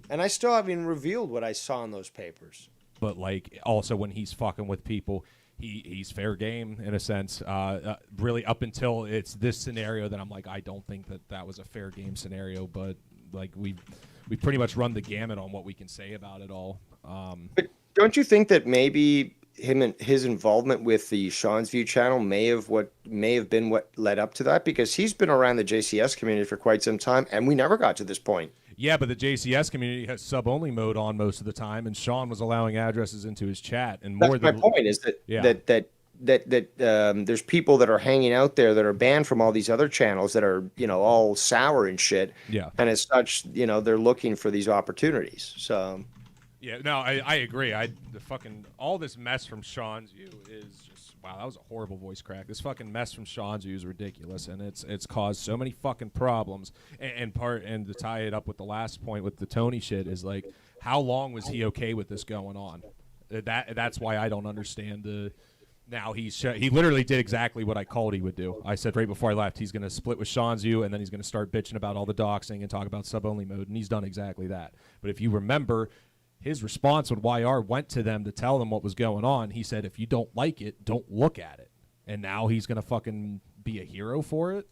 A: And I still haven't revealed what I saw in those papers.
G: But, like, also when he's fucking with people, he's fair game in a sense. Really, up until it's this scenario that I'm like, I don't think that was a fair game scenario. But, like, we pretty much run the gamut on what we can say about it all.
A: But don't you think that maybe him and his involvement with the Sean's View channel may have been what led up to that? Because he's been around the JCS community for quite some time, and we never got to this point.
G: Yeah, but the JCS community has sub-only mode on most of the time, and Sean was allowing addresses into his chat. And more
A: That's my point, is that there's people that are hanging out there that are banned from all these other channels that are, all sour and shit.
G: Yeah.
A: And as such, they're looking for these opportunities. So.
G: Yeah, no, I agree. All this mess from Sean's View is just, wow, that was a horrible voice crack. This fucking mess from Sean's View is ridiculous, and it's caused so many fucking problems. And to tie it up with the last point with the Tony shit is, like, how long was he okay with this going on? That's why I don't understand the. Now he literally did exactly what I called he would do. I said right before I left, he's going to split with Sean's View, and then he's going to start bitching about all the doxing and talk about sub-only mode, and he's done exactly that. But if you remember, his response when YR went to them to tell them what was going on, he said, if you don't like it, don't look at it. And now he's going to fucking be a hero for it?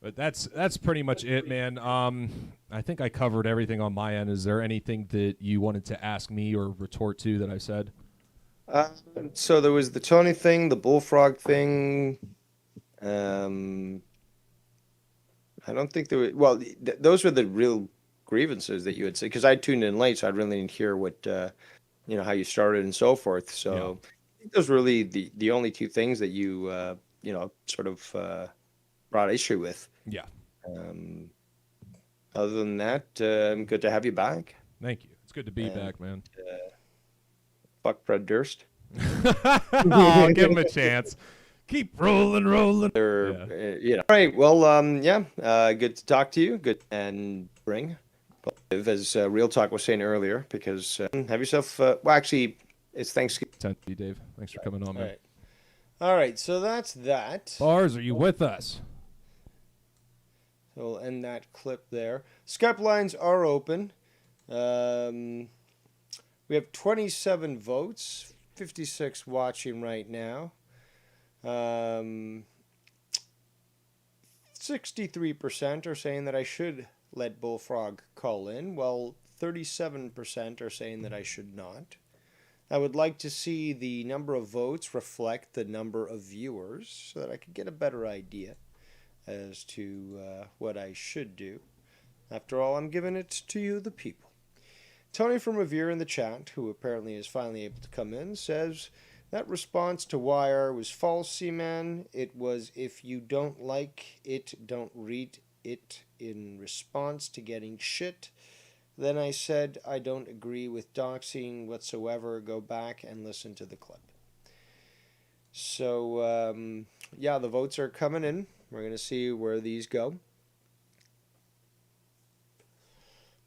G: But that's pretty much it, man. I think I covered everything on my end. Is there anything that you wanted to ask me or retort to that I said?
A: So there was the Tony thing, the Bullfrog thing. I don't think there were. Well, those were the real grievances that you had said, because I tuned in late, so I really didn't hear what, how you started and so forth. So yeah. I think those were really the only two things that you, sort of brought issue with.
G: Yeah.
A: Other than that, good to have you back.
G: Thank you. It's good to be back, man.
A: Fuck Fred Durst.
G: Oh, give him a chance. Keep rolling.
A: Yeah. All right. Well, good to talk to you. Good and bring. As Real Talk was saying earlier, because have yourself. Well, actually, it's Thanksgiving.
G: Thank you, Dave. Thanks for coming on, man.
A: All right. So that's that.
G: Bars, are you with us?
A: So we'll end that clip there. Skype lines are open. We have 27 votes, 56 watching right now. 63% are saying that I should let Bullfrog call in, while 37% are saying that I should not. I would like to see the number of votes reflect the number of viewers so that I could get a better idea as to what I should do. After all, I'm giving it to you, the people. Tony from Revere in the chat, who apparently is finally able to come in, says that response to Wire was false, Cman. It was, if you don't like it, don't read it in response to getting shit. Then I said, I don't agree with doxing whatsoever. Go back and listen to the clip. So, yeah, the votes are coming in. We're going to see where these go.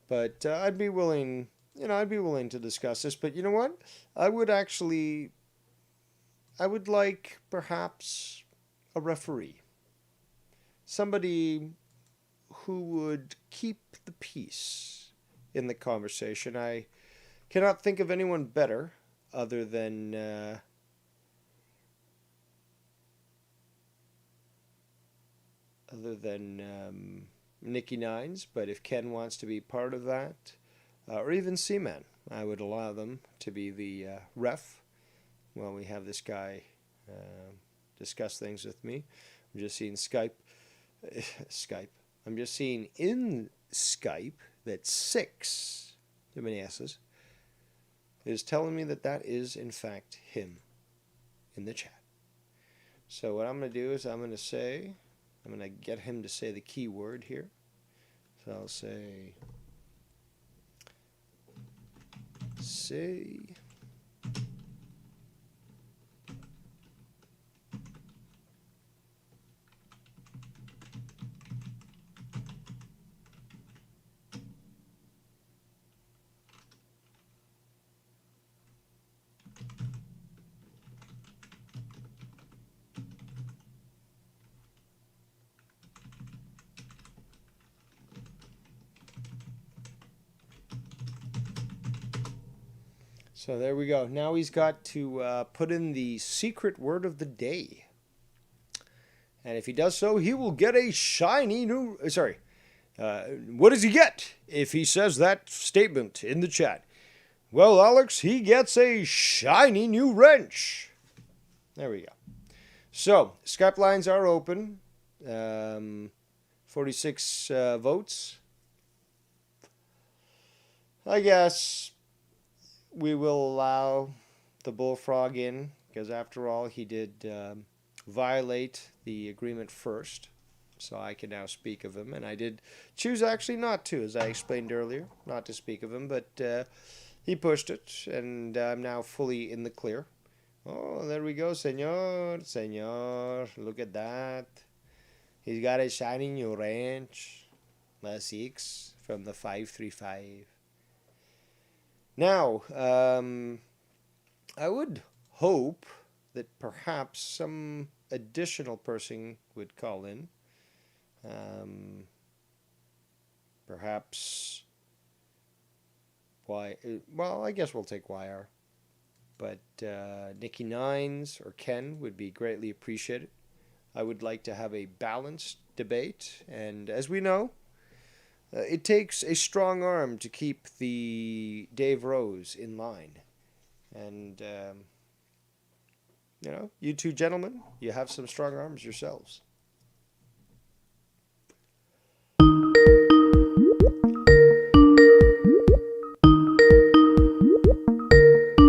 A: But I'd be willing to discuss this. But you know what? I would like perhaps a referee. Somebody who would keep the peace in the conversation. I cannot think of anyone better other than Nikki Nines, but if Ken wants to be part of that, or even Cman, I would allow them to be the ref while we have this guy discuss things with me. I'm just seeing Skype. I'm just seeing in Skype that 6, too many S's, is telling me that that is in fact him in the chat. So what I'm going to do is I'm going to get him to say the key word here. So I'll say So there we go. Now he's got to put in the secret word of the day. And if he does so, he will get a shiny new... what does he get if he says that statement in the chat? Well, Alex, he gets a shiny new wrench. There we go. So, Skype lines are open. 46 votes. I guess we will allow the Bullfrog in, because after all, he did violate the agreement first. So I can now speak of him. And I did choose actually not to, as I explained earlier, not to speak of him. But he pushed it, and I'm now fully in the clear. Oh, there we go, senor. Look at that. He's got a shiny new wrench. A 6 from the 535. Now, I would hope that perhaps some additional person would call in. Perhaps I guess we'll take YR. But Nikki Nines or Ken would be greatly appreciated. I would like to have a balanced debate. And as we know, it takes a strong arm to keep the Dave Rose in line. And, you two gentlemen, you have some strong arms yourselves.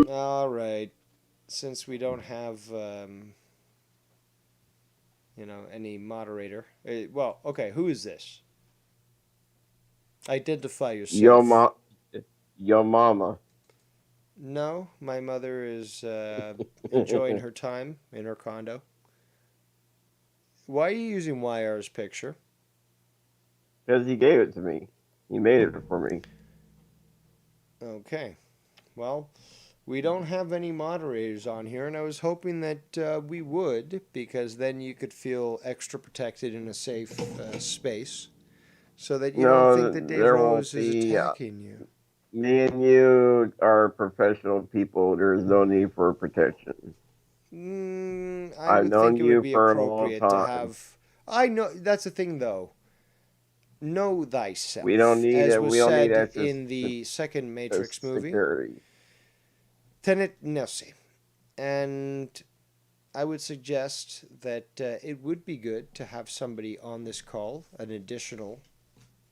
A: All right. Since we don't have, any moderator. Okay, who is this? Identify yourself.
I: Your mama.
A: No, my mother is enjoying her time in her condo. Why are you using YR's picture?
I: Because he gave it to me. He made it for me.
A: Okay. Well, we don't have any moderators on here, and I was hoping that we would, because then you could feel extra protected in a safe space, so that you don't think
I: No,
A: that Dave
I: there won't
A: Rose is
I: be.
A: attacking you.
I: Me and you are professional people. There's no need for protection.
A: I
I: I've
A: would think
I: known
A: it would
I: you
A: be
I: for a long
A: appropriate to
I: time.
A: have. I know that's the thing, though. Know thyself,
I: We don't need
A: as
I: it.
A: was
I: We don't need
A: said
I: extra
A: in the second Matrix movie.
I: security.
A: Tenet nisi. And I would suggest that it would be good to have somebody on this call, an additional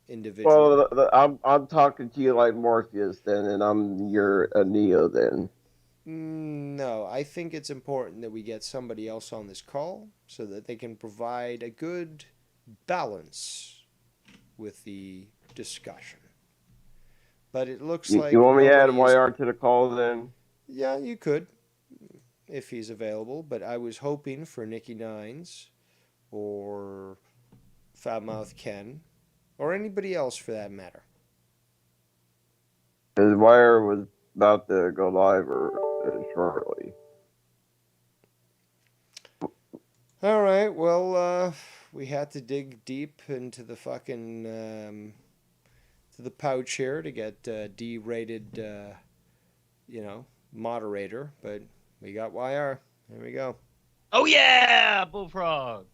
A: individual.
I: Well, I'm talking to you like Morpheus then, and you're a Neo then.
A: No, I think it's important that we get somebody else on this call so that they can provide a good balance with the discussion. But it looks like
I: You want me to add
A: nobody is.
I: YR to the call then?
A: Yeah, you could, if he's available. But I was hoping for Nikki Nines or Fatmouth Ken or anybody else for that matter.
I: Because YR was about to go live shortly.
A: All right. Well, we had to dig deep into the fucking to the pouch here to get D-rated, moderator. But we got YR. There we go.
C: Oh yeah, Bullfrog.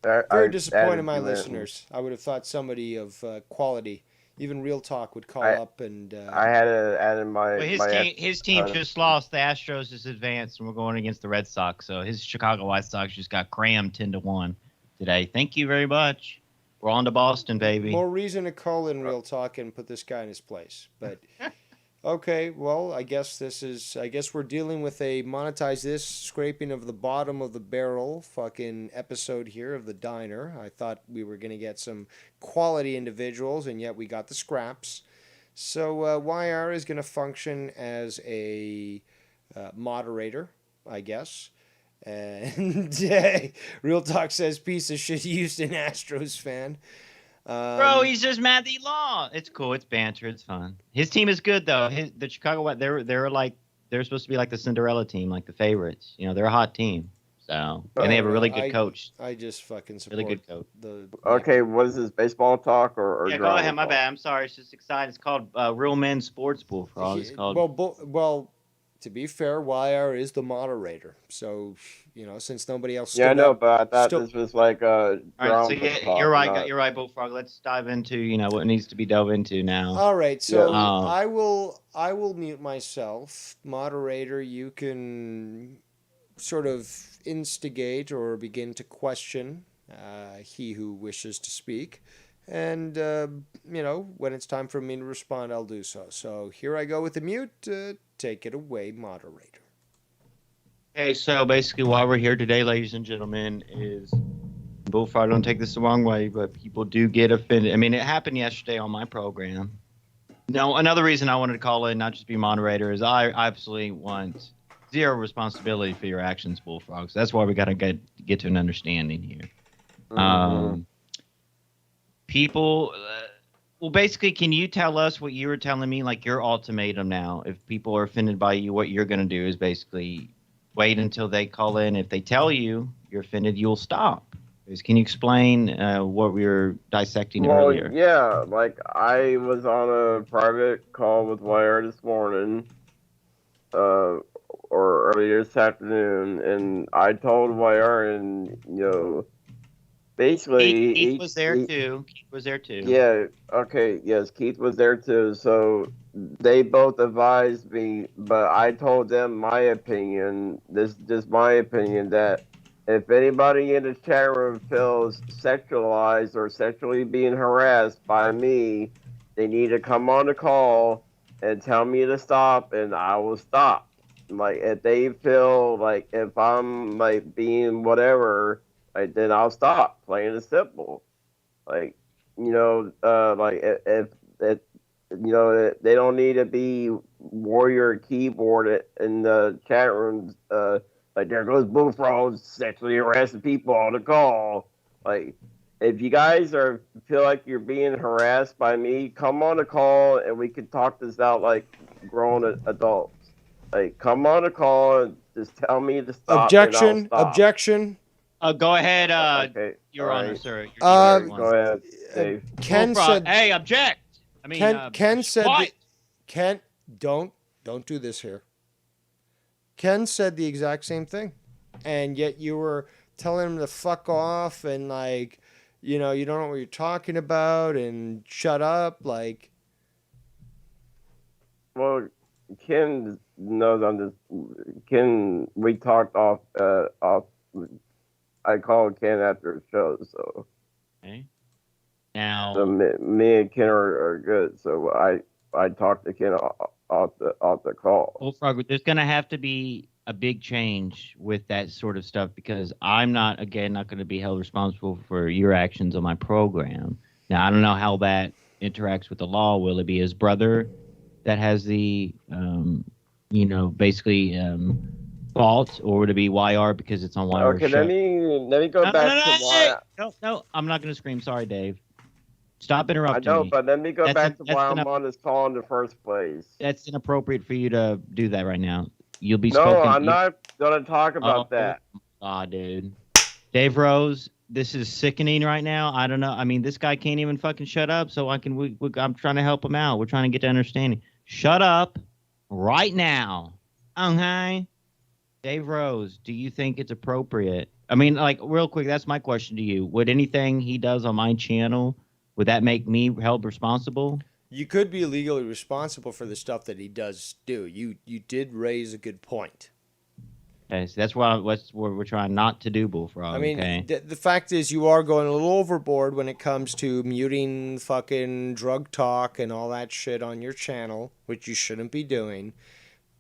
A: Very disappointed, my listeners. I would have thought somebody of quality, even Real Talk, would call up and.
I: I had to add in my.
C: Well, his team just lost. The Astros just advanced, and we're going against the Red Sox. So his Chicago White Sox just got crammed 10-1 today. Thank you very much. We're on to Boston, baby.
A: More reason to call in Real Talk and put this guy in his place. But okay, well, I guess we're dealing with a monetize this scraping of the bottom of the barrel fucking episode here of the diner. I thought we were gonna get some quality individuals, and yet we got the scraps. So YR is gonna function as a moderator, I guess. And Real Talk says piece of shit Houston Astros fan.
C: Bro, he's just mad that he lost. It's cool. It's banter. It's fun. His team is good though. The Chicago White, they're supposed to be like the Cinderella team, like the favorites. They're a hot team. So and they have a really good coach.
A: I just fucking support
C: really good coach.
I: Okay, what is this, baseball talk or
C: yeah? Go ahead. My bad. I'm sorry. It's just exciting. It's called Real Men Sports Bullfrog. It's called.
A: Well. To be fair, YR is the moderator. So, since nobody else.
I: Yeah, I know, but I thought this was like a.
C: All right, so yeah, you're right. You're right, Bullfrog. Let's dive into what needs to be dove into now.
A: All right, so I will mute myself. Moderator, you can sort of instigate or begin to question he who wishes to speak. And, when it's time for me to respond, I'll do so. So here I go with the mute. Take it away, moderator.
C: Okay, so basically why we're here today, ladies and gentlemen, is Bullfrog, don't take this the wrong way, but people do get offended. I mean, it happened yesterday on my program. No, another reason I wanted to call in, not just be moderator, is I absolutely want zero responsibility for your actions, Bullfrog. So that's why we got to get to an understanding here. Mm-hmm. People, well, basically, can you tell us what you were telling me, like your ultimatum now? If people are offended by you, what you're going to do is basically wait until they call in. If they tell you you're offended, you'll stop. Can you explain what we were dissecting earlier?
I: Yeah, like I was on a private call with YR this morning, or earlier this afternoon, and I told YR, and basically,
C: Keith was there too. Keith was there too.
I: Yeah. Okay. Yes, Keith was there too. So they both advised me, but I told them my opinion. This is just my opinion, that if anybody in the chat room feels sexualized or sexually being harassed by me, they need to come on the call and tell me to stop, and I will stop. Like if they feel like if I'm like being whatever. Then I'll stop. Plain and simple. Like, like if they don't need to be warrior keyboard in the chat rooms. Like there goes Bullfrog sexually harassing people on the call. Like if you guys feel like you're being harassed by me, come on the call and we can talk this out like grown adults. Like come on the call and just tell me to stop.
A: Objection.
I: And I'll stop.
A: Objection.
J: Go ahead,
I: Okay.
J: Your Honor,
I: right.
J: sir.
I: Go ahead, Dave.
A: Ken
J: Bullfrog,
A: said.
J: hey, object. I mean,
A: Ken said.
J: what?
A: Ken, don't do this here. Ken said the exact same thing, and yet you were telling him to fuck off and like, you don't know what you're talking about and shut up. Like,
I: Well, Ken knows I'm just Ken. We talked off. I called Ken after the show, so.
J: Okay. Now,
I: So me and Ken are good. So I talked to Ken off the call.
J: Bullfrog, there's going to have to be a big change with that sort of stuff because I'm not going to be held responsible for your actions on my program. Now, I don't know how that interacts with the law. Will it be his brother that has the, fault, or would it be YR because it's on YR?
I: Okay, let me go back to why.
J: No, I'm not going to scream. Sorry, Dave. Stop interrupting
I: I know,
J: me.
I: but let me go back to why I'm on this call in the first place.
J: That's inappropriate for you to do that right now. You'll be
I: No,
J: spoken.
I: I'm not gonna talk about that.
J: Dude. Dave Rose, this is sickening right now. I don't know. I mean, this guy can't even fucking shut up. So I'm trying to help him out. We're trying to get to understanding. Shut up right now. Okay. Dave Rose, do you think it's appropriate? I mean, like, real quick, that's my question to you. Would anything he does on my channel, would that make me held responsible?
A: you could be legally responsible for the stuff that he does do. You did raise a good point.
J: Okay, so that's what we're trying not to do, Bullfrog.
A: I mean,
J: okay?
A: the fact is you are going a little overboard when it comes to muting fucking drug talk and all that shit on your channel, which you shouldn't be doing.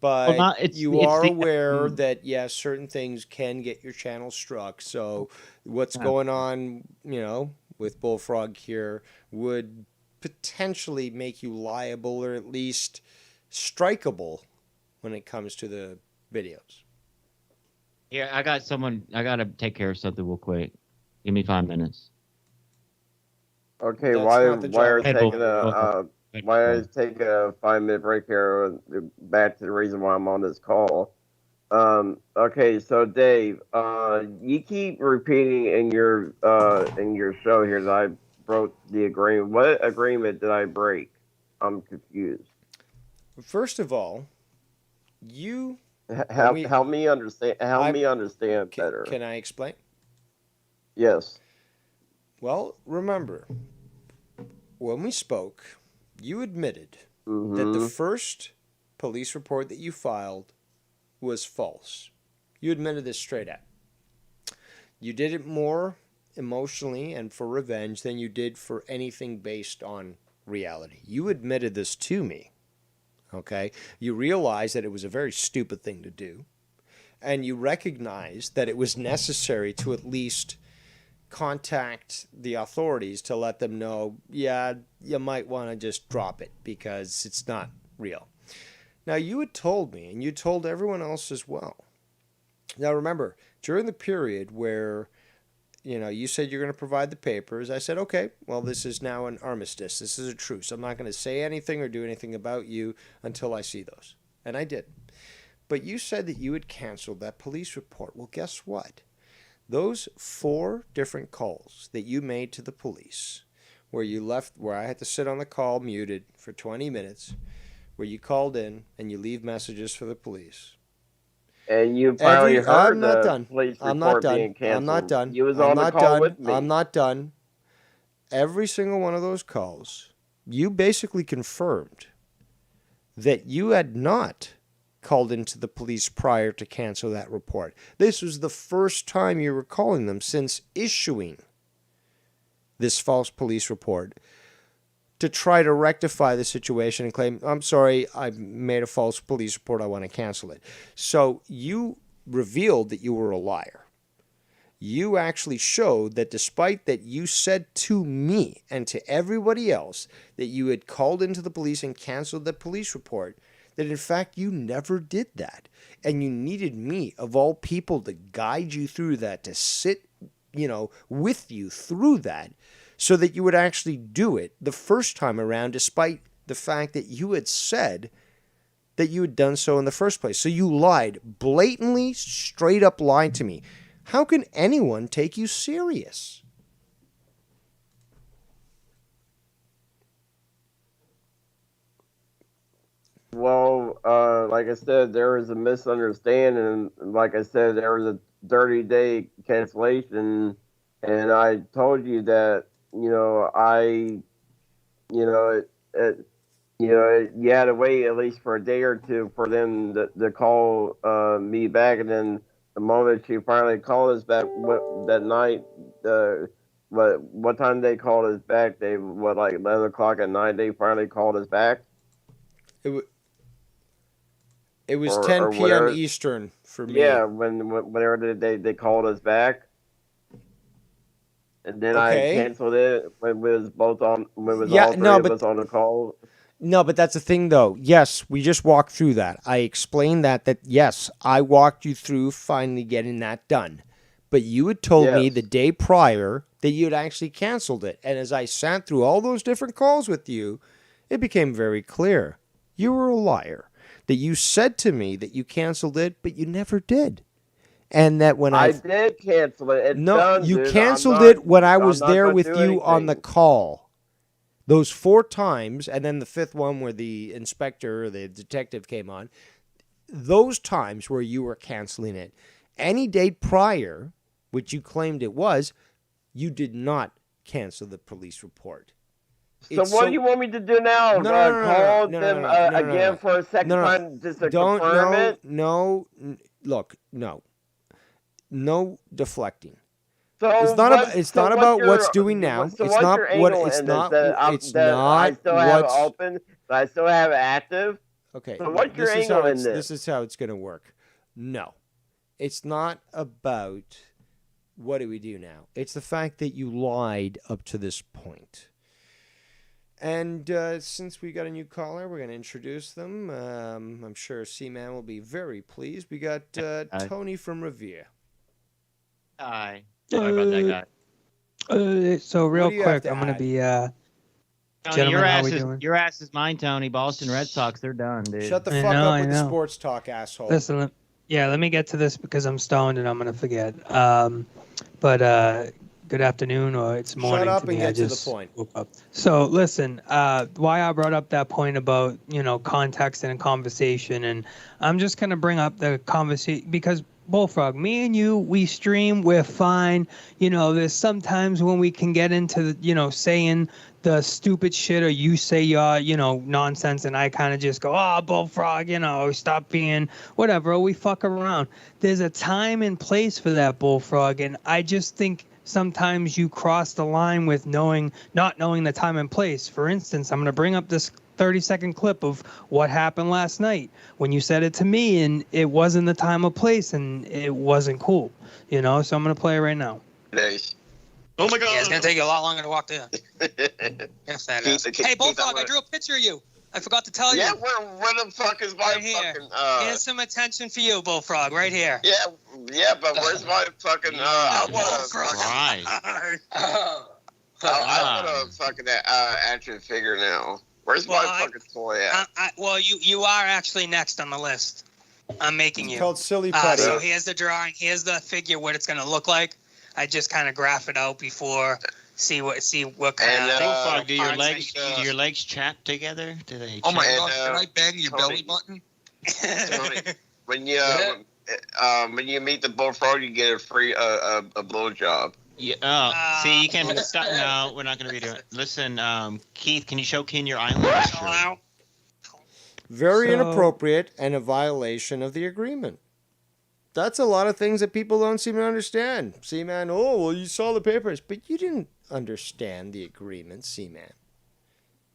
A: But you are aware that, yes, certain things can get your channel struck. So what's going on, with Bullfrog here would potentially make you liable or at least strikeable when it comes to the videos.
J: Yeah, I got to take care of something real quick. Give me 5 minutes.
I: Okay, why are taking a 5-minute break here? Back to the reason why I'm on this call. Okay, so Dave, you keep repeating in your show here that I broke the agreement. What agreement did I break? I'm confused.
A: First of all, you
I: help me understand. Help me understand better.
A: Can I explain?
I: Yes.
A: Well, remember, when we spoke, you admitted that the first police report that you filed was false. You admitted this straight out. You did it more emotionally and for revenge than you did for anything based on reality. You admitted this to me. Okay? You realized that it was a very stupid thing to do. And you recognized that it was necessary to at least contact the authorities to let them know, yeah, you might want to just drop it because it's not real. Now, you had told me, and you told everyone else as well. Now, remember, during the period where, you said you're going to provide the papers, I said, okay, well, this is now an armistice. This is a truce. I'm not going to say anything or do anything about you until I see those. And I did. But you said that you had canceled that police report. Well, guess what? Those 4 different calls that you made to the police, where I had to sit on the call muted for 20 minutes, where you called in and you leave messages for the police.
I: And you finally heard the police report being canceled.
A: I'm not done.
I: You was on the call with me.
A: I'm not done. Every single one of those calls, you basically confirmed that you had not called into the police prior to cancel that report. This was the first time you were calling them since issuing this false police report to try to rectify the situation and claim, I'm sorry, I made a false police report, I want to cancel it. So you revealed that you were a liar. You actually showed that despite that you said to me and to everybody else that you had called into the police and canceled the police report, that in fact you never did that. And you needed me, of all people, to guide you through that, to sit, with you through that, so that you would actually do it the first time around, despite the fact that you had said that you had done so in the first place. So you lied, blatantly, straight up lied to me. How can anyone take you serious?
I: Well, like I said, there was a misunderstanding. Like I said, there was a 30-day cancellation, and I told you that you had to wait at least for a day or two for them to call me back, and then the moment she finally called us back that night, what time they called us back? They like 11 o'clock at night. They finally called us back.
A: It was 10 p.m. Eastern for me.
I: Yeah, whenever they called us back, and then I canceled it when we was all three of us on the call.
A: No, but that's the thing, though. Yes, we just walked through that. I explained that yes, I walked you through finally getting that done. But you had told me the day prior that you had actually canceled it. And as I sat through all those different calls with you, it became very clear. You were a liar. That you said to me that you canceled it, but you never did. And that when I
I: did cancel it. It's
A: no,
I: done,
A: you
I: dude.
A: canceled it when I was
I: I'm not
A: there
I: gonna
A: with
I: do
A: you
I: anything.
A: on the call. Those 4 times, and then the 5th one where the inspector or the detective came on, those times where you were canceling it. Any date prior, which you claimed it was, you did not cancel the police report.
I: So what do you want me to do now? Call them again for a second time just to confirm it?
A: No, look, no deflecting.
I: So
A: it's not about what's doing now.
I: So what's your angle in this? That I still have it open, that I still have it active.
A: Okay.
I: So what's your angle in this?
A: This is how it's going to work. No, it's not about what do we do now. It's the fact that you lied up to this point. And since we got a new caller, we're going to introduce them. I'm sure Cman will be very pleased. We got Tony from Revere.
J: Hi. Sorry about that guy.
K: So real quick, I'm going to be...
J: Tony, your ass is mine, Tony. Boston Red Sox, they're done, dude.
A: Shut the fuck up with the sports talk, asshole.
K: Listen, let me get to this because I'm stoned and I'm going to forget. Good afternoon, or it's morning.
A: Shut up
K: to me.
A: and get
K: I
A: to
K: just
A: the point.
K: Woke up. So listen, why I brought up that point about context and conversation, and I'm just gonna bring up the conversation because Bullfrog, me and you, we stream, we're fine. There's sometimes when we can get into saying the stupid shit, or you say your nonsense, and I kind of just go, Bullfrog, stop being whatever. Or we fuck around. There's a time and place for that, Bullfrog, and I just think sometimes you cross the line with not knowing the time and place. For instance, I'm going to bring up this 30-second clip of what happened last night when you said it to me, and it wasn't the time or place, and it wasn't cool. So I'm going to play it right now.
I: Nice.
L: Oh my God! Yeah, it's going to take you a lot longer to walk there. Yes, that is. Hey, Bullfrog, I drew a picture of you. I forgot to tell you.
I: Yeah, where the fuck is my fucking...
L: Here's some attention for you, Bullfrog, right here.
I: Yeah, but where's my fucking... I want a fucking action figure now. Where's my fucking toy at?
L: You are actually next on the list. I'm making you.
A: It's called Silly Putty.
L: So here's the drawing. Here's the figure, what it's going to look like. I just kind of graph it out before... See what kind of
J: Bullfrog, do your legs chap together? Do they?
L: Oh my God! Can I bang your belly button?
I: When you meet the Bullfrog, you get a free a blowjob.
J: Yeah. See, you can't stop. No, we're not going to be doing it. Listen, Keith, can you show Ken your eyelash?
A: Very inappropriate and a violation of the agreement. That's a lot of things that people don't seem to understand. Cman, you saw the papers, but you didn't understand the agreement, Cman,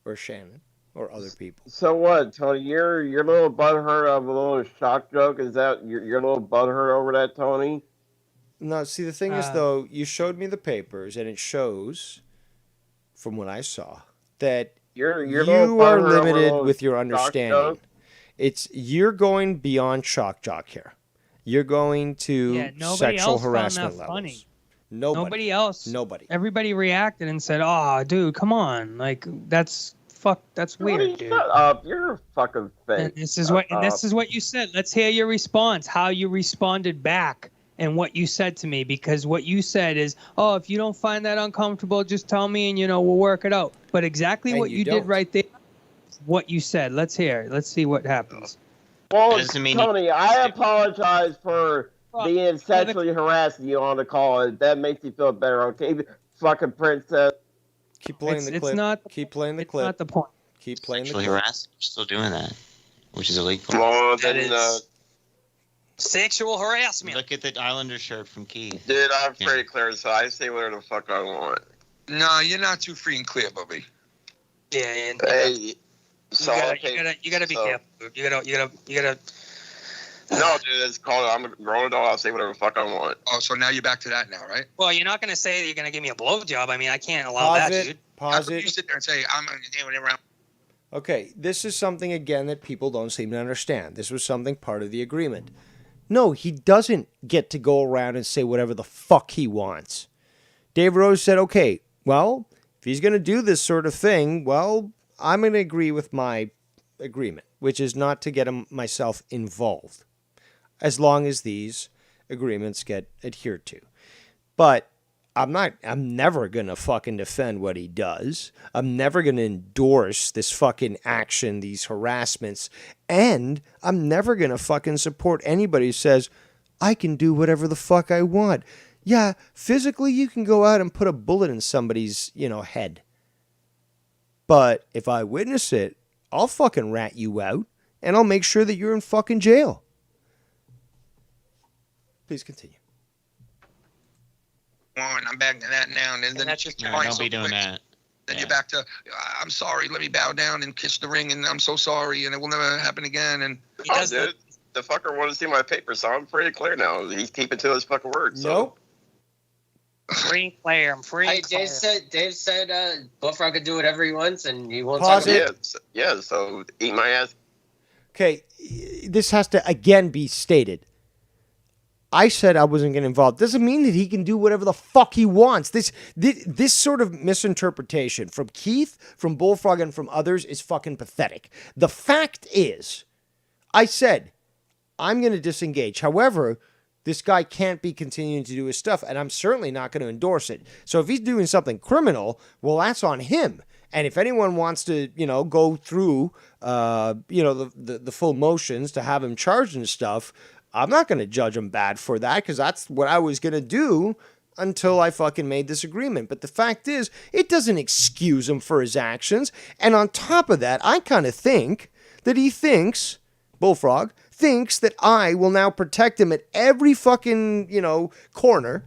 A: or Shannon, or other people.
I: So what, Tony? Your little butthurt of a little shock joke, is that your little butthurt over that, Tony?
A: No, see, the thing is, though, you showed me the papers, and it shows, from what I saw, that you are limited with your understanding. You're going beyond shock jock here. You're going to
K: nobody
A: sexual
K: else
A: harassment
K: found that
A: levels.
K: funny.
A: Nobody
K: else.
A: Nobody.
K: Everybody reacted and said, "Oh, dude, come on! Like that's weird, dude."
I: Shut up! You're fucking fake.
K: And this is what you said. Let's hear your response. How you responded back and what you said to me, because what you said is, "Oh, if you don't find that uncomfortable, just tell me and we'll work it out." But exactly what you did right there, what you said. Let's hear it. Let's see what happens.
I: Well, Tony, I apologize for being sexually harassing you on the call. If that makes you feel better, okay? Fucking princess.
A: Keep playing the clip. Keep playing the clip.
K: Not the point.
A: Keep playing the
M: Sexually
A: clip.
M: harassed? You're still doing that, which is illegal.
I: Well,
L: That is sexual harassment.
M: Look at the Islander shirt from Keith.
I: Dude, I'm pretty clear, so I say whatever the fuck I want.
N: No, you're not too free and clear, Bobby.
L: Yeah.
I: Hey, so
L: you gotta be careful. You gotta.
I: No, dude, it's called. I'm a grown adult. I'll say whatever the fuck I want.
N: Oh, so now you're back to that now, right?
L: Well, you're not gonna say that you're gonna give me a blowjob. I mean, I can't allow that, dude.
A: Pause
N: You
A: it.
N: sit there and say, I'm gonna do whatever.
A: Okay, this is something, again, that people don't seem to understand. This was something part of the agreement. No, he doesn't get to go around and say whatever the fuck he wants. Dave Rose said, okay, well, if he's going to do this sort of thing, well, I'm going to agree with my agreement, which is not to get myself involved, as long as these agreements get adhered to. But I'm never going to fucking defend what he does. I'm never going to endorse this fucking action, these harassments. And I'm never going to fucking support anybody who says, I can do whatever the fuck I want. Yeah, physically you can go out and put a bullet in somebody's, head. But if I witness it, I'll fucking rat you out. And I'll make sure that you're in fucking jail. Please continue.
N: I'm back to that now, and then
L: that's just
M: don't be doing that.
N: Then you're back to, I'm sorry, let me bow down and kiss the ring, and I'm so sorry, and it will never happen again. And
I: dude, the fucker wanted to see my paper, so I'm pretty clear now. He's keeping to his fucking word. So.
A: Nope.
L: Free and clear. I'm free.
D: Hey, Dave said Bullfrog can do whatever he wants, and he won't
A: Pause
D: talk
A: it.
D: about it.
I: Yeah, so eat my ass.
A: Okay, this has to again be stated. I said I wasn't getting involved. Doesn't mean that he can do whatever the fuck he wants. This sort of misinterpretation from Keith, from Bullfrog, and from others is fucking pathetic. The fact is, I said, I'm going to disengage. However, this guy can't be continuing to do his stuff, and I'm certainly not going to endorse it. So if he's doing something criminal, well, that's on him. And if anyone wants to, go through, the full motions to have him charged and stuff, I'm not going to judge him bad for that, because that's what I was going to do until I fucking made this agreement. But the fact is, it doesn't excuse him for his actions. And on top of that, I kind of think that he thinks, Bullfrog, thinks that I will now protect him at every fucking, corner.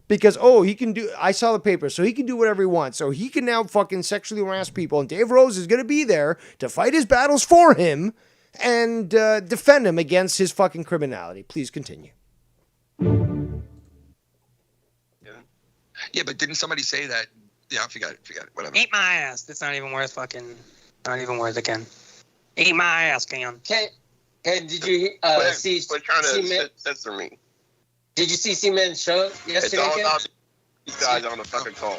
A: Because, he can do, I saw the paper, so he can do whatever he wants. So he can now fucking sexually harass people. And Dave Rose is going to be there to fight his battles for him and defend him against his fucking criminality. Please continue.
N: Yeah, but didn't somebody say that? Yeah, forget it, whatever.
L: Eat my ass. It's not even worth it, Ken. Eat my ass, Ken.
D: Ken, did you see?
I: Quit trying to censor me.
D: Did you see Cman's show yesterday?
I: It's all about these guys on the fucking call.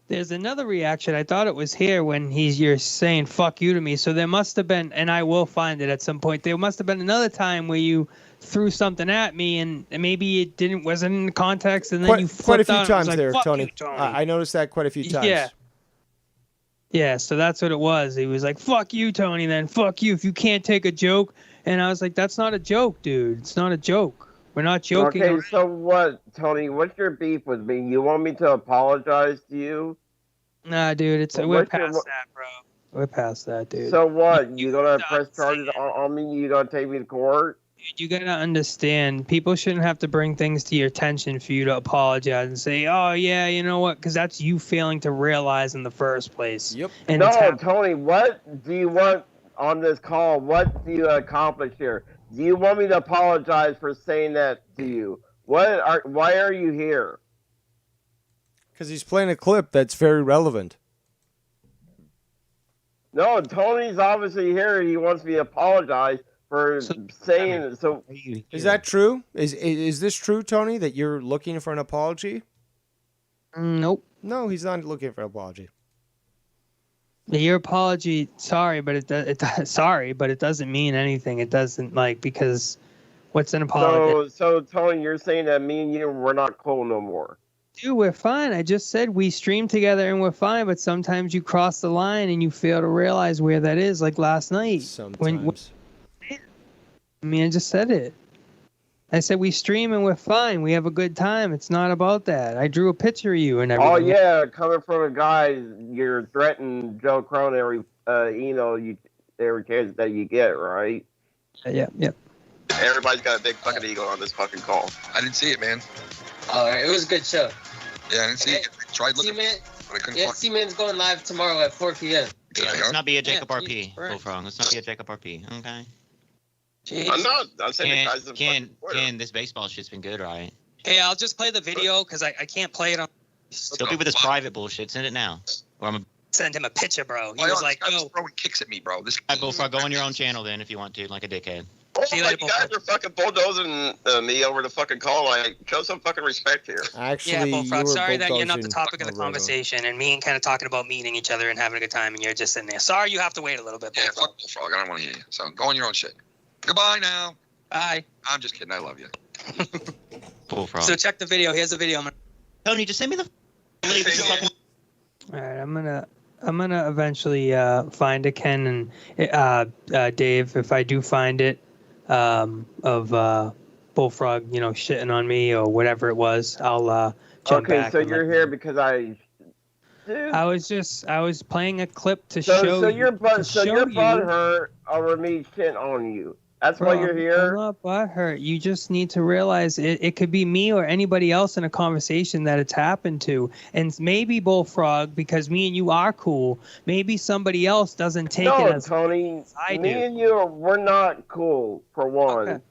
K: There's another reaction. I thought it was here when you're saying "fuck you" to me. So there must have been, and I will find it at some point. There must have been another time where you threw something at me, and maybe it wasn't in context, and then you
A: quite a
K: flipped
A: few
K: out
A: times
K: and was
A: there,
K: like, "Fuck
A: Tony.
K: you, Tony."
A: I noticed that quite a few times.
K: Yeah. So that's what it was. He was like, "Fuck you, Tony." Then "fuck you" if you can't take a joke. And I was like, "That's not a joke, dude. It's not a joke. We're not joking."
I: Okay, so what, Tony? What's your beef with me? You want me to apologize to you?
K: Nah, dude. We're past that, bro. We're past that, dude.
I: So what? You gonna press charges on me? You gonna take me to court?
K: You gotta understand, people shouldn't have to bring things to your attention for you to apologize and say, "Oh yeah, you know what?" Because that's you failing to realize in the first place.
A: Yep.
K: And
I: no, Tony. What do you want on this call? What do you accomplish here? Do you want me to apologize for saying that to you? Why are you here?
A: Because he's playing a clip that's very relevant.
I: No, Tony's obviously here. He wants me to apologize for saying so.
A: Is that true? Is this true, Tony, that you're looking for an apology?
K: Nope.
A: No, he's not looking for an apology.
K: Your apology, sorry, but sorry, but it doesn't mean anything. It doesn't because what's an apology?
I: So Tony, you're saying that me and you we're not cool no more.
K: Dude, we're fine. I just said we stream together and we're fine, but sometimes you cross the line and you fail to realize where that is, like last night.
A: Sometimes.
K: I just said it. I said we stream and we're fine. We have a good time. It's not about that. I drew a picture of you and everything.
I: Oh yeah, coming from a guy, you're threatening Joe Cronin every chance that you get, right?
K: Yeah.
O: Everybody's got a big fucking ego on this fucking call.
N: I didn't see it, man.
D: All right, it was a good show.
N: Yeah, I didn't see it. I tried looking,
D: Cman,
N: but I couldn't
D: yeah,
N: find it.
D: Cman's going live tomorrow at 4 p.m.
M: Yeah, let's not be a Jacob
D: Yeah,
M: RP,
D: right.
M: Bullfrog. Let's not be a Jacob RP, okay?
O: I'm not. I'm saying the guys in
M: Ken, this baseball shit's been good, right?
L: Hey, I'll just play the video because I can't play it on.
M: Don't be with this private bullshit. Send it now. Or I'm
L: Send him a picture, bro. He
N: Why
L: was
N: are
L: like,
N: these guys
L: "Oh,
N: throwing kicks at me, bro? This
M: Bullfrog, go on your own channel then if you want to, like a dickhead.
O: Oh,
L: See you
O: my
L: later,
O: guys are fucking bulldozing me over the fucking call. Like, show some fucking respect here.
A: Actually,
L: yeah, Bullfrog.
A: you were
L: Sorry that you're not the
A: bulldozing
L: topic of the
A: Moderator.
L: conversation, and me and kind of talking about meeting each other and having a good time, and you're just sitting there. Sorry, you have to wait a little bit.
N: Yeah,
L: Bullfrog.
N: fuck Bullfrog. I don't want to hear you. So go on your own shit. Goodbye now.
L: Bye.
N: I'm just kidding. I love you.
M: Bullfrog.
L: So check the video. Here's the video.
M: Tony, just send me the link to the fucking.
K: All right, I'm gonna eventually find it, Ken and Dave. If I do find it, of Bullfrog, shitting on me or whatever it was, I'll jump
I: Okay,
K: back.
I: so
K: and
I: you're here because I. Dude.
K: I was playing a clip to
I: So
K: show
I: you're
K: you.
I: butthurt over me shit on you. That's why you're
K: I'm
I: here.
K: not butthurt. You just need to realize it could be me or anybody else in a conversation that it's happened to. And maybe Bullfrog, because me and you are cool, maybe somebody else doesn't take it as
I: Tony,
K: I
I: me
K: do.
I: and you, we're not cool, for one.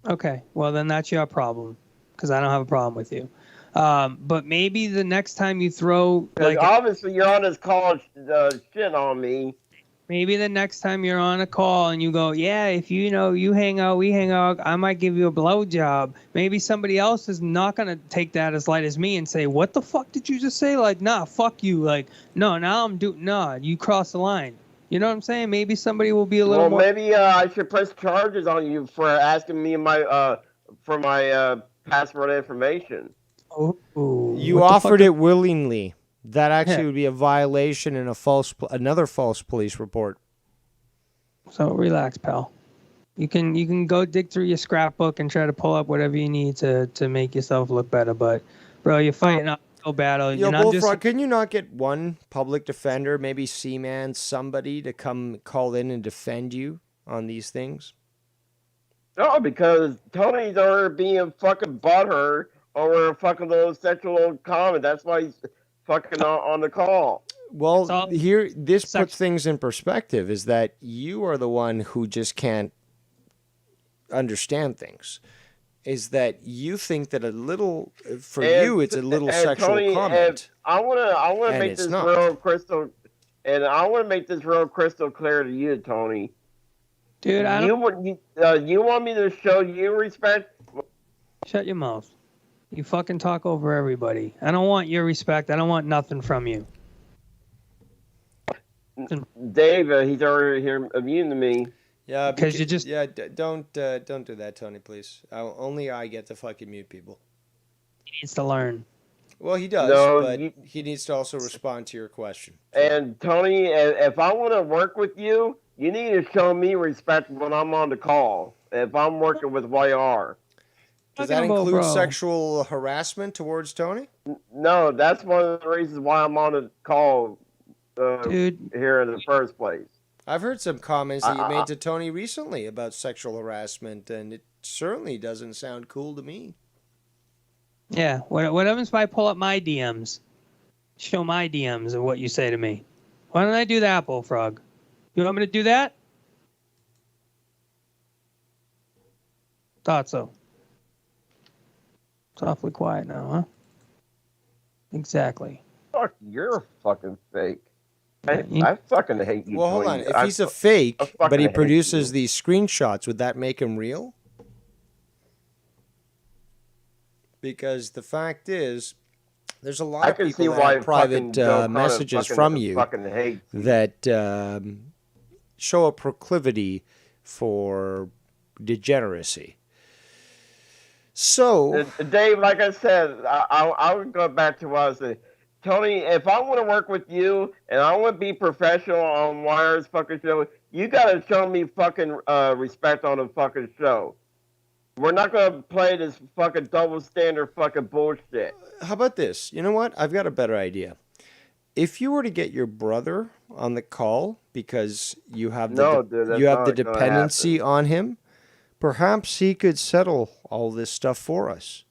K: Okay, well then that's your problem, because I don't have a problem with you. But maybe the next time you throw
I: Obviously you're on this call shit on me.
K: Maybe the next time you're on a call and you go, yeah, if you hang out, we hang out, I might give you a blowjob. Maybe somebody else is not going to take that as light as me and say, what the fuck did you just say? Like, nah, fuck you. Like, no, now you cross the line. You know what I'm saying? Maybe somebody will be a little more.
I: Maybe I should press charges on you for asking me for my password information.
K: Oh,
A: You offered it willingly. That actually would be a violation and another false police report.
K: So relax, pal. You can go dig through your scrapbook and try to pull up whatever you need to make yourself look better. But, bro, you're fighting an uphill battle.
A: Yo, Bullfrog, can you not get one public defender, maybe Cman, somebody to come call in and defend you on these things?
I: No, because Tony's already being fucking butthurt over fucking those sexual comment. That's why he's fucking on the call.
A: Well, this puts things in perspective, is that you are the one who just can't understand things. Is that you think that it's a little sexual
I: Tony,
A: comment.
I: I wanna make this real crystal, and I want to make this real crystal clear to you, Tony.
K: Dude,
I: you want me to show you respect?
K: Shut your mouth. You fucking talk over everybody. I don't want your respect. I don't want nothing from you.
I: Dave, he's already here immune to me.
A: Yeah,
K: because you just
A: don't do that, Tony, please. Only I get to fucking mute people.
K: He needs to learn.
A: Well, he does,
I: No,
A: but he needs to also respond to your question.
I: And Tony, if I want to work with you, you need to show me respect when I'm on the call. If I'm working with YR.
A: Does that include sexual harassment towards Tony?
I: No, that's one of the reasons why I'm on the call here in the first place.
A: I've heard some comments that you made to Tony recently about sexual harassment, and it certainly doesn't sound cool to me.
K: Yeah, what happens if I pull up my DMs? Show my DMs of what you say to me. Why don't I do that, Bullfrog? You want me to do that? Thought so. It's awfully quiet now, huh? Exactly.
I: Fuck, you're fucking fake. I fucking hate you.
A: Well, hold on.
I: Tony.
A: If
I: I
A: he's a fake,
I: fucking
A: but he
I: hate
A: produces
I: you.
A: these screenshots, would that make him real? Because the fact is, there's a lot
I: I
A: of
I: can
A: people
I: see
A: that
I: why
A: have private
I: fucking Joe Cronin
A: messages
I: fucking-
A: from you
I: fucking hates you.
A: that show a proclivity for degeneracy. So,
I: Dave, like I said, I would go back to what I was saying. Tony, if I want to work with you and I want to be professional on Wire's fucking show, you gotta show me fucking respect on the fucking show. We're not gonna play this fucking double standard fucking bullshit.
A: how about this? You know what? I've got a better idea. If you were to get your brother on the call because you have
I: No, dude, that's
A: you have the
I: not gonna
A: dependency on him, perhaps he could settle all this stuff for us.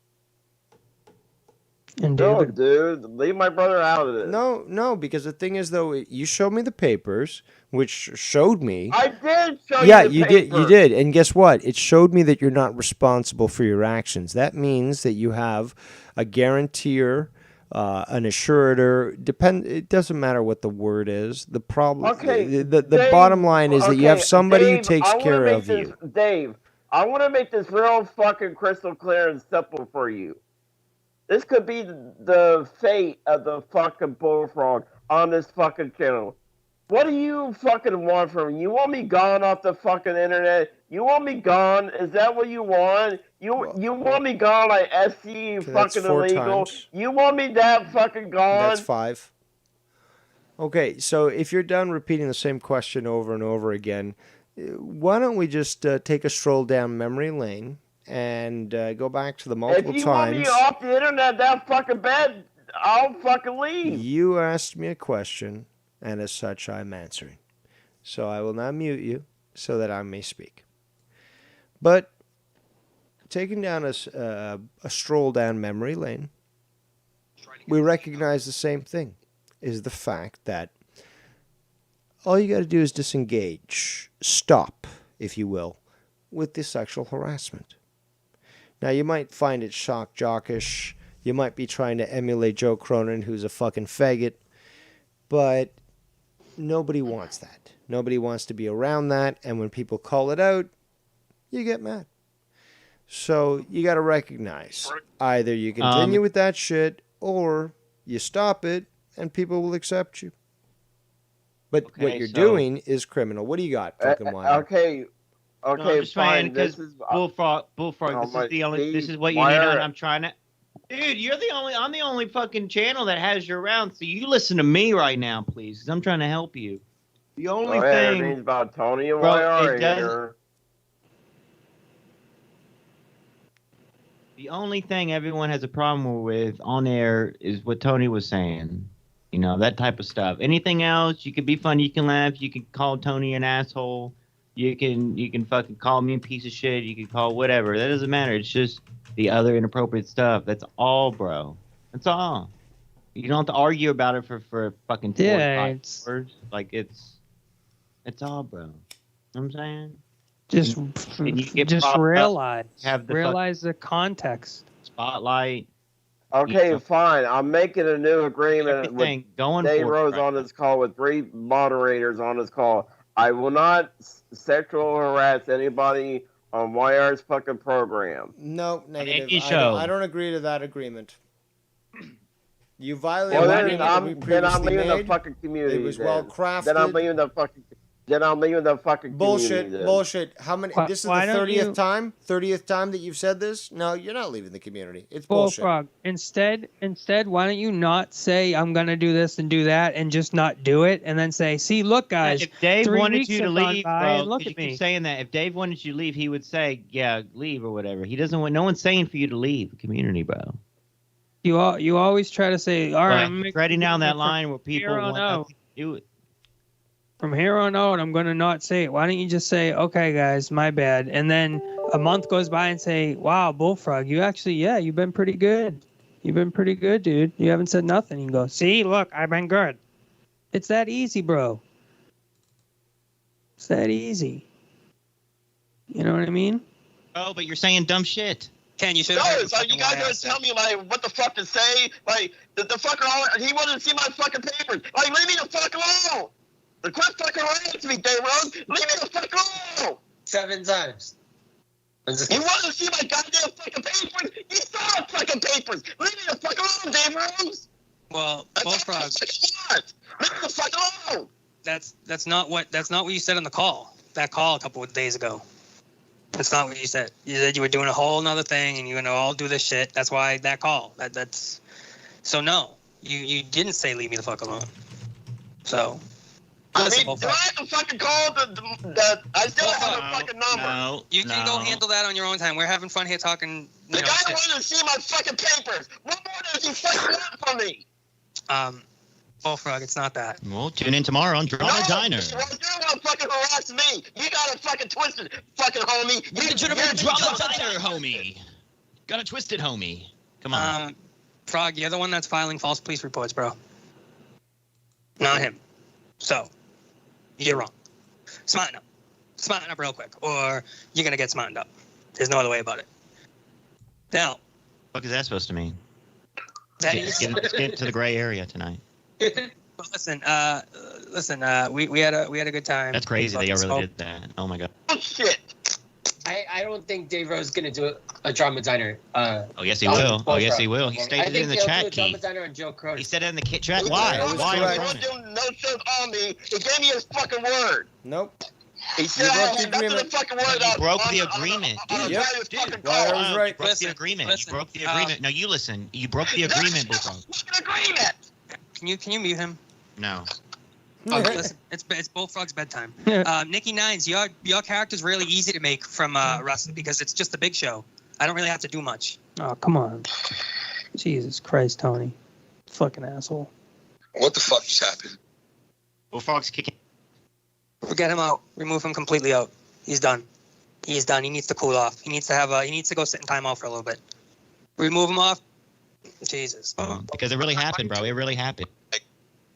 K: And
I: No, dude, leave my brother out of this.
A: No, because the thing is, though, you showed me the papers, which showed me.
I: I did show
A: Yeah,
I: you
A: you
I: the
A: did. You
I: paper.
A: did, and guess what? It showed me that you're not responsible for your actions. That means that you have a guarantor, an assurator. It doesn't matter what the word is. The problem.
I: Okay,
A: The
I: Dave,
A: bottom line is that you have
I: okay,
A: somebody who
I: Dave,
A: takes
I: I wanna
A: care
I: make
A: of
I: this,
A: you.
I: Dave, I want to make this real fucking crystal clear and simple for you. This could be the fate of the fucking bullfrog on this fucking channel. What do you fucking want from me? You want me gone off the fucking internet? You want me gone? Is that what you want? You want me gone like SC
A: That's
I: fucking
A: 4
I: illegal?
A: times.
I: You want me that fucking gone?
A: That's 5. Okay, so if you're done repeating the same question over and over again, why don't we just take a stroll down memory lane and go back to the multiple
I: If you want me
A: times
I: off the internet that fucking bad, I'll fucking leave.
A: you asked me a question, and as such, I'm answering. So I will now mute you so that I may speak. But taking down a stroll down memory lane, we recognize the same thing, is the fact that all you got to do is disengage, stop, if you will, with the sexual harassment. Now, you might find it shock jockish. You might be trying to emulate Joe Cronin, who's a fucking faggot. But nobody wants that. Nobody wants to be around that. And when people call it out, you get mad. So you got to recognize either you continue with that shit or you stop it and people will accept you. But what you're doing is criminal. What do you got, fucking wine?
I: Okay,
J: No, I'm just saying
I: fine.
J: because
I: This is
J: bullfrog.
I: Oh
J: This
I: my
J: is the only. This
I: Steve,
J: is what you
I: why
J: need.
I: are-
J: I'm trying to. Dude, you're the only. I'm the only fucking channel that has you around. So you listen to me right now, please, because I'm trying to help you. The only thing.
I: Everything's about Tony and
J: Bro,
I: YR
J: it does-
I: here.
J: The only thing everyone has a problem with on air is what Tony was saying. You know, that type of stuff. Anything else, you can be funny, you can laugh, you can call Tony an asshole, you can fucking call me a piece of shit, you can call whatever. That doesn't matter. It's just the other inappropriate stuff. That's all, bro. That's all. You don't have to argue about it for fucking 4 or 5 hours. Like it's all, bro. You know what I'm saying?
K: Just,
J: And you get
K: just
J: propped up,
K: realize,
J: have the
K: realize the context.
J: spotlight.
I: Okay, fine. I'm making a new agreement
J: Everything
I: with
J: going
I: Dave
J: for it
I: Rose
J: right
I: on this call with 3 moderators on this call. I will not sexual harass anybody on YR's fucking program.
A: No, negative.
J: any
A: I
J: show.
A: don't agree to that agreement. You violated
I: Well,
A: the
I: then
A: agreement that we
I: I'm
A: previously
I: leaving the
A: made.
I: fucking community.
A: It was
I: then.
A: well crafted.
I: Then I'm leaving the fucking. Then I'm leaving the fucking
A: Bullshit,
I: community. then.
A: bullshit. How many?
K: Why-
A: This is the
K: why don't
A: 30th
K: you-
A: time. 30th time that you've said this. No, you're not leaving the community. It's bullshit.
K: Bullfrog. Instead, why don't you not say I'm gonna do this and do that, and just not do it, and then say, "See, look, guys,
J: If Dave
K: 3
J: wanted
K: weeks
J: you to
K: have gone
J: leave,
K: by,
J: bro,
K: and look
J: 'cause you
K: at me."
J: keep saying that. If Dave wanted you to leave, he would say, "Yeah, leave" or whatever. He doesn't want. No one's saying for you to leave the community, bro.
K: You always try to say, "All right,
J: But
K: I'm making
J: treading down that
K: from
J: line where people
K: here on
J: want
K: out.
J: nothing to do it.
K: From here on out, I'm gonna not say it. Why don't you just say, okay, guys, my bad," and then a month goes by and say, "Wow, Bullfrog, you actually, yeah, you've been pretty good. You've been pretty good, dude. You haven't said nothing." You go, "See, look, I've been good." It's that easy, bro. It's that easy. You know what I mean?
J: Oh, but you're saying dumb shit.
L: Ken, you should
I: No,
L: have.
I: it's like you guys gotta tell me like what the fuck to say. Like the fucker, he wanted to see my fucking papers. Like leave me the fuck alone. The quit fucking harassing me, Dave Rose. Leave me the fuck alone.
D: 7 times.
I: You wanted to see my goddamn fucking papers? You saw the fucking papers. Leave me the fuck alone, Dave Rose.
L: Well, Bullfrog.
I: Leave me the fuck alone.
L: That's not what you said on the call. That call a couple of days ago. That's not what you said. You said you were doing a whole nother thing and you're gonna all do this shit. That's why that call. That's so no. You didn't say leave me the fuck alone. So
I: I mean, do I have to fucking call the I still have a fucking number.
M: No,
L: you can go handle that on your own time. We're having fun here talking.
I: The guy wanted to see my fucking papers. What more does he fucking want from me?
L: Bullfrog, it's not that.
J: Well, tune in tomorrow on Drama Diner.
I: You're gonna fucking harass me. You got it fucking twisted, fucking homie.
M: You should have been Drama Diner, homie. Got it twisted, homie. Come on.
L: Frog, you're the one that's filing false police reports, bro. Not him. So, you're wrong. Smarten up. Smarten up real quick, or you're gonna get smartened up. There's no other way about it. Now.
J: What is that supposed to mean?
L: Let's
J: get to the gray area tonight.
L: But listen, we had a good time.
J: That's crazy that you really did that. Oh my god.
I: Oh shit.
D: I don't think Dave Rose is gonna do a Drama Diner.
J: Oh yes he will. Oh yes he will. He stated it in the chat,
D: Drama
J: Keith.
D: Diner on Joe Cronin.
J: He said it in the chat. Why? Why?
I: He wasn't doing no shit on me. He gave me his fucking word.
A: Nope.
I: He said I had nothing to fucking word
J: You broke the agreement.
A: Yep. I was right.
J: You broke the agreement. You broke the agreement. Now you listen. You broke the agreement, Bullfrog.
I: Agreement.
L: Can you mute him?
J: No.
L: Listen, it's Bullfrog's bedtime. Nikki Nines, your character's really easy to make from wrestling because it's just a big show. I don't really have to do much.
K: Oh, come on. Jesus Christ, Tony. Fucking asshole.
N: What the fuck just happened?
J: Bullfrog's kicking.
L: Get him out. Remove him completely out. He's done. He's done. He needs to cool off. He needs to go sit in timeout for a little bit. Remove him off. Jesus.
J: Because it really happened, bro. It really happened.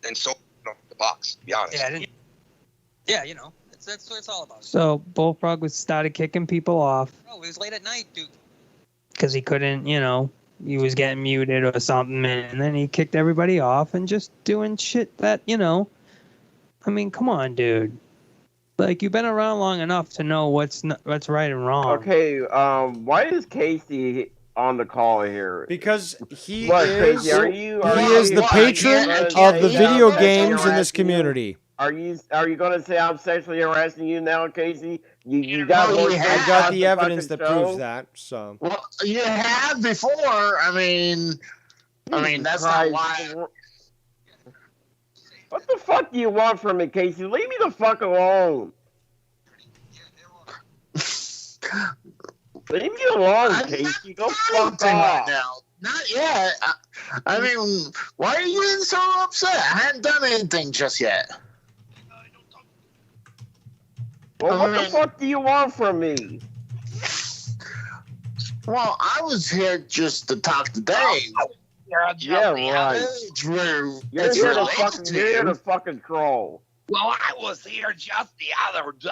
N: And so the box, to be honest.
L: Yeah, that's what it's all about.
K: So Bullfrog started kicking people off
L: Oh, it was late at night, dude.
K: because he couldn't, he was getting muted or something, and then he kicked everybody off and just doing shit that, I mean, come on, dude. Like, you've been around long enough to know what's right and wrong.
I: Okay, why is Casey on the call here?
A: Because he
I: What,
A: is
I: Casey, are you
A: the patron of the video games in this community.
I: Are you gonna say I'm sexually harassing you now, Casey? You got
A: I got the evidence that proves that. So.
P: Well, you have before. I mean, that's not why.
I: What the fuck do you want from me, Casey? Leave me the fuck alone. Leave me alone, Casey. Go fuck off.
P: Now. Not yet. I mean, why are you getting so upset? I hadn't done anything just yet.
I: Well, what the fuck do you want from me?
P: Well, I was here just to talk to Dave.
I: Yeah, right.
P: You're
I: here to fucking troll.
Q: Well, I was here just the other day.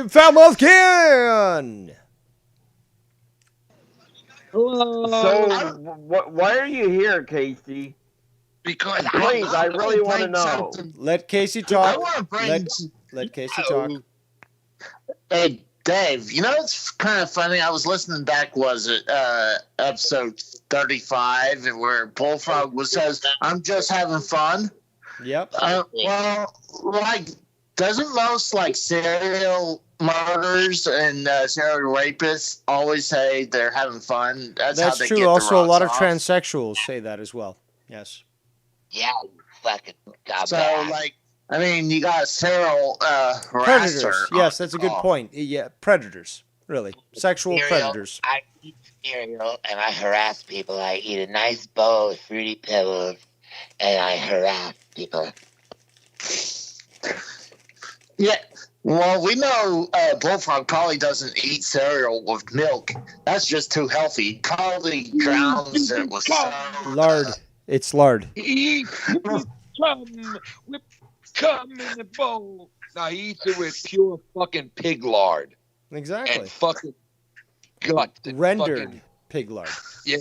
A: Foulmouth Ken!
I: So, why are you here, Casey?
Q: Because
I: please, I really want to know.
A: Let Casey talk.
P: I want to bring.
A: Let Casey talk.
P: Hey, Dave, it's kind of funny. I was listening back, was it episode 35, where Bullfrog says, I'm just having fun.
A: Yep.
P: Well, doesn't most, serial murderers and serial rapists always say they're having fun? That's how they
A: true.
P: get
A: Also, a lot of
P: off.
A: transsexuals say that as well. Yes.
Q: Yeah, you fucking got
P: So,
Q: back.
P: you got serial harasser.
A: Predators. Yes, that's a good point. Yeah, predators. Really. Sexual predators.
Q: I eat cereal and I harass people. I eat a nice bowl of Fruity Pebbles and I harass people.
P: Yeah. Well, we know Bullfrog probably doesn't eat cereal with milk. That's just too healthy. Probably drowns it with
A: Lard. It's lard.
Q: Eat cum in the bowl.
R: Now he eats it with pure fucking pig lard.
A: Exactly.
R: And fucking
N: gut.
A: Rendered
N: Fucking,
A: pig lard.
N: yeah.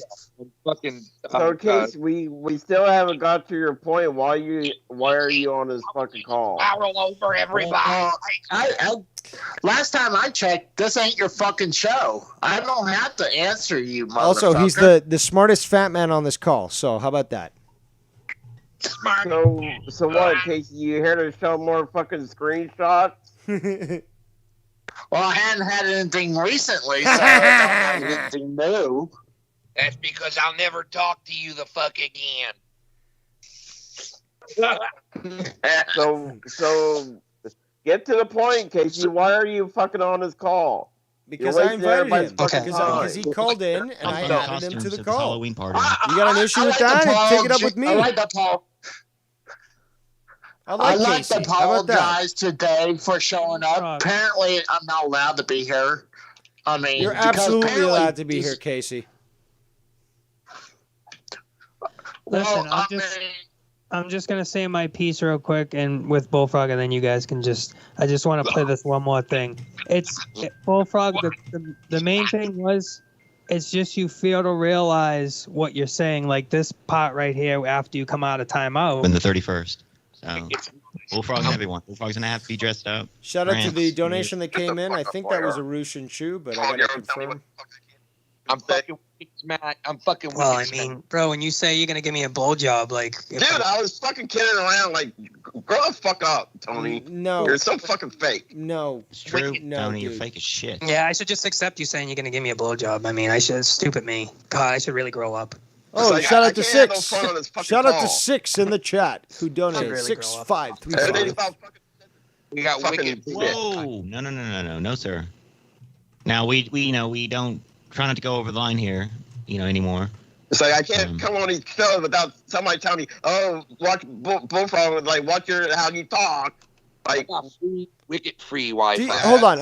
N: Fucking.
I: So, Case, we still haven't got to your point. Why are you on this fucking call?
N: Barrel over everybody.
P: Last time I checked, this ain't your fucking show. I don't have to answer you, motherfucker.
A: Also, he's the smartest fat man on this call. So how about that?
I: So what, Casey? You here to show more fucking screenshots?
P: Well, I hadn't had anything recently, so I don't have anything new.
N: That's because I'll never talk to you the fuck again.
I: So get to the point, Casey. Why are you fucking on this call?
A: Because I invited him. Because he called in and I added him to the call.
J: Halloween party.
A: You got an issue with that? Take it up with me.
P: I like to apologize to Dave for showing up. Apparently, I'm not allowed to be here. I mean,
A: you're absolutely allowed to be here, Casey.
K: Listen, I'm just gonna say my piece real quick, and with Bullfrog, and then you guys can I just want to play this one more thing. Bullfrog. The main thing was, it's just you fail to realize what you're saying. Like this part right here, after you come out of timeout.
J: On the 31st. So Bullfrog and everyone. Bullfrog's gonna have to be dressed up.
A: Shout out to the donation that came in. I think that was a Russian Chew, but I gotta confirm.
N: I'm fucking Cman. I'm fucking.
L: Well, I mean, bro, when you say you're gonna give me a blowjob, like,
O: dude, I was fucking kidding around. Like, grow the fuck up, Tony.
A: No,
O: you're so fucking fake.
A: No,
J: it's true.
A: No,
J: Tony,
A: dude.
J: you're fake as shit.
L: Yeah, I should just accept you saying you're gonna give me a blowjob. I mean, stupid me. God, I should really grow up.
A: Oh,
O: like,
A: shout
O: I
A: out to
O: can't
A: Six.
O: have no fun on this fucking
A: Shout out
O: call.
A: to Six in the chat who donated
L: really
A: 6535.
N: We got wicked.
J: Whoa! No, sir. Now we don't try not to go over the line here, anymore.
O: It's like I can't come on these shows without somebody telling me, "Oh, watch Bullfrog, like watch how you talk." Like
N: wicked free Wi-Fi.
A: Hold on.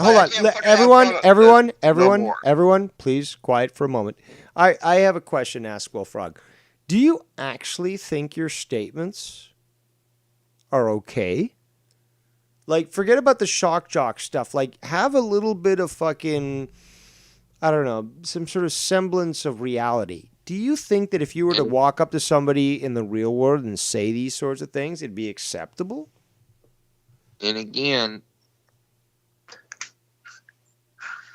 A: Everyone, please quiet for a moment. I have a question to ask Bullfrog. Do you actually think your statements are okay? Like, forget about the shock jock stuff. Like, have a little bit of fucking, I don't know, some sort of semblance of reality. Do you think that if you were to walk up to somebody in the real world and say these sorts of things, it'd be acceptable?
N: And again,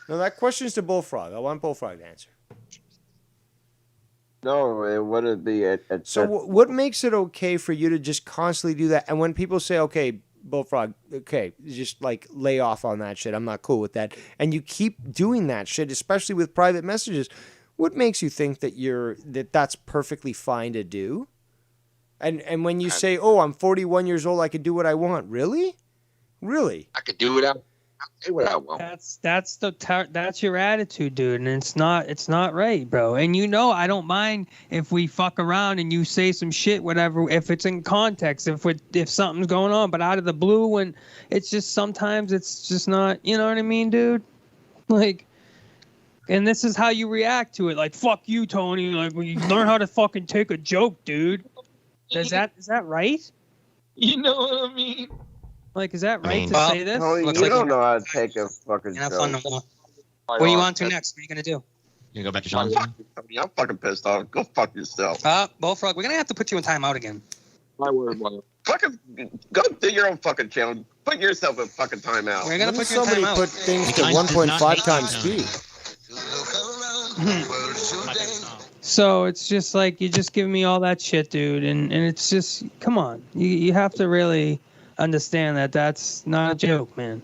A: no, that question is to Bullfrog. I want Bullfrog to answer.
I: No, it wouldn't be.
A: So what makes it okay for you to just constantly do that? And when people say, okay, Bullfrog, okay, just like lay off on that shit. I'm not cool with that. And you keep doing that shit, especially with private messages. What makes you think that that's perfectly fine to do? And when you say, oh, I'm 41 years old, I can do what I want. Really? Really?
N: I could do what I want.
K: That's your attitude, dude, and it's not right, bro. And I don't mind if we fuck around and you say some shit, whatever, if it's in context, if something's going on, but out of the blue, when it's just sometimes it's just not, you know what I mean, dude? Like, and this is how you react to it, like, fuck you, Tony. Like, when you learn how to fucking take a joke, dude. Is that right?
N: You know what I mean?
K: Like, is that right to say this?
I: Tony, you don't know how to take a fucking
L: Have
I: joke.
L: fun no more. What are you on to next? What are you gonna do?
J: You go back to Sean.
O: I'm fucking pissed off. Go fuck yourself.
L: Bullfrog, we're gonna have to put you in timeout again.
N: My word, boy.
O: Fucking go do your own fucking channel. Put yourself in fucking timeout.
L: We're gonna put you in
A: Somebody
L: timeout.
A: put things to 1.5 times speed.
K: So it's just like you're just giving me all that shit, dude, and it's just, come on, you have to really understand that that's not a joke, man.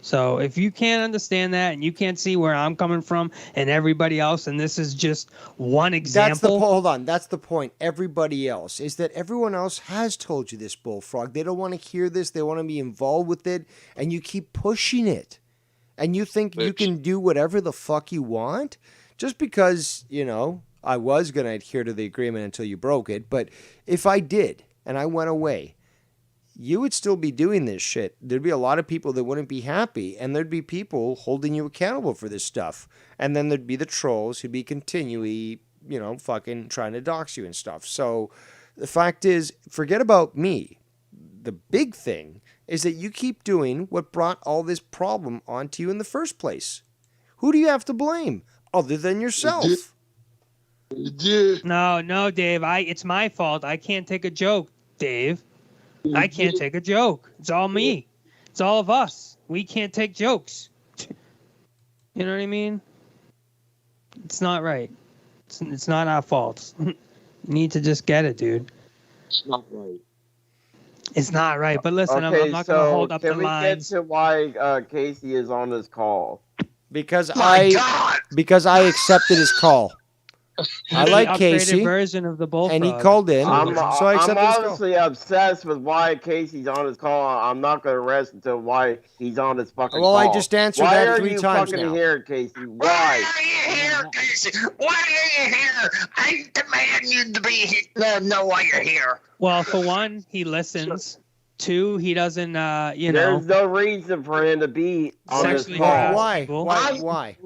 K: So if you can't understand that and you can't see where I'm coming from and everybody else, and this is just one example.
A: Hold on, that's the point. Everybody else is that everyone else has told you this, Bullfrog. They don't want to hear this. They want to be involved with it, and you keep pushing it. And you think you can do whatever the fuck you want just because, I was going to adhere to the agreement until you broke it. But if I did and I went away, you would still be doing this shit. There'd be a lot of people that wouldn't be happy, and there'd be people holding you accountable for this stuff. And then there'd be the trolls who'd be continually, fucking trying to dox you and stuff. So the fact is, forget about me. The big thing is that you keep doing what brought all this problem onto you in the first place. Who do you have to blame? other than yourself.
K: No, Dave. It's my fault. I can't take a joke, Dave. I can't take a joke. It's all me. It's all of us. We can't take jokes. You know what I mean? It's not right. It's not our fault. You need to just get it, dude.
R: It's not right.
K: It's not right. But listen, I'm not going to hold up the
I: can we
K: lines.
I: get to why Casey is on this call?
A: Because I accepted his call. I like
K: The upgraded
A: Casey,
K: version of the bullfrog.
A: and he called in,
I: I'm
A: so I accepted his call.
I: obviously obsessed with why Casey's on his call. I'm not going to rest until why he's on this fucking call.
A: Well, I just answered that 3 times
I: Why are you fucking
A: now.
I: here, Casey? Why?
P: Why are you here, Casey? Why are you here? I demand you to be here. Know why you're here.
K: Well, for one, he listens. 2, he doesn't,
I: There's no reason for him to be on this
K: sexually
I: call.
K: harass
A: Why?
K: people.
A: Why?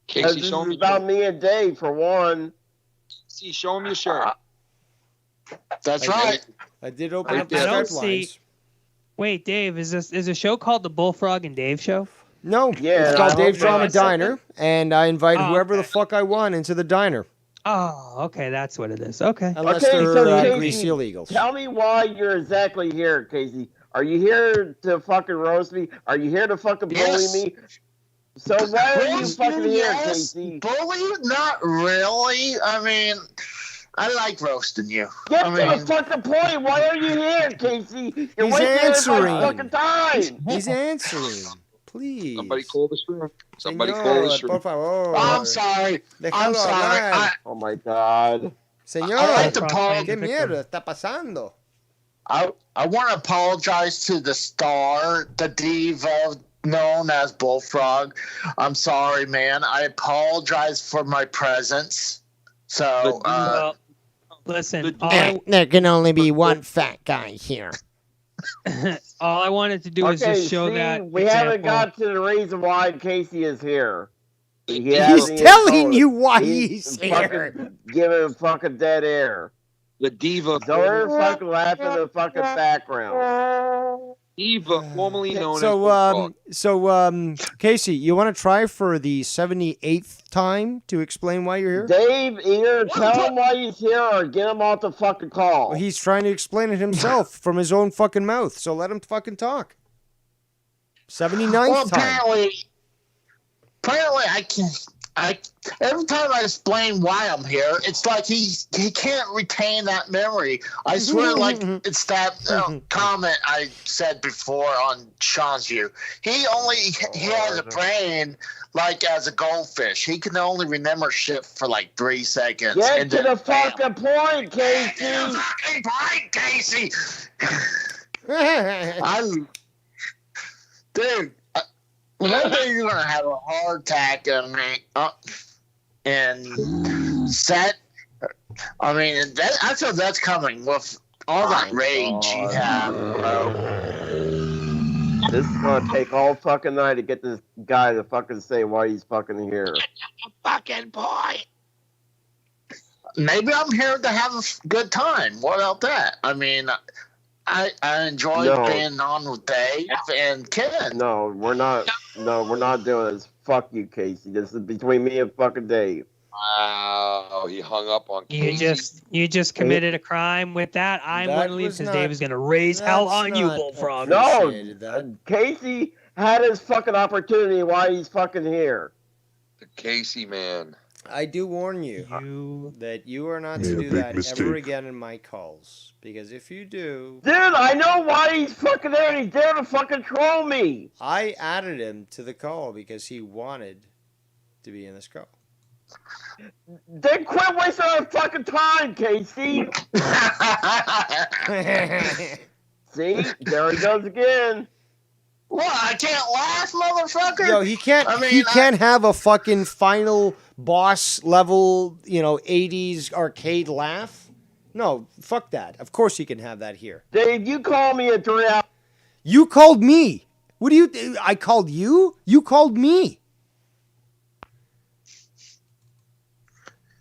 I: Because
R: Casey,
I: this
R: show
I: is
R: him your
I: about
R: shirt.
I: me and Dave, for one.
R: See, show him your shirt.
P: That's right.
A: I did open up the
K: I don't
A: Skype
K: see.
A: lines.
K: Wait, Dave, is a show called the Bullfrog and Dave Show?
A: No,
I: Yeah,
A: it's
I: I
A: called
I: hope
A: Dave's Drama
I: not.
A: Diner, and I invite
K: Oh,
A: whoever
K: okay.
A: the fuck I want into the diner,
K: Oh, okay, that's what it is. Okay.
A: unless
I: Okay,
A: they're
I: so Casey,
A: greasy illegals.
I: Tell me why you're exactly here, Casey. Are you here to fucking roast me? Are you here to fucking bully
P: Yes.
I: me? So why are you
P: Roast
I: fucking
P: you,
I: here,
P: yes.
I: Casey?
P: Bully? Not really. I mean, I like roasting you.
I: Get
P: I
I: to
P: mean,
I: the fucking point. Why are you here, Casey? You're
A: He's
I: wasting
A: answering.
I: my fucking time.
A: He's answering. Please.
R: Somebody call the shrimp. Somebody call the
A: Señor,
R: shrimp.
A: por favor.
P: I'm sorry.
A: Déjalo
P: I'm sorry.
A: hablar.
I: Oh my god.
A: Señor,
P: I like to
A: ¿qué
P: apologize.
A: mierda está pasando?
P: I want to apologize to the star, the diva known as Bullfrog. I'm sorry, man. I apologize for my presence. So,
K: Well, listen, all
A: There can only be one fat guy here.
K: all I wanted to do is
I: Okay,
K: just show
I: see,
K: that
I: we haven't
K: example.
I: got to the reason why Casey is here. He
A: He's
I: hasn't
A: telling
I: even
A: you
I: told us.
A: why he's here.
I: fucking giving fucking dead air.
R: The diva.
I: So we're fucking laughing in the fucking background.
R: Diva, formerly known as
A: So,
R: Bullfrog.
A: Casey, you want to try for the 78th time to explain why you're here?
I: Dave, either tell him why he's here or get him off the fucking call.
A: Well, he's trying to explain it himself from his own fucking mouth, so let him fucking talk. 79th
P: well,
A: time.
P: apparently I can. Every time I explain why I'm here, it's like he can't retain that memory. I swear, like it's that comment I said before on Sean's View. He has a brain like as a goldfish. He can only remember shit for like 3 seconds.
I: Get
P: and
I: to
P: then,
I: the fucking point, Casey.
P: Get to the fucking point, Casey. Dude. One day you're gonna have a heart attack and set. I mean, I feel that's coming with all that rage you have, bro.
I: This is gonna take all fucking night to get this guy to fucking say why he's fucking here.
P: Fucking boy. Maybe I'm here to have a good time. What about that? I mean, I enjoy being on with Dave and Ken.
I: No, we're not. No, we're not doing this. Fuck you, Casey. This is between me and fucking Dave.
R: Wow, he hung up on Casey.
K: You just committed a crime with that. I'm
A: That
K: going to leave
A: was
K: because
A: not-
K: Dave is going to raise hell
A: that's
K: on you,
A: not
K: Bullfrog.
I: No, Casey had his fucking opportunity. Why he's fucking here?
R: The Casey man.
A: I do warn you that you are not to do that ever again in my calls. Because if you do...
I: Dude, I know why he's fucking there, and he's there to fucking troll me.
A: I added him to the call because he wanted to be in this call.
I: Then quit wasting our fucking time, Casey. See? There he goes again.
P: What? I can't laugh, motherfucker?
A: Yo, he can't.
P: I mean,
A: he can't have a fucking final boss level, 80s arcade laugh. No, fuck that. Of course he can have that here.
I: Dave, you call me at 3 hours.
A: You called me. What do you? I called you. You called me.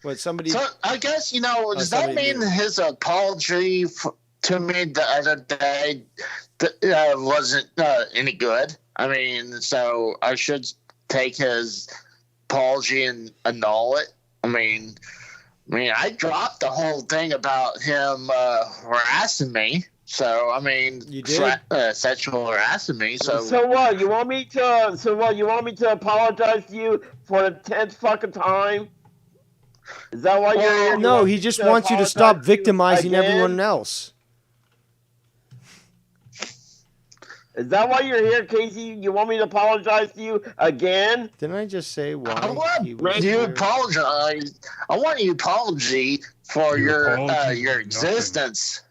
A: What somebody?
P: So I guess does that mean his apology to me the other day wasn't any good? I mean, so I should take his apology and annul it. I mean, I dropped the whole thing about him harassing me. So I mean,
A: you did
P: sexual harassing me.
I: So what? You want me to? So what? You want me to apologize to you for the 10th fucking time? Is that why you're here?
A: No, he just wants you to stop victimizing everyone else.
I: Is that why you're here, Casey? You want me to apologize to you again?
A: Didn't I just say why?
P: I want you apologize. I want you apology for your existence.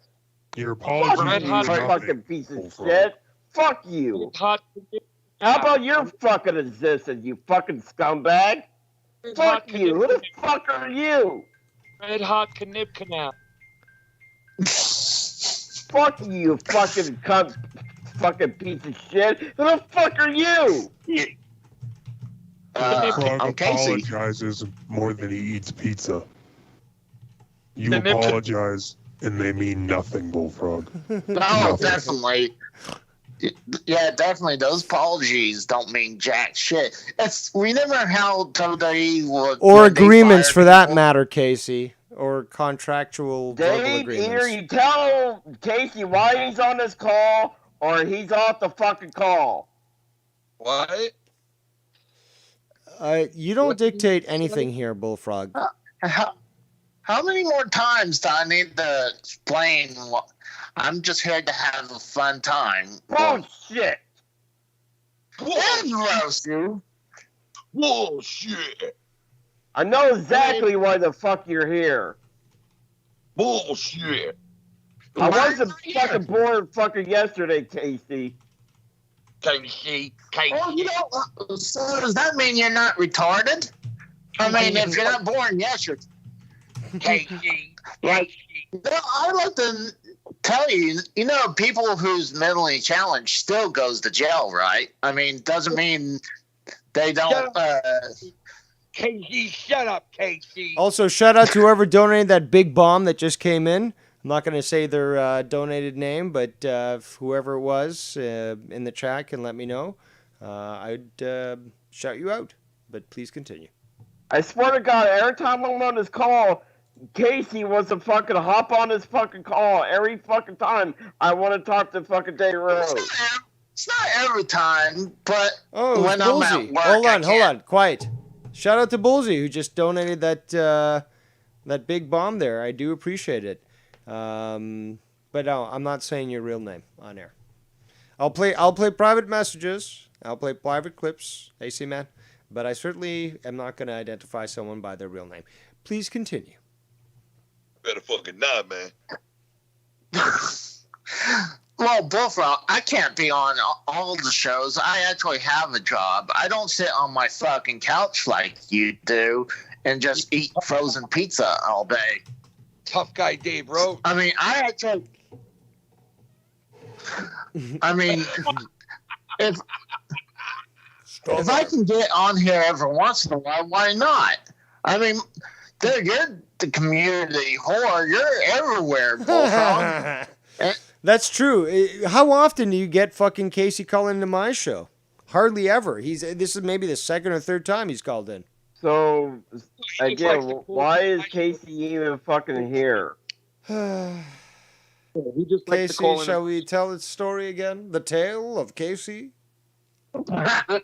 S: Your apology,
I: you fucking piece of shit. Fuck you. How about your fucking existence, you fucking scumbag? Fuck you. Who the fuck are you?
S: Red hot canip canal.
I: Fuck you, fucking cunt, fucking piece of shit. Who the fuck are you?
S: Frog
P: I'm Casey.
S: apologizes more than he eats pizza. You apologize, and they mean nothing, Bullfrog.
P: No, definitely. Yeah, definitely. Those apologies don't mean jack shit. Remember how they would...
A: Or agreements, for that matter, Casey. Or contractual verbal
I: Dave,
A: agreements.
I: either you tell Casey why he's on this call, or he's off the fucking call.
R: What?
A: You don't dictate anything here, Bullfrog.
P: How many more times do I need to explain what... I'm just here to have a fun time.
I: Bullshit!
P: Roast you.
R: Bullshit!
I: I know exactly why the fuck you're here.
R: Bullshit!
I: I wasn't fucking bored fucking yesterday, Casey.
R: Casey.
P: Oh, so does that mean you're not retarded? I mean, if you're not born, yes, you're...
R: Casey.
P: I like to tell you, people who's mentally challenged still goes to jail, right? I mean, doesn't mean they don't...
R: Casey, shut up, Casey.
A: Also, shout out to whoever donated that big bomb that just came in. I'm not going to say their donated name, but whoever it was in the chat can let me know. I'd shout you out, but please continue.
I: I swear to God, every time I'm on this call, Casey wants to fucking hop on this fucking call. Every fucking time I want to talk to fucking Dave Rose.
P: It's not every time, but
A: when I'm at work, hold on, quiet. Shout out to Bullsy, who just donated that big bomb there. I do appreciate it. But no, I'm not saying your real name on air. I'll play private messages. I'll play private clips, Cman. But I certainly am not going to identify someone by their real name. Please continue.
R: Better fucking not, man.
P: Well, Bullfrog, I can't be on all the shows. I actually have a job. I don't sit on my fucking couch like you do and just eat frozen pizza all day.
R: Tough guy Dave Rose.
P: I mean, if I can get on here every once in a while, why not? I mean, dude, you're the community whore. You're everywhere, Bullfrog.
A: That's true. How often do you get fucking Casey calling into my show? Hardly ever. This is maybe the second or third time he's called in.
I: So, again, why is Casey even fucking here?
A: Casey, shall we tell its story again? The tale of Casey?
P: I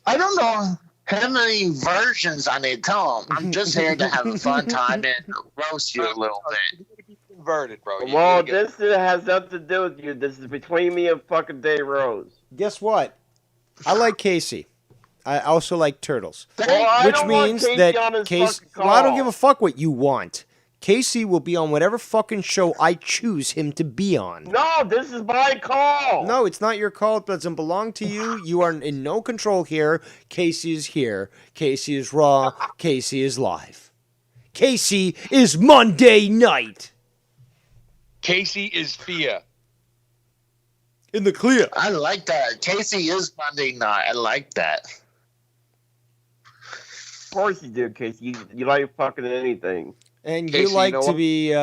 P: don't know how many versions I need to tell him. I'm just here to have a fun time and roast you a little bit.
R: Converted, bro.
I: Well, this has nothing to do with you. This is between me and fucking Dave Rose.
A: Guess what? I like Casey. I also like turtles.
I: Well,
A: which means that Casey... Well, I don't give a fuck what you want. Casey will be on whatever fucking show I choose him to be on.
I: No, this is my call.
A: No, it's not your call. It doesn't belong to you. You are in no control here. Casey is here. Casey is raw. Casey is live. Casey is Monday night.
R: Casey is Fia.
A: In the clear.
P: I like that. Casey is Monday night. I like that.
I: Of course you do, Casey. You like fucking anything.
A: And
I: Casey,
A: you like to be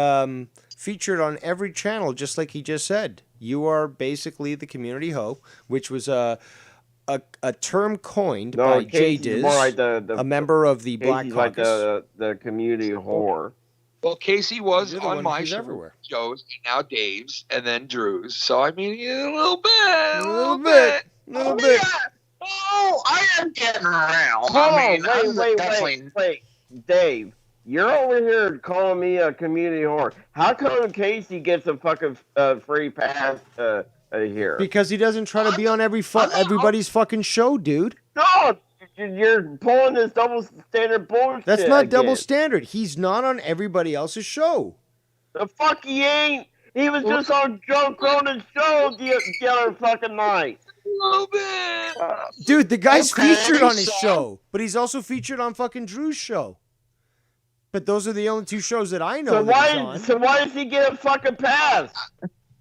A: featured on every channel, just like he just said. You are basically the community hoe, which was a a term coined
O: No,
A: by Jay
O: Casey's
A: Diz,
O: more like
A: a member of the Black
O: Casey's like
A: Caucus.
O: the community whore.
N: Well, Casey was
A: You're the
N: on
A: one
N: my
A: who's
N: show,
A: everywhere.
N: shows, and now Dave's, and then Drew's. So I mean, yeah, a little bit,
A: A little bit.
P: Oh, I am getting around.
O: Hold
P: I mean,
O: on, wait, Dave. You're over here calling me a community whore. How come Casey gets a fucking free pass here?
A: Because he doesn't try to be on everybody's fucking show, dude.
O: No, you're pulling this double standard bullshit.
A: That's not
O: again.
A: double standard. He's not on everybody else's show.
O: The fuck he ain't. He was just on Joe Cronin's show the other fucking night.
N: A little bit.
A: Dude, the guy's
P: Okay,
A: featured on his
P: so-
A: show, but he's also featured on fucking Drew's show. But those are the only two shows that I know
O: So
A: that he's on.
O: why does he get a fucking pass?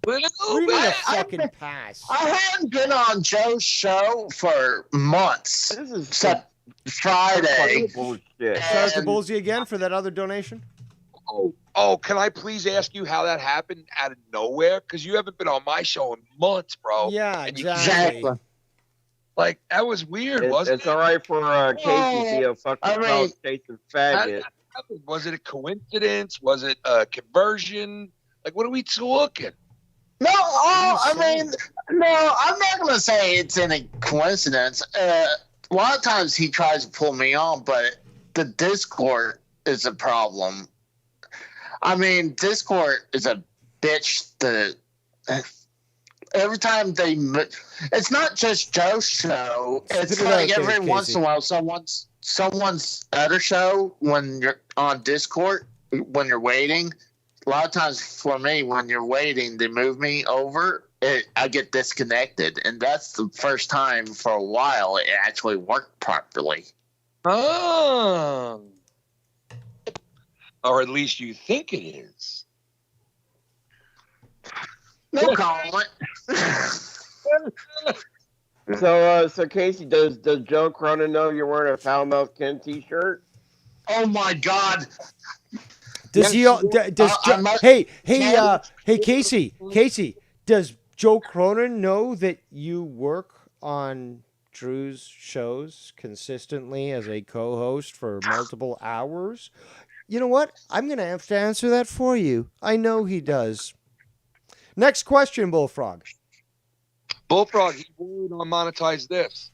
A: What do you mean a fucking pass?
P: I haven't been on Joe's show for months.
O: This is
P: except Friday.
O: bullshit.
A: Sorry to Bullsy again for that other donation.
N: Oh, can I please ask you how that happened out of nowhere? Because you haven't been on my show in months, bro.
A: Yeah,
N: And
A: exactly.
N: Like, that was weird, wasn't
O: It's all right for Casey to be a fucking house chasing faggot.
N: Was it a coincidence? Was it a conversion? Like, what are we talking?
P: No, I mean, no, I'm not going to say it's any coincidence. A lot of times he tries to pull me on, but the Discord is a problem. I mean, Discord is a bitch. Every time it's not just Joe's show. It's
A: Spit it
P: like
A: out there,
P: every once in a
A: Casey.
P: while someone's other show when you're on Discord, when you're waiting. A lot of times for me, when you're waiting, they move me over. I get disconnected, and that's the first time for a while it actually worked properly.
N: Oh. Or at least you think it is.
P: No comment.
O: So Casey, does Joe Cronin know you're wearing a Foul Mouth Ken t-shirt?
P: Oh my God!
A: Does he? Hey, Casey, does Joe Cronin know that you work on Drew's shows consistently as a co-host for multiple hours? You know what? I'm gonna have to answer that for you. I know he does. Next question, Bullfrog.
N: Bullfrog, he would monetize this.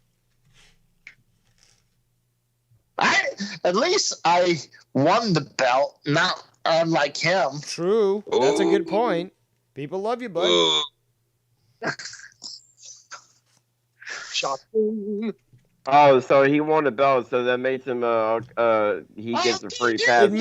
P: At least I won the belt, not unlike him.
A: True. That's a good point. People love you, bud.
N: Shocking.
O: Oh, so he won the belt, so that makes him he gets a free pass.
A: It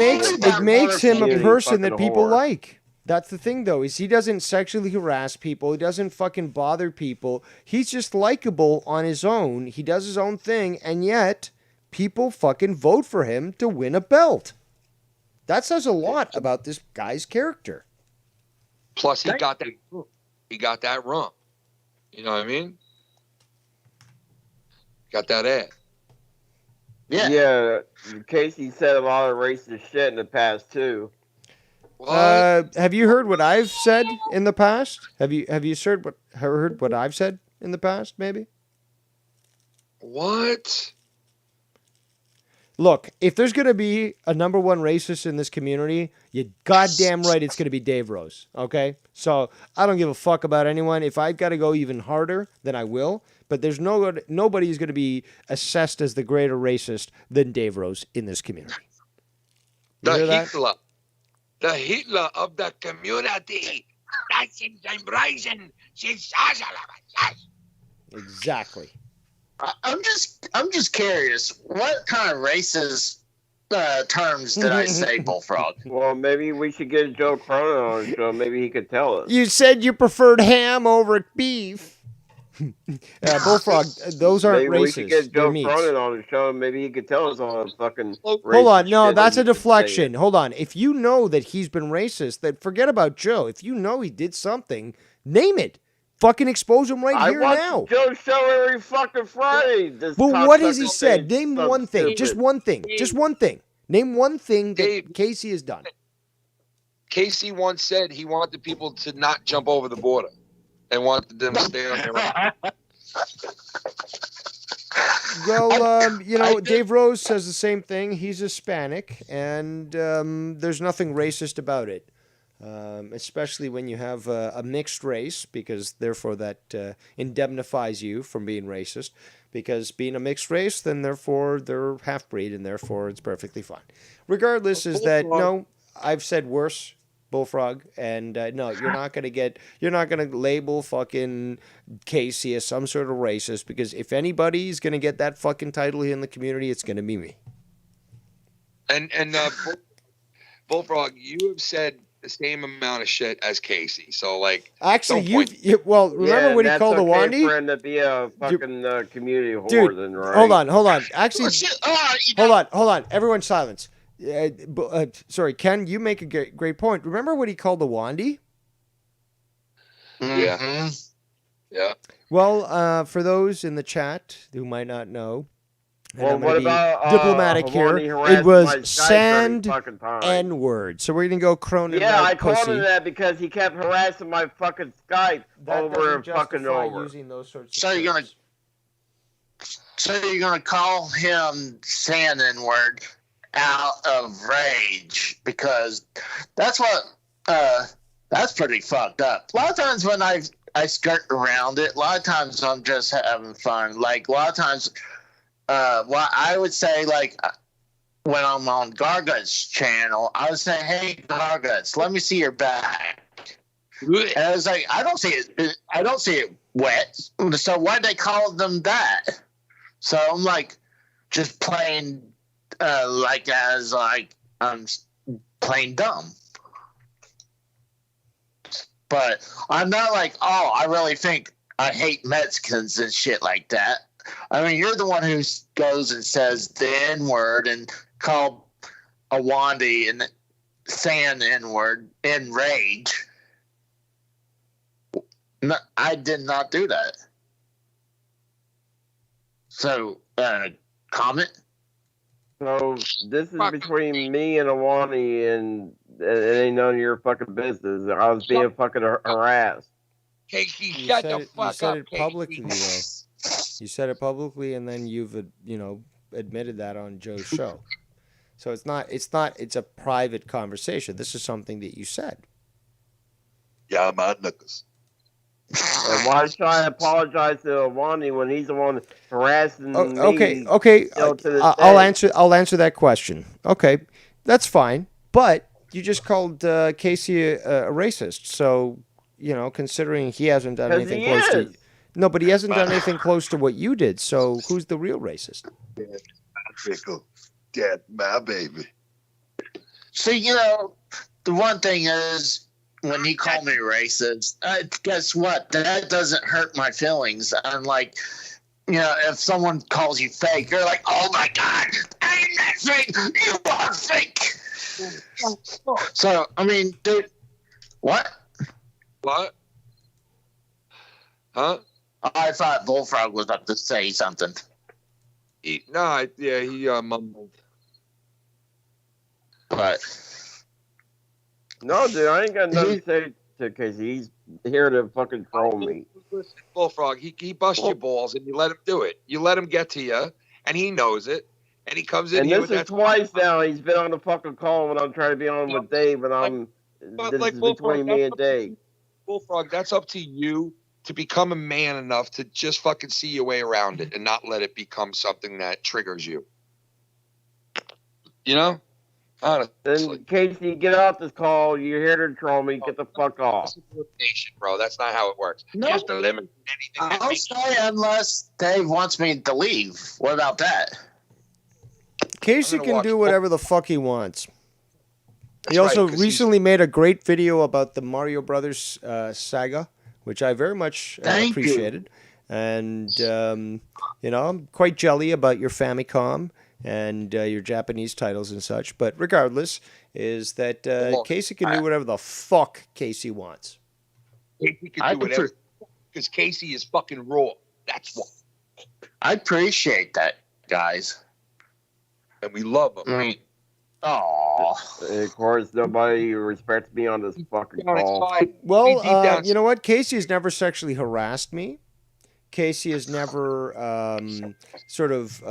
A: makes him a person that people
O: whore.
A: like. That's the thing, though, is he doesn't sexually harass people. He doesn't fucking bother people. He's just likable on his own. He does his own thing, and yet people fucking vote for him to win a belt. That says a lot about this guy's character.
N: Plus, he got that wrong. You know what I mean? Got that ad.
O: Yeah. Casey said a lot of racist shit in the past too.
A: Have you heard what I've said in the past? Have you heard what I've said in the past? Maybe.
N: What?
A: Look, if there's going to be a number one racist in this community, you goddamn right it's going to be Dave Rose, okay? So I don't give a fuck about anyone. If I've got to go even harder, then I will. But there's nobody who's going to be assessed as the greater racist than Dave Rose in this community. You hear that?
N: The Hitler of the community.
A: Exactly.
P: I'm just curious. What kind of racist terms did I say, Bullfrog?
O: Well, maybe we should get Joe Cronin on the show. Maybe he could tell us.
A: You said you preferred ham over beef. Bullfrog, those aren't
O: Maybe
A: racist.
O: we should get
A: They're
O: Joe
A: meats.
O: Cronin on the show. Maybe he could tell us on fucking.
A: Hold on, no, that's a
O: deflection.
A: deflection. Hold on. If you know that he's been racist, then forget about Joe. If you know he did something, name it. Fucking expose him right here now.
O: Joe's show every fucking Friday.
A: But what has he said? Name one thing. Just one thing. Just one thing. Name one thing that Casey has done.
N: Casey once said he wanted people to not jump over the border and wanted them to stay on their own.
A: Well, Dave Rose says the same thing. He's Hispanic, and there's nothing racist about it, especially when you have a mixed race, because therefore that indemnifies you from being racist. Because being a mixed race, then therefore they're half-breed, and therefore it's perfectly fine. Regardless, is that no, I've said worse, Bullfrog, and no, you're not gonna label fucking Casey as some sort of racist, because if anybody's gonna get that fucking title here in the community, it's gonna be me.
N: And Bullfrog, you have said the same amount of shit as Casey. So like,
A: actually, remember when he called Awandi?
O: For him to be a fucking community whore,
A: Dude,
O: then, right?
A: hold on. Actually, hold on. Everyone, silence. Sorry, Ken, you make a great point. Remember what he called Awandi?
N: Yeah. Yeah.
A: Well, for those in the chat who might not know,
O: well, what about
A: diplomatic here? It was sand N-word. So we're gonna go Cronin.
O: Yeah,
A: like
O: I called
A: pussy.
O: him that because he kept harassing my fucking Skype over and fucking over.
A: Using those sorts of
P: So you're gonna call him sand N-word out of rage, because that's pretty fucked up. A lot of times when I skirt around it, a lot of times I'm just having fun. Like a lot of times, what I would say, like when I'm on Gargut's channel, I would say, "Hey Garguts, let me see your back." And I was like, I don't see it wet. So why'd they call them that? So I'm like, just playing I'm playing dumb. But I'm not like, oh, I really think I hate Mexicans and shit like that. I mean, you're the one who goes and says the N-word and call Awandi and saying N-word in rage. No, I did not do that. So, comment?
O: So this is between me and Awani, and it ain't none of your fucking business. I was being fucking harassed.
N: Casey,
A: You
N: shut
A: said
N: the
A: it,
N: fuck
A: you said
N: up,
A: it
N: Casey.
A: publicly, though. You said it publicly, and then you've admitted that on Joe's show. So it's a private conversation. This is something that you said.
N: Yeah, I'm on knuckles.
O: And why should I apologize to Awani when he's the one harassing me?
A: Okay.
O: still to this
A: I'll
O: day?
A: answer that question. Okay, that's fine. But you just called Casey a racist. So considering he hasn't done
O: 'Cause
A: anything
O: he
A: close
O: is.
A: to. No, but he hasn't done anything close to what you did. So who's the real racist?
N: Dad, my baby.
P: See, the one thing is, when he called me racist, guess what? That doesn't hurt my feelings. I'm like, if someone calls you fake, you're like, oh my God, I'm not fake. You are fake. So, I mean, dude, what?
N: What? Huh?
P: I thought Bullfrog was about to say something.
N: He mumbled.
P: But
O: No, dude, I ain't got nothing to say to Casey. He's here to fucking troll me.
N: Listen, Bullfrog, he busts your balls, and you let him do it. You let him get to you, and he knows it, and he comes in
O: And
N: here
O: this
N: with
O: is
N: that.
O: twice now. He's been on the fucking call when I'm trying to be on with Dave, and this is between me and Dave.
N: Bullfrog, that's up to you to become a man enough to just fucking see your way around it and not let it become something that triggers you. Honestly.
O: Then Casey, get off this call. You're here to troll me. Get the fuck off.
N: Bro, that's not how it works.
P: No.
N: Just eliminate anything.
P: I'll stay unless Dave wants me to leave. What about that?
A: Casey can do whatever the fuck he wants. He
N: That's
A: also
N: right, 'cause
A: recently made a great video about the Mario Brothers saga, which I very much
P: Thank you.
A: appreciated. And, I'm quite jelly about your Famicom and your Japanese titles and such. But regardless, is that Casey can do whatever the fuck Casey wants.
N: Casey can do whatever. Because Casey is fucking raw. That's what.
P: I appreciate that, guys.
N: And we love him.
P: Oh,
O: of course, nobody respects me on this fucking call.
A: Well, you know what? Casey's never sexually harassed me. Casey has never sort of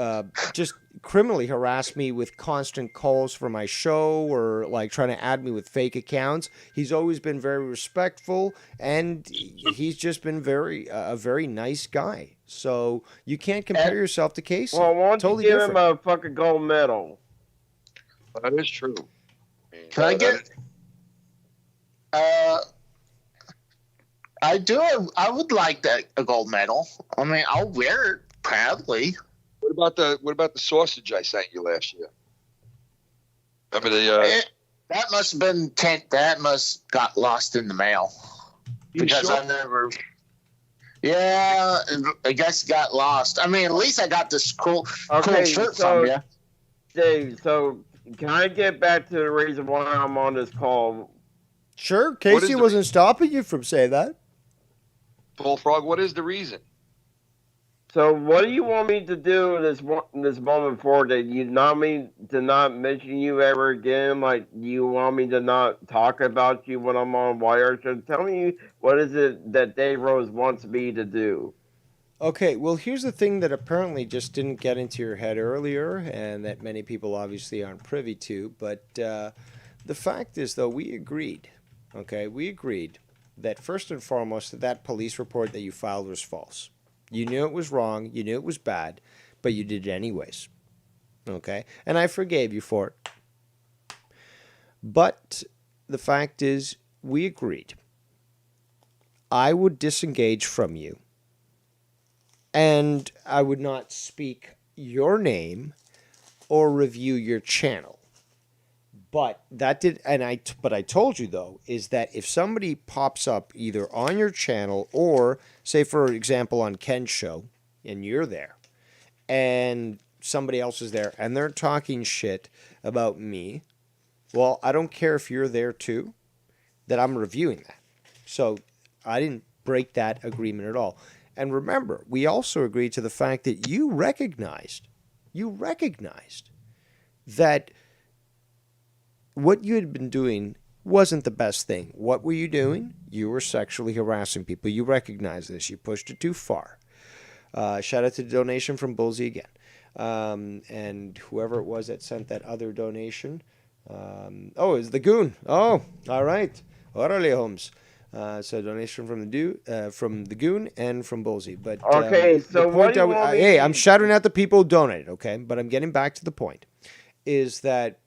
A: just criminally harassed me with constant calls for my show or like trying to add me with fake accounts. He's always been very respectful, and he's just been a very nice guy. So you can't compare yourself to Casey.
I: Well, why don't
A: Totally
I: you give
A: different.
I: him a fucking gold medal?
N: That is true.
P: Can I get? I would like that a gold medal. I mean, I'll wear it proudly.
N: What about the sausage I sent you last year? Remember the
P: That must have been that must got lost in the mail because
N: sure?
P: I never. Yeah, I guess it got lost. I mean, at least I got this cool shirt from you.
I: Dave, so can I get back to the reason why I'm on this call?
A: Sure, Casey wasn't stopping you from saying that.
N: Bullfrog, what is the reason?
I: So what do you want me to do this moment forward? That you want me to not mention you ever again? Like, you want me to not talk about you when I'm on Wire? So tell me, what is it that Dave Rose wants me to do?
A: Okay, well, here's the thing that apparently just didn't get into your head earlier, and that many people obviously aren't privy to. But the fact is, though, we agreed. Okay, we agreed that first and foremost, that police report that you filed was false. You knew it was wrong, you knew it was bad, but you did it anyways. Okay? And I forgave you for it. But the fact is, we agreed. I would disengage from you, and I would not speak your name or review your channel. But that did, but I told you though, is that if somebody pops up either on your channel or, say for example, on Ken's show, and you're there, and somebody else is there, and they're talking shit about me, well, I don't care if you're there too, that I'm reviewing that. So I didn't break that agreement at all. And remember, we also agreed to the fact that you recognized that what you had been doing wasn't the best thing. What were you doing? You were sexually harassing people. You recognize this. You pushed it too far. Shout out to the donation from Bullsy again. And whoever it was that sent that other donation. It's the Goon. Oh, all right. Orale, Holmes. So donation from the Goon and from Bullsy. But
I: okay, so what do you want me
A: hey, I'm shouting at the people who donated, okay? But I'm getting back to the point. Is that,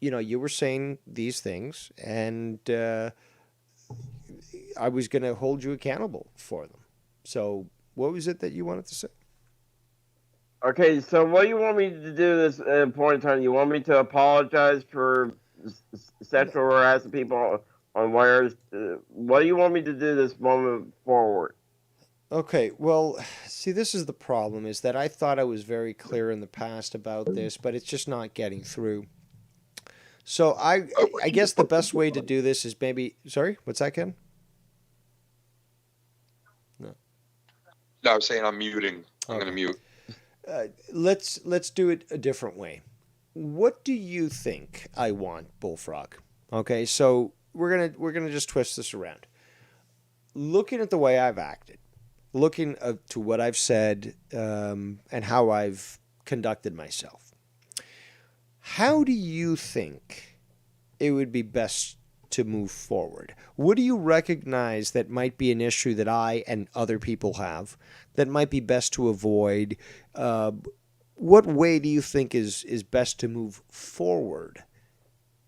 A: you know, you were saying these things, and I was going to hold you accountable for them. So what was it that you wanted to say?
I: Okay, so what do you want me to do this point in time? You want me to apologize for sexual harassing people on Wires? What do you want me to do this moment forward?
A: Okay, well, see, this is the problem, is that I thought I was very clear in the past about this, but it's just not getting through. So I guess the best way to do this is maybe... Sorry, what's that, Ken?
N: No, I was saying I'm muting. I'm going to mute.
A: Let's do it a different way. What do you think I want, Bullfrog? Okay, so we're gonna just twist this around. Looking at the way I've acted, looking to what I've said, and how I've conducted myself, how do you think it would be best to move forward? What do you recognize that might be an issue that I and other people have that might be best to avoid? What way do you think is best to move forward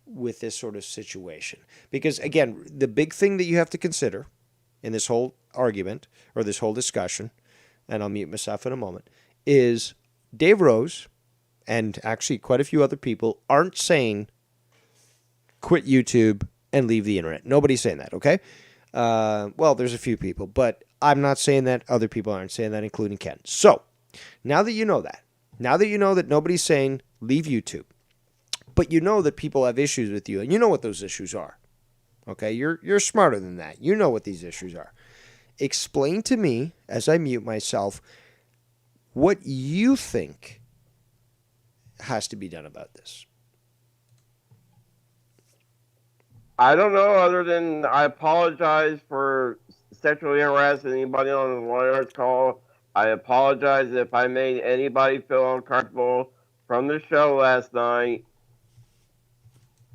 A: with this sort of situation? Because, again, the big thing that you have to consider in this whole argument or this whole discussion, and I'll mute myself in a moment, is Dave Rose and actually quite a few other people aren't saying quit YouTube and leave the internet. Nobody's saying that, okay? Well, there's a few people, but I'm not saying that. Other people aren't saying that, including Ken. So, now that you know that, now that you know that nobody's saying leave YouTube, but you know that people have issues with you, and you know what those issues are, okay? You're smarter than that. You know what these issues are. Explain to me, as I mute myself, what you think has to be done about this.
I: I don't know, other than I apologize for sexually harassing anybody on the Wires call.
O: I apologize if I made anybody feel uncomfortable from the show last night.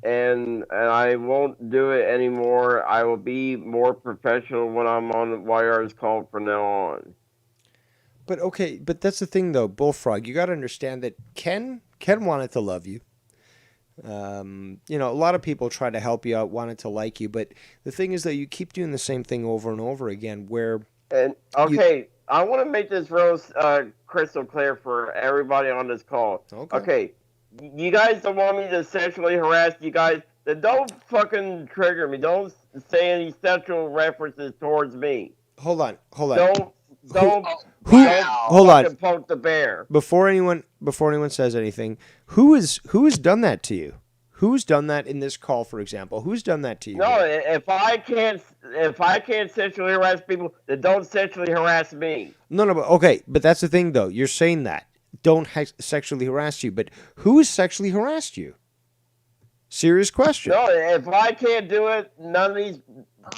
O: And I won't do it anymore. I will be more professional when I'm on YR's call from now on.
A: But okay, but that's the thing though, Bullfrog. You got to understand that Ken wanted to love you. You know, a lot of people try to help you out, wanted to like you, but the thing is that you keep doing the same thing over and over again. Where
O: And okay, I want to make this real crystal clear for everybody on this call. Okay, you guys don't want me to sexually harass you guys. Then don't fucking trigger me. Don't say any sexual references towards me.
A: Hold on.
O: Don't
A: Hold on.
O: fucking poke the bear.
A: Before anyone says anything, who has done that to you? Who's done that in this call, for example? Who's done that to you?
O: No, if I can't sexually harass people, then don't sexually harass me.
A: No, but okay, but that's the thing though. You're saying that don't sexually harass you, but who has sexually harassed you? Serious question.
O: No, if I can't do it, none of these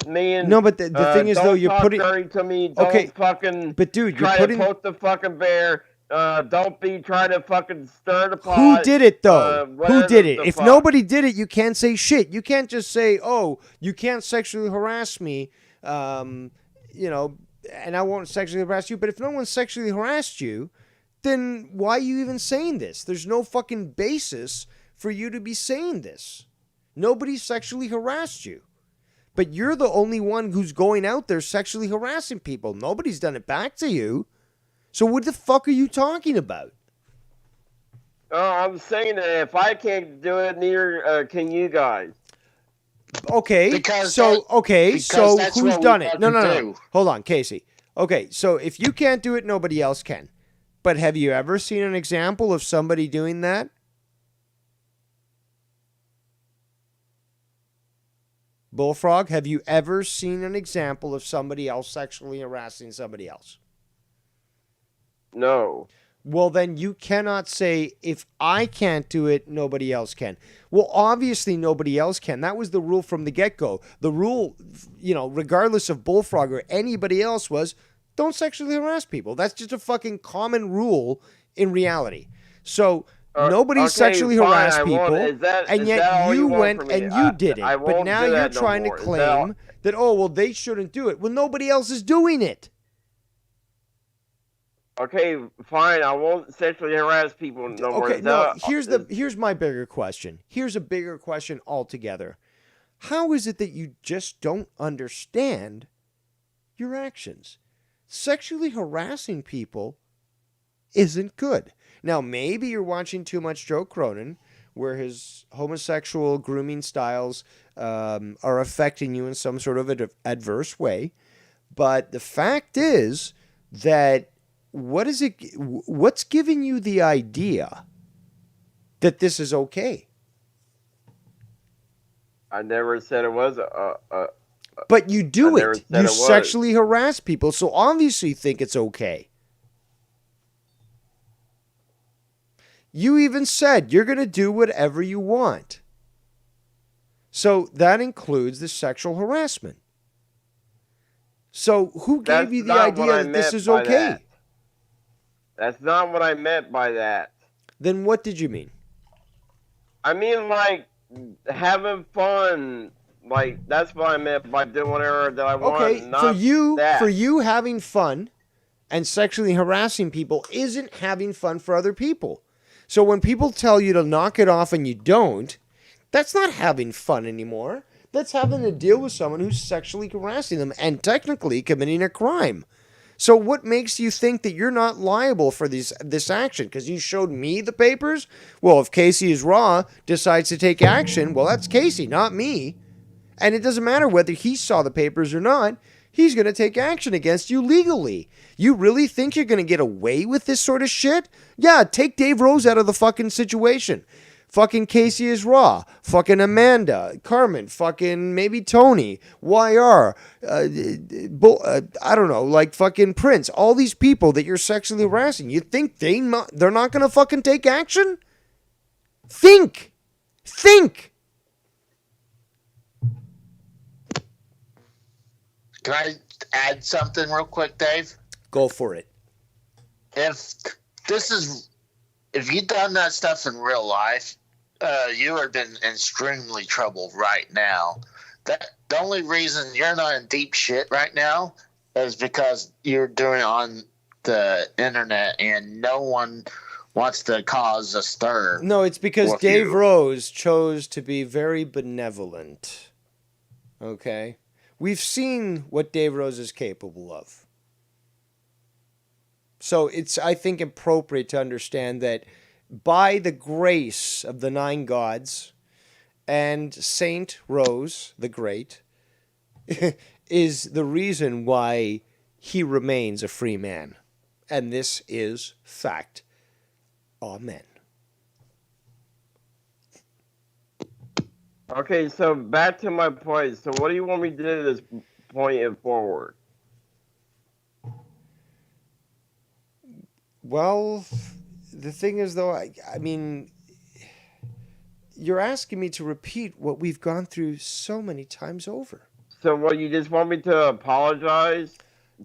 A: No, but the thing is though, you're
O: talk
A: putting
O: dirty to me. Don't fucking.
A: But dude,
O: try
A: you're putting.
O: to poke the fucking bear. Don't be trying to fucking stir the pot.
A: Who did it though? Who did it? If
O: fuck?
A: nobody did it, you can't say shit. You can't just say, "Oh, you can't sexually harass me," you know, and I won't sexually harass you. But if no one sexually harassed you, then why are you even saying this? There's no fucking basis for you to be saying this. Nobody sexually harassed you. But you're the only one who's going out there sexually harassing people. Nobody's done it back to you. So what the fuck are you talking about?
O: I'm saying that if I can't do it, neither can you guys.
A: Okay, so who's done it? No. Hold on, Casey. Okay, so if you can't do it, nobody else can. But have you ever seen an example of somebody doing that? Bullfrog, have you ever seen an example of somebody else sexually harassing somebody else?
O: No.
A: Well, then you cannot say, if I can't do it, nobody else can. Well, obviously nobody else can. That was the rule from the get-go. The rule, you know, regardless of Bullfrog or anybody else, was don't sexually harass people. That's just a fucking common rule in reality. So nobody sexually harassed people, and yet you went and you did it. But now you're trying to claim that, oh, well, they shouldn't do it. Well, nobody else is doing it.
O: Okay, fine. I won't sexually harass people no more.
A: Okay, no. Here's my bigger question. Here's a bigger question altogether. How is it that you just don't understand your actions? Sexually harassing people isn't good. Now, maybe you're watching too much Joe Cronin, where his homosexual grooming styles are affecting you in some sort of adverse way. But the fact is that what's giving you the idea that this is okay?
O: I never said it was
A: but you do it. You sexually harass people, so obviously you think it's okay. You even said you're going to do whatever you want. So that includes the sexual harassment. So who gave you the idea that this is okay?
O: That's not what I meant by that.
A: Then what did you mean?
O: I mean, like, having fun. Like, that's what I meant by doing whatever that I want.
A: Okay,
O: not
A: for you having fun and sexually harassing people isn't having fun for other people. So when people tell you to knock it off and you don't, that's not having fun anymore. That's having to deal with someone who's sexually harassing them and technically committing a crime. So what makes you think that you're not liable for this action? Because you showed me the papers? Well, if Casey is raw, decides to take action, well, that's Casey, not me. And it doesn't matter whether he saw the papers or not. He's going to take action against you legally. You really think you're going to get away with this sort of shit? Yeah, take Dave Rose out of the fucking situation. Fucking Casey is raw. Fucking Amanda, Carmen, fucking maybe Tony, YR, I don't know, like fucking Prince. All these people that you're sexually harassing, you think they're not going to fucking take action? Think.
P: Can I add something real quick, Dave?
A: Go for it.
P: if you'd done that stuff in real life, you would have been in extremely trouble right now. The only reason you're not in deep shit right now is because you're doing it on the internet and no one wants to cause a stir.
A: No, it's because
P: with
A: Dave
P: you.
A: Rose chose to be very benevolent. Okay? We've seen what Dave Rose is capable of. So it's, I think, appropriate to understand that by the grace of the 9 gods and Saint Rose the Great is the reason why he remains a free man. And this is fact. Amen.
I: Okay, so back to my point. So what do you want me to do this point and forward?
A: Well, the thing is, though, I mean, you're asking me to repeat what we've gone through so many times over.
I: So what, you just want me to apologize?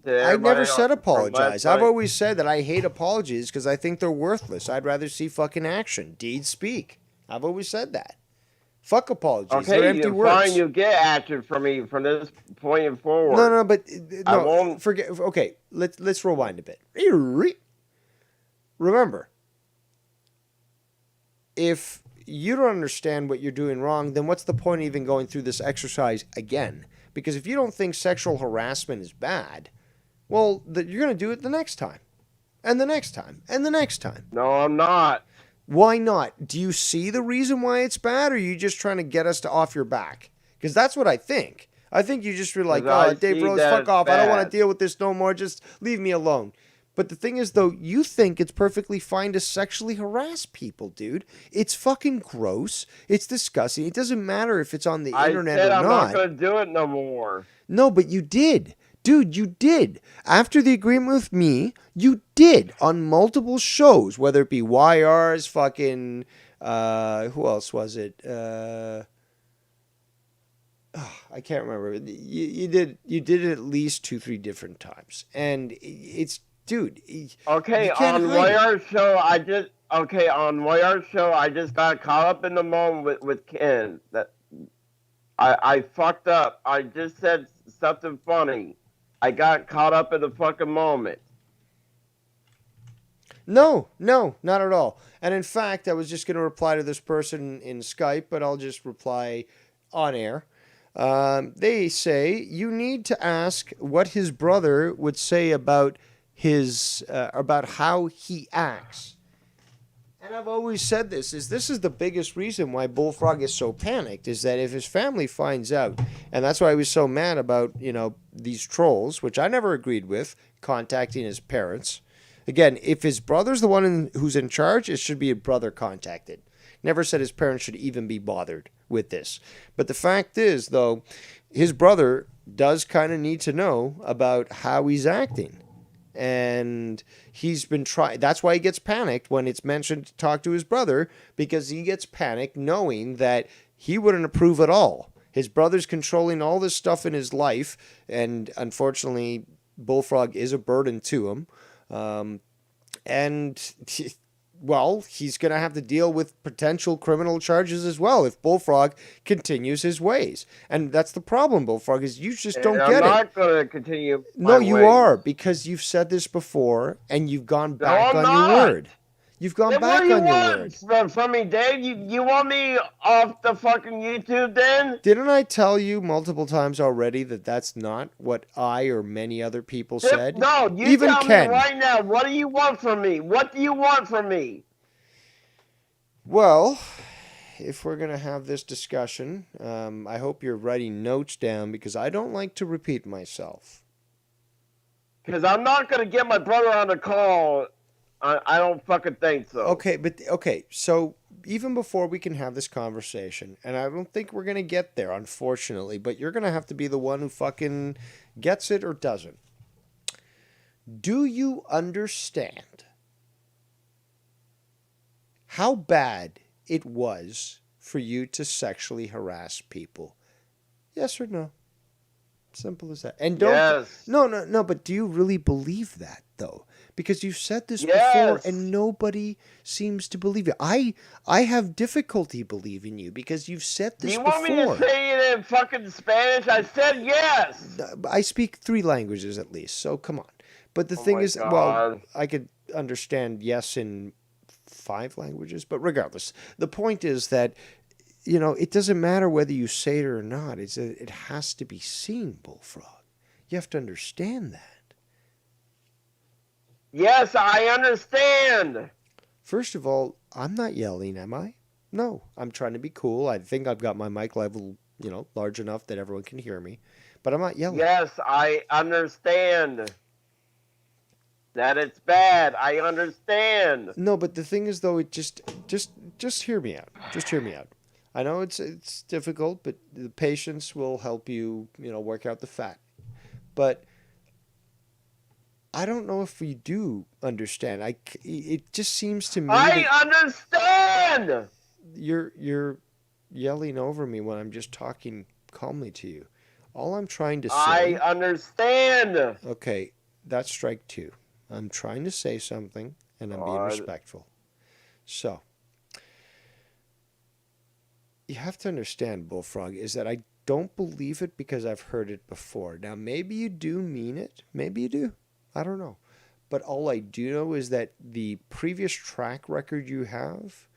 A: I never said
I: from
A: apologize.
I: last
A: I've
I: night?
A: always said that I hate apologies because I think they're worthless. I'd rather see fucking action. Deeds speak. I've always said that. Fuck apologies. They're
I: Okay,
A: empty
I: you're
A: words.
I: fine. You get action from me from this point and forward.
A: No, but
I: I
A: no.
I: won't.
A: Forget. Okay, let's rewind a bit. Remember, if you don't understand what you're doing wrong, then what's the point of even going through this exercise again? Because if you don't think sexual harassment is bad, well, you're going to do it the next time, and the next time, and the next time.
I: No, I'm not.
A: Why not? Do you see the reason why it's bad, or are you just trying to get us to off your back? Because that's what I think. I think you just were like, oh, Dave Rose, fuck off. I don't want to deal with this no more. Just leave me alone. But the thing is, though, you think it's perfectly fine to sexually harass people, dude. It's fucking gross. It's disgusting. It doesn't matter if it's on the internet or not.
I: I said I'm not going to do it no more.
A: No, but you did. Dude, you did. After the agreement with me, you did on multiple shows, whether it be YR's, fucking, who else was it? I can't remember. You did it at least 2-3 different times. And it's, dude.
I: Okay, on YR's show, I just got caught up in the moment with Ken. That I fucked up. I just said something funny. I got caught up in the fucking moment.
A: No, not at all. And in fact, I was just going to reply to this person in Skype, but I'll just reply on air. They say you need to ask what his brother would say about about how he acts. And I've always said this is the biggest reason why Bullfrog is so panicked, is that if his family finds out, and that's why he was so mad about, these trolls, which I never agreed with, contacting his parents. Again, if his brother's the one who's in charge, it should be a brother contacted. Never said his parents should even be bothered with this. But the fact is, though, his brother does kind of need to know about how he's acting. And he's been trying. That's why he gets panicked when it's mentioned to talk to his brother, because he gets panicked knowing that he wouldn't approve at all. His brother's controlling all this stuff in his life, and unfortunately, Bullfrog is a burden to him. He's going to have to deal with potential criminal charges as well if Bullfrog continues his ways. And that's the problem, Bullfrog, is you just don't get it.
I: I'm not going to continue
A: No,
I: my
A: you
I: ways.
A: are, because you've said this before, and you've gone back on your word. You've gone
I: Then
A: back
I: what do
A: on
I: you
A: your word.
I: want from me, Dave? You want me off the fucking YouTube then?
A: Didn't I tell you multiple times already that that's not what I or many other people said?
I: No, you
A: Even
I: tell
A: Ken.
I: me right now. What do you want from me? What do you want from me?
A: Well, if we're going to have this discussion, I hope you're writing notes down, because I don't like to repeat myself.
I: Because I'm not going to get my brother on the call. I don't fucking think so.
A: Okay, so even before we can have this conversation, and I don't think we're going to get there, unfortunately, but you're going to have to be the one who fucking gets it or doesn't. Do you understand how bad it was for you to sexually harass people? Yes or no? Simple as that. And don't.
I: Yes.
A: No, but do you really believe that, though? Because you've said this
I: Yes.
A: before and nobody seems to believe you. I have difficulty believing you because you've said
I: Do
A: this
I: you
A: before.
I: want me to say it in fucking Spanish? I said yes.
A: I speak 3 languages at least, so come on. But the
I: Oh
A: thing
I: my
A: is, well,
I: God.
A: I could understand yes in 5 languages, but regardless, the point is that, you know, it doesn't matter whether you say it or not. It has to be seen, Bullfrog. You have to understand that.
I: Yes, I understand.
A: First of all, I'm not yelling, am I? No, I'm trying to be cool. I think I've got my mic level, you know, large enough that everyone can hear me, but I'm not yelling.
I: Yes, I understand. That it's bad. I understand.
A: No, but the thing is, though, it just hear me out. Just hear me out. I know it's difficult, but the patience will help you, you know, work out the fact. But I don't know if we do understand. It just seems to me
I: I understand.
A: You're yelling over me when I'm just talking calmly to you. All I'm trying to say.
I: I understand.
A: Okay, that's strike 2. I'm trying to say something, and I'm being respectful. So, you have to understand, Bullfrog, is that I don't believe it because I've heard it before. Now, maybe you do mean it. Maybe you do. I don't know. But all I do know is that the previous track record you have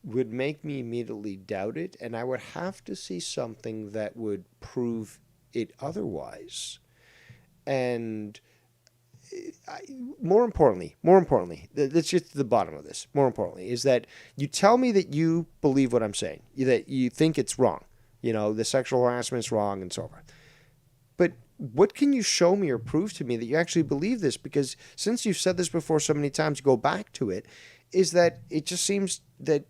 A: would make me immediately doubt it, and I would have to see something that would prove it otherwise. And more importantly, let's get to the bottom of this. More importantly, is that you tell me that you believe what I'm saying, that you think it's wrong. You know, the sexual harassment's wrong and so forth. But what can you show me or prove to me that you actually believe this? Because since you've said this before so many times, go back to it, is that it just seems that,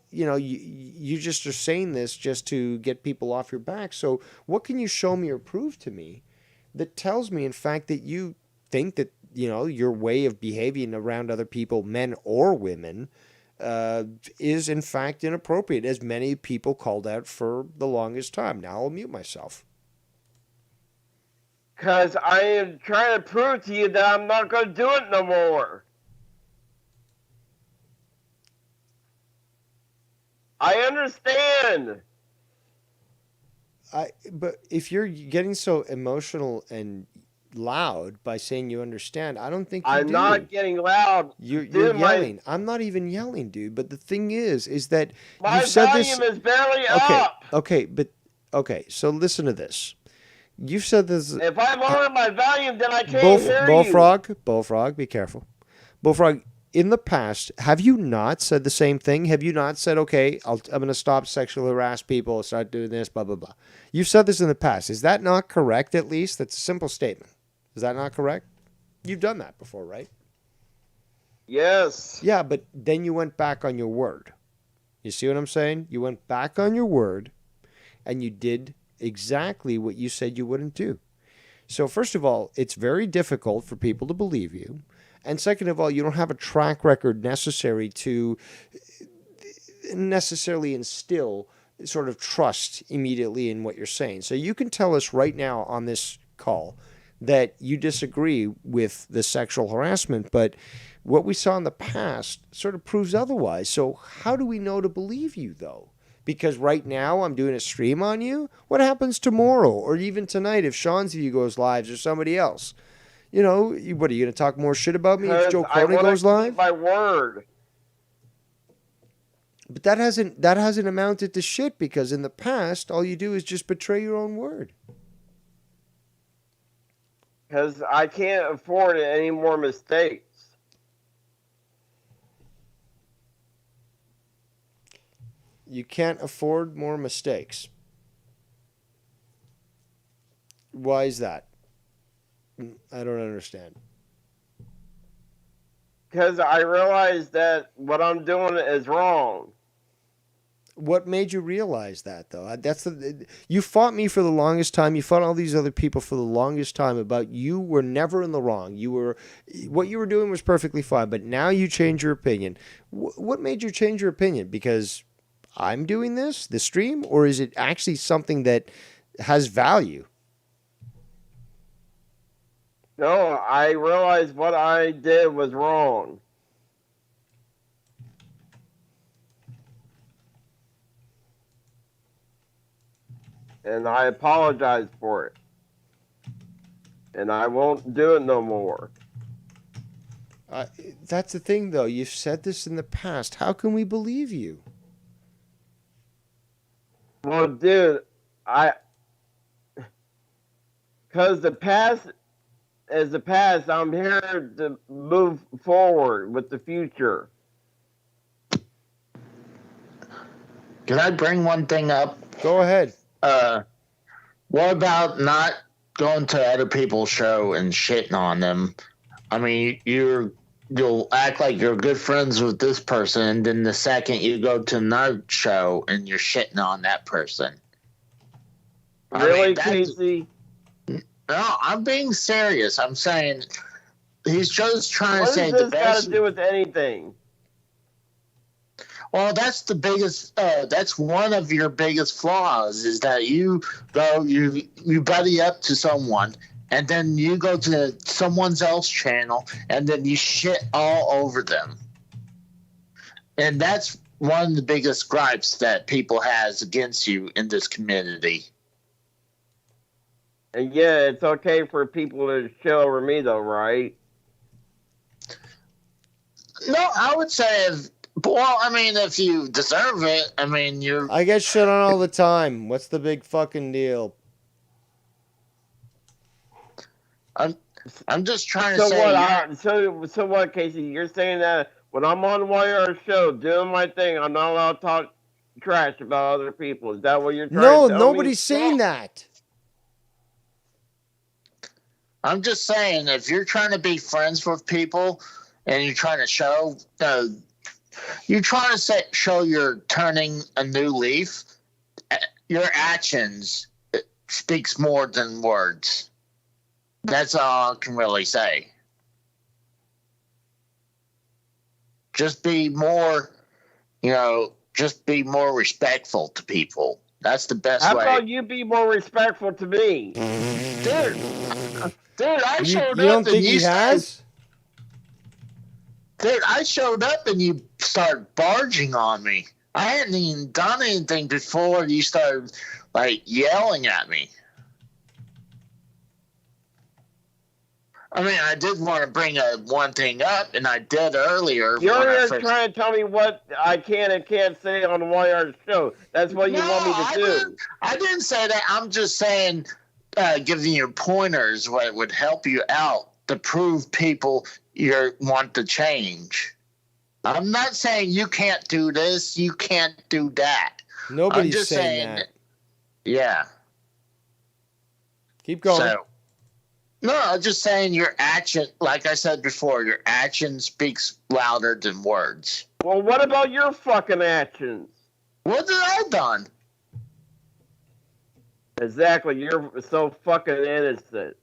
A: you know, you just are saying this just to get people off your back. So what can you show me or prove to me that tells me, in fact, that you think that, you know, your way of behaving around other people, men or women, is in fact inappropriate, as many people called out for the longest time. Now I'll mute myself.
I: Because I am trying to prove to you that I'm not going to do it no more. I understand.
A: But if you're getting so emotional and loud by saying you understand, I don't think you
I: I'm
A: do.
I: not getting loud.
A: You're
I: Dude,
A: yelling. I'm not even yelling, dude. But the thing is that
I: My
A: you've said
I: volume
A: this.
I: is barely
A: Okay,
I: up.
A: okay. So listen to this. You've said this.
I: If I lower my volume, then I can't hear
A: Bullfrog, be careful. Bullfrog, in the past, have you not said the same thing? Have you not said, okay, I'm going to stop sexually harass people, start doing this, blah, blah, blah? You've said this in the past. Is that not correct, at least? That's a simple statement. Is that not correct? You've done that before, right?
I: Yes.
A: Yeah, but then you went back on your word. You see what I'm saying? You went back on your word, and you did exactly what you said you wouldn't do. So first of all, it's very difficult for people to believe you. And second of all, you don't have a track record necessary to necessarily instill sort of trust immediately in what you're saying. So you can tell us right now on this call that you disagree with the sexual harassment, but what we saw in the past sort of proves otherwise. So how do we know to believe you, though? Because right now I'm doing a stream on you. What happens tomorrow or even tonight if Sean's view goes live or somebody else? You know, what are you going to talk more shit about me if Joe Cronin goes live?
I: My word.
A: But that hasn't amounted to shit because in the past all you do is just betray your own word.
I: Because I can't afford any more mistakes.
A: You can't afford more mistakes. Why is that? I don't understand.
I: Because I realize that what I'm doing is wrong.
A: What made you realize that, though? You fought me for the longest time. You fought all these other people for the longest time about you were never in the wrong. What you were doing was perfectly fine, but now you change your opinion. What made you change your opinion? Because I'm doing this stream, or is it actually something that has value?
I: No, I realized what I did was wrong. And I apologize for it. And I won't do it no more.
A: That's the thing, though. You've said this in the past. How can we believe you?
I: Well, dude, because the past is the past. I'm here to move forward with the future.
P: Can I bring one thing up?
A: Go ahead.
P: What about not going to other people's show and shitting on them? I mean, you'll act like you're good friends with this person, and then the second you go to another show and you're shitting on that person.
I: Really, Casey?
P: No, I'm being serious. I'm saying he's just trying to say
I: What
P: the
I: does this got
P: best.
I: to do with anything?
P: Well, that's the biggest. That's one of your biggest flaws is that you buddy up to someone, and then you go to someone else's channel, and then you shit all over them. And that's one of the biggest gripes that people has against you in this community.
I: And yeah, it's okay for people to shit over me, though, right?
P: No, I would say if you deserve it, I mean, you're.
A: I get shit on all the time. What's the big fucking deal?
P: I'm just trying to say.
I: So what, Casey? You're saying that when I'm on YR show doing my thing, I'm not allowed to talk trash about other people. Is that what you're trying to tell me?
A: No, nobody's saying that.
P: I'm just saying, if you're trying to be friends with people and you're trying to show, show you're turning a new leaf, your actions speaks more than words. That's all I can really say. Just be more, just be more respectful to people. That's the best way.
I: How about you be more respectful to me?
P: Dude, I showed up.
A: You don't think he has?
P: Dude, I showed up and you started barging on me. I hadn't even done anything before you started, yelling at me. I mean, I did want to bring one thing up, and I did earlier.
I: You're just trying to tell me what I can and can't say on the YR show. That's what you want me to do.
P: I didn't say that. I'm just saying, giving you pointers what would help you out to prove people you want to change. I'm not saying you can't do this, you can't do that.
A: Nobody's
P: just
A: saying that.
P: Yeah.
A: Keep going.
P: No, I'm just saying your action, like I said before, your action speaks louder than words.
I: Well, what about your fucking actions?
P: What did I done?
I: Exactly, you're so fucking innocent.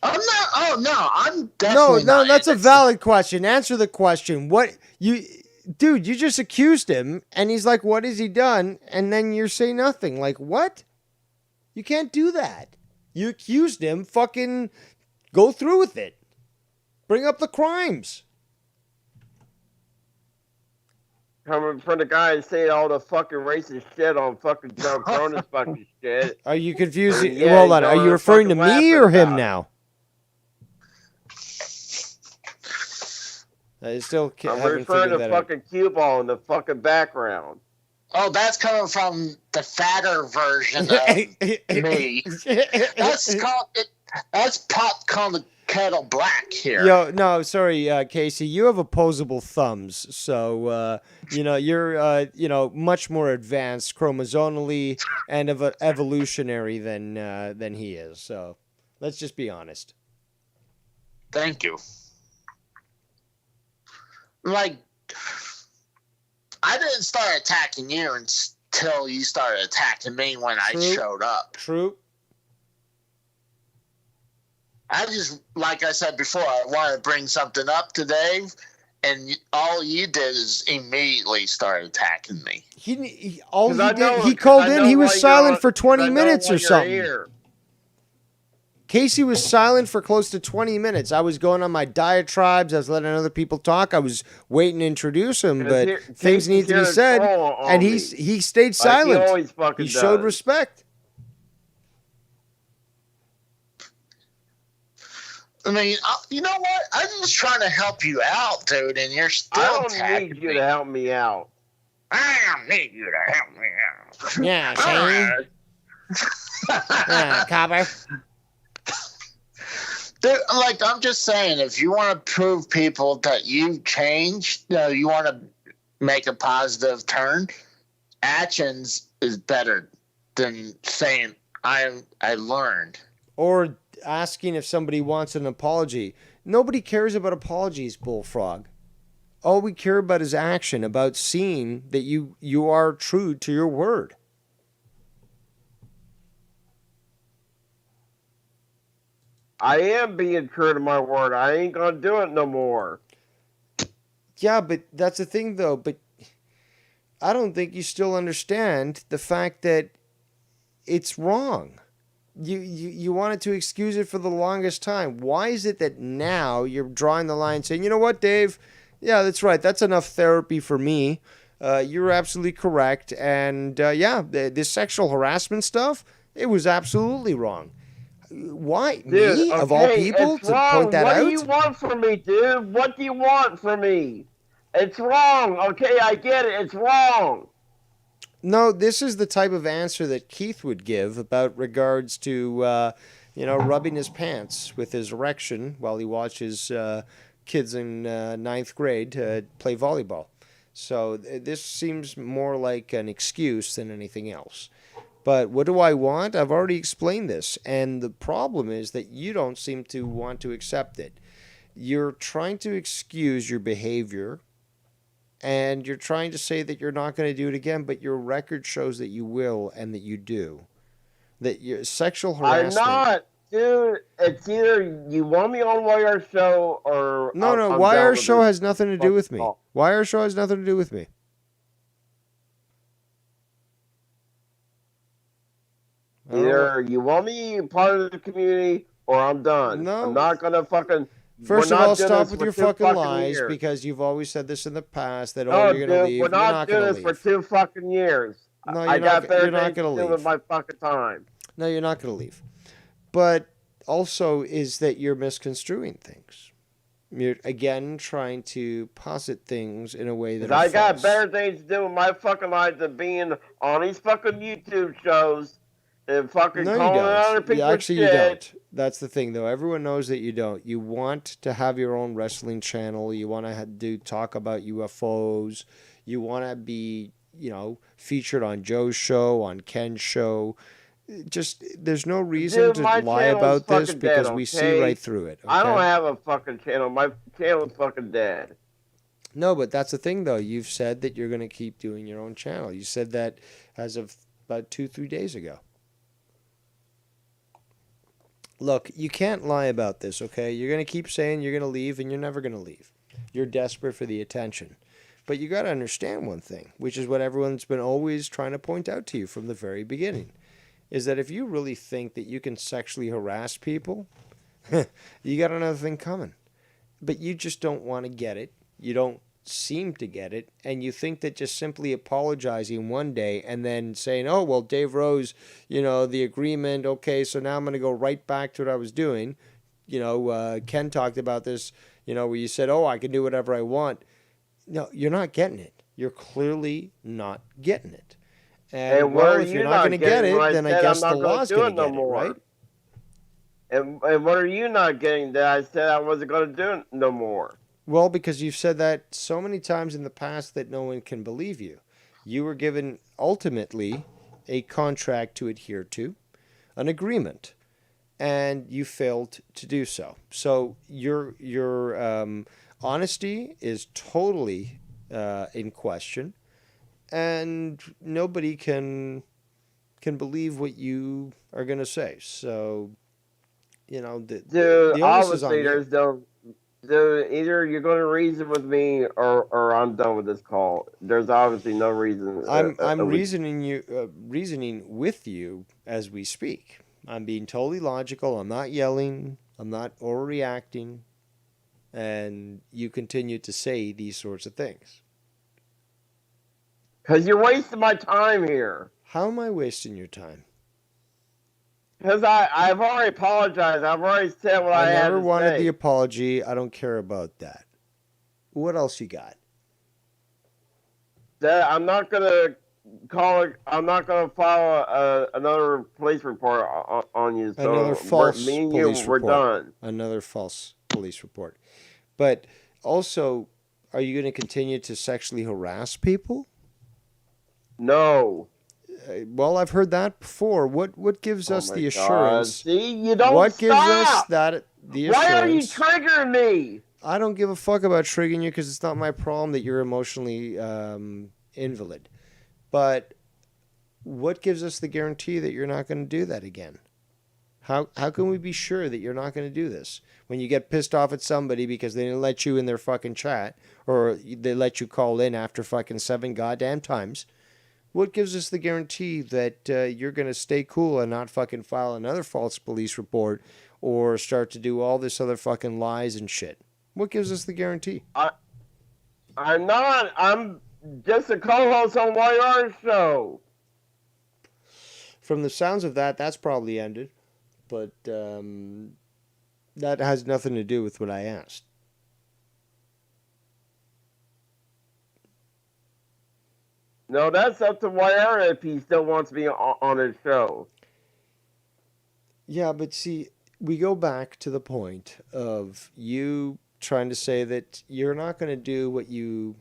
P: I'm not. Oh no, I'm definitely
A: No,
P: not
A: that's
P: innocent.
A: a valid question. Answer the question. Dude, you just accused him, and he's like, "What has he done?" And then you say nothing. Like, what? You can't do that. You accused him. Fucking go through with it. Bring up the crimes.
I: Coming from the guy and saying all the fucking racist shit on fucking John Cronin's fucking shit.
A: Are you confused?
I: Yeah,
A: Hold on. Are you referring to me or him now? I still
I: I'm
A: haven't
I: referring
A: figured
I: to
A: that out.
I: fucking cue ball in the fucking background.
P: Oh, that's coming from the fatter version of me. That's pot called the kettle black here.
A: Yo, no, sorry, Casey. You have opposable thumbs, so you're much more advanced chromosomally and evolutionary than he is. So let's just be honest.
P: Thank you. I didn't start attacking you until you started attacking me when I showed up.
A: True.
P: I just, like I said before, I want to bring something up today, and all you did is immediately start attacking me.
A: He called in. He was silent for 20 minutes or something.
I: Here.
A: Casey was silent for close to 20 minutes. I was going on my diatribes. I was letting other people talk. I was waiting to introduce him, but things need to be said. And he stayed silent.
O: He always fucking
A: He showed
O: does.
A: respect.
P: I mean, you know what? I'm just trying to help you out, dude, and you're still
O: I don't need you to help me out.
P: I don't need you to help me out.
A: Yeah, see? Copper.
P: Dude, like, I'm just saying, if you want to prove people that you've changed, you want to make a positive turn, actions is better than saying, I learned.
A: Or asking if somebody wants an apology. Nobody cares about apologies, Bullfrog. All we care about is action, about seeing that you are true to your word.
O: I am being true to my word. I ain't gonna do it no more.
A: Yeah, but that's the thing, though. But I don't think you still understand the fact that it's wrong. You wanted to excuse it for the longest time. Why is it that now you're drawing the line saying, you know what, Dave? Yeah, that's right. That's enough therapy for me. You're absolutely correct. And this sexual harassment stuff, it was absolutely wrong. Why?
O: Dude,
A: me, of all people,
O: it's
A: to
O: wrong.
A: point that
O: what
A: out?
O: What do you want from me, dude? What do you want from me? It's wrong. Okay, I get it. It's wrong.
A: No, this is the type of answer that Keith would give about regards to, rubbing his pants with his erection while he watches kids in ninth grade play volleyball. So this seems more like an excuse than anything else. But what do I want? I've already explained this. And the problem is that you don't seem to want to accept it. You're trying to excuse your behavior. And you're trying to say that you're not going to do it again. But your record shows that you will and that you do. That your sexual harassment.
O: I'm not. Dude, it's either you want me on YR Show or...
A: No, YR Show has nothing to do with me. YR Show has nothing to do with me.
O: Either you want me part of the community or I'm done.
A: No.
O: I'm not going to fucking...
A: First of all, stop with your fucking lies because you've always said this in the past that, you're going to leave.
O: We're not doing this for 2 fucking years.
A: No,
O: I got better
A: not
O: things to do with my fucking time.
A: No, you're not going to leave. But also is that you're misconstruing things. You're, again, trying to posit things in a way that are
O: I got
A: false.
O: better things to do with my fucking life than being on these fucking YouTube shows and fucking
A: No, you
O: calling other
A: don't.
O: people
A: Actually,
O: shit.
A: you don't. That's the thing, though. Everyone knows that you don't. You want to have your own wrestling channel. You want to talk about UFOs. You want to be, featured on Joe's show, on Ken's show. Just, there's no reason to lie about this because we see right through it. Okay?
O: I don't have a fucking channel. My channel's fucking dead.
A: No, but that's the thing, though. You've said that you're going to keep doing your own channel. You said that as of about 2-3 days ago. Look, you can't lie about this, okay? You're going to keep saying you're going to leave, and you're never going to leave. You're desperate for the attention. But you got to understand one thing, which is what everyone's been always trying to point out to you from the very beginning, is that if you really think that you can sexually harass people, you got another thing coming. But you just don't want to get it. You don't seem to get it, and you think that just simply apologizing one day and then saying, oh, well, Dave Rose, the agreement, okay, so now I'm going to go right back to what I was doing. Ken talked about this, where you said, oh, I can do whatever I want. No, you're not getting it. You're clearly not getting it. And well, if you're not going to get it, then I guess the law's going to get it, right?
O: And what are you not getting that I said I wasn't going to do it no more?
A: Well, because you've said that so many times in the past that no one can believe you. You were given, ultimately, a contract to adhere to, an agreement, and you failed to do so. So your honesty is totally in question, and nobody can believe what you are going to say. So, the onus is on
O: obviously
A: you.
O: there's no... Dude, either you're going to reason with me or I'm done with this call. There's obviously no reason.
A: I'm reasoning with you as we speak. I'm being totally logical. I'm not yelling. I'm not overreacting. And you continue to say these sorts of things.
I: Because you're wasting my time here.
A: How am I wasting your time?
I: Because I've already apologized. I've already said what I had to say.
A: I never wanted the apology. I don't care about that. What else you got?
I: That I'm not gonna call it. I'm not gonna file another police report on you. So
A: Another false
I: me and
A: police
I: you, we're
A: report.
I: done.
A: Another false police report. But also, are you going to continue to sexually harass people?
I: No.
A: Well, I've heard that before. What gives us the assurance?
I: God. See, you don't
A: What
I: stop.
A: gives us the assurance?
I: Why are you triggering me?
A: I don't give a fuck about triggering you because it's not my problem that you're emotionally invalid. But what gives us the guarantee that you're not going to do that again? How can we be sure that you're not going to do this? When you get pissed off at somebody because they didn't let you in their fucking chat or they let you call in after fucking 7 goddamn times, what gives us the guarantee that you're going to stay cool and not fucking file another false police report or start to do all this other fucking lies and shit? What gives us the guarantee?
I: I'm not. I'm just a co-host on YR show.
A: From the sounds of that, that's probably ended. But that has nothing to do with what I asked.
I: No, that's up to YR if he still wants me on his show.
A: Yeah, but see, we go back to the point of you trying to say that you're not going to do what you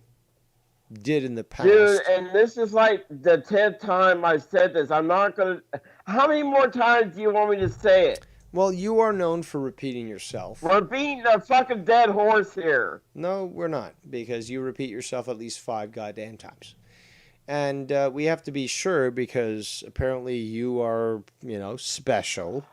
A: did in the past.
I: Dude, and this is like the 10th time I said this. I'm not going to... How many more times do you want me to say it?
A: Well, you are known for repeating yourself.
I: We're beating a fucking dead horse here.
A: No, we're not, because you repeat yourself at least 5 goddamn times. And we have to be sure because apparently you are, special.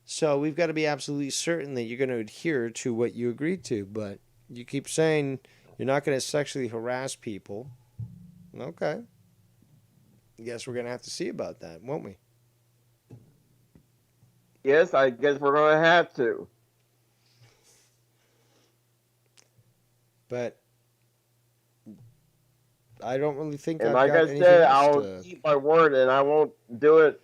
A: So we've got to be absolutely certain that you're going to adhere to what you agreed to. But you keep saying you're not going to sexually harass people. Okay. I guess we're going to have to see about that, won't we?
I: Yes, I guess we're going to have to.
A: But I don't really think
I: and
A: I've
I: like
A: got
I: I
A: anything
I: said,
A: else
I: I'll keep my word and I won't do it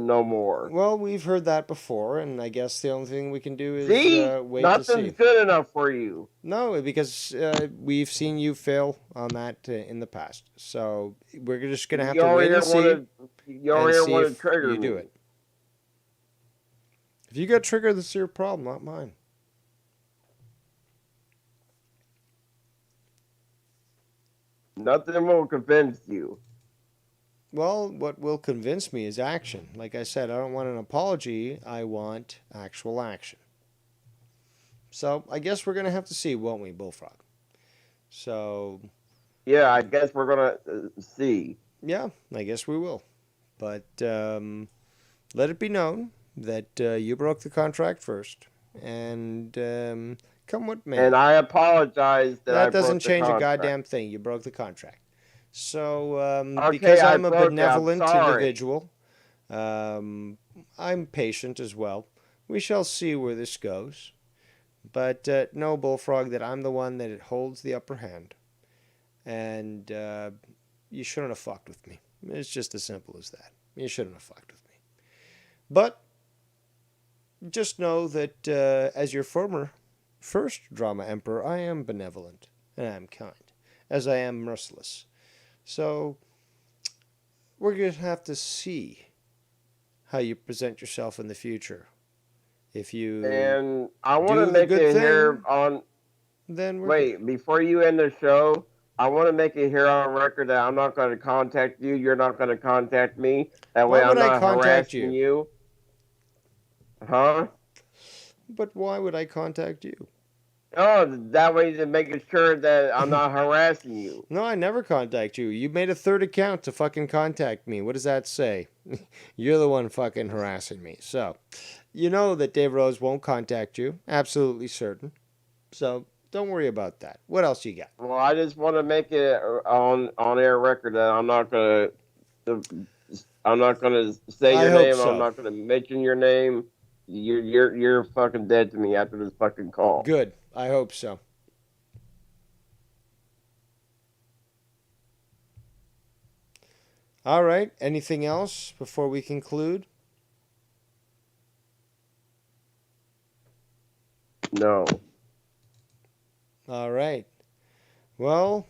I: no more.
A: Well, we've heard that before, and I guess the only thing we can do is wait to see.
I: Nothing's good enough for you.
A: No, because we've seen you fail on that in the past. So we're just going to have to wait and see and see if you do it. If you get triggered, that's your problem, not mine.
I: Nothing will convince you.
A: Well, what will convince me is action. Like I said, I don't want an apology. I want actual action. So I guess we're going to have to see, won't we, Bullfrog? So...
I: Yeah, I guess we're going to see.
A: Yeah, I guess we will. But let it be known that you broke the contract first. And come what may.
I: And I apologize
A: that doesn't change a goddamn thing. You broke the contract. So because I'm a benevolent individual, I'm patient as well. We shall see where this goes. But know, Bullfrog, that I'm the one that holds the upper hand. And you shouldn't have fucked with me. It's just as simple as that. You shouldn't have fucked with me. But just know that as your first drama emperor, I am benevolent and I am kind, as I am merciless. So we're going to have to see how you present yourself in the future. If you
I: and I want to make it here on.
A: Then
I: wait, before you end the show, I want to make it here on record that I'm not going to contact you. You're not going to contact me. That way, I'm not harassing you. Huh?
A: But why would I contact you?
I: Oh, that way to make sure that I'm not harassing you.
A: No, I never contact you. You made a third account to fucking contact me. What does that say? You're the one fucking harassing me. So, you know that Dave Rose won't contact you. Absolutely certain. So, don't worry about that. What else you got?
I: Well, I just want to make it on air record that I'm not going to say
A: I
I: your
A: hope
I: name.
A: so.
I: I'm not gonna mention your name. You're fucking dead to me after this fucking call.
A: Good. I hope so. All right. Anything else before we conclude?
I: No.
A: All right. Well,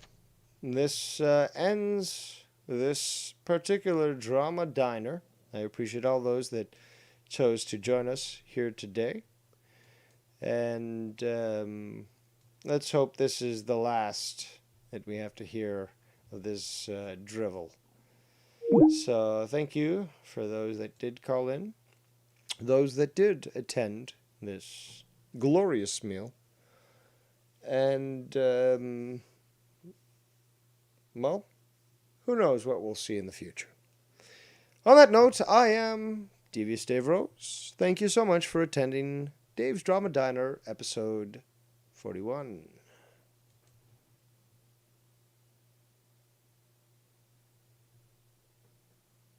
A: this ends this particular drama diner. I appreciate all those that chose to join us here today. And let's hope this is the last that we have to hear of this drivel. So thank you for those that did call in, those that did attend this glorious meal. And, well, who knows what we'll see in the future. On that note, I am Devious Dave Rose. Thank you so much for attending Dave's Drama Diner, episode 41.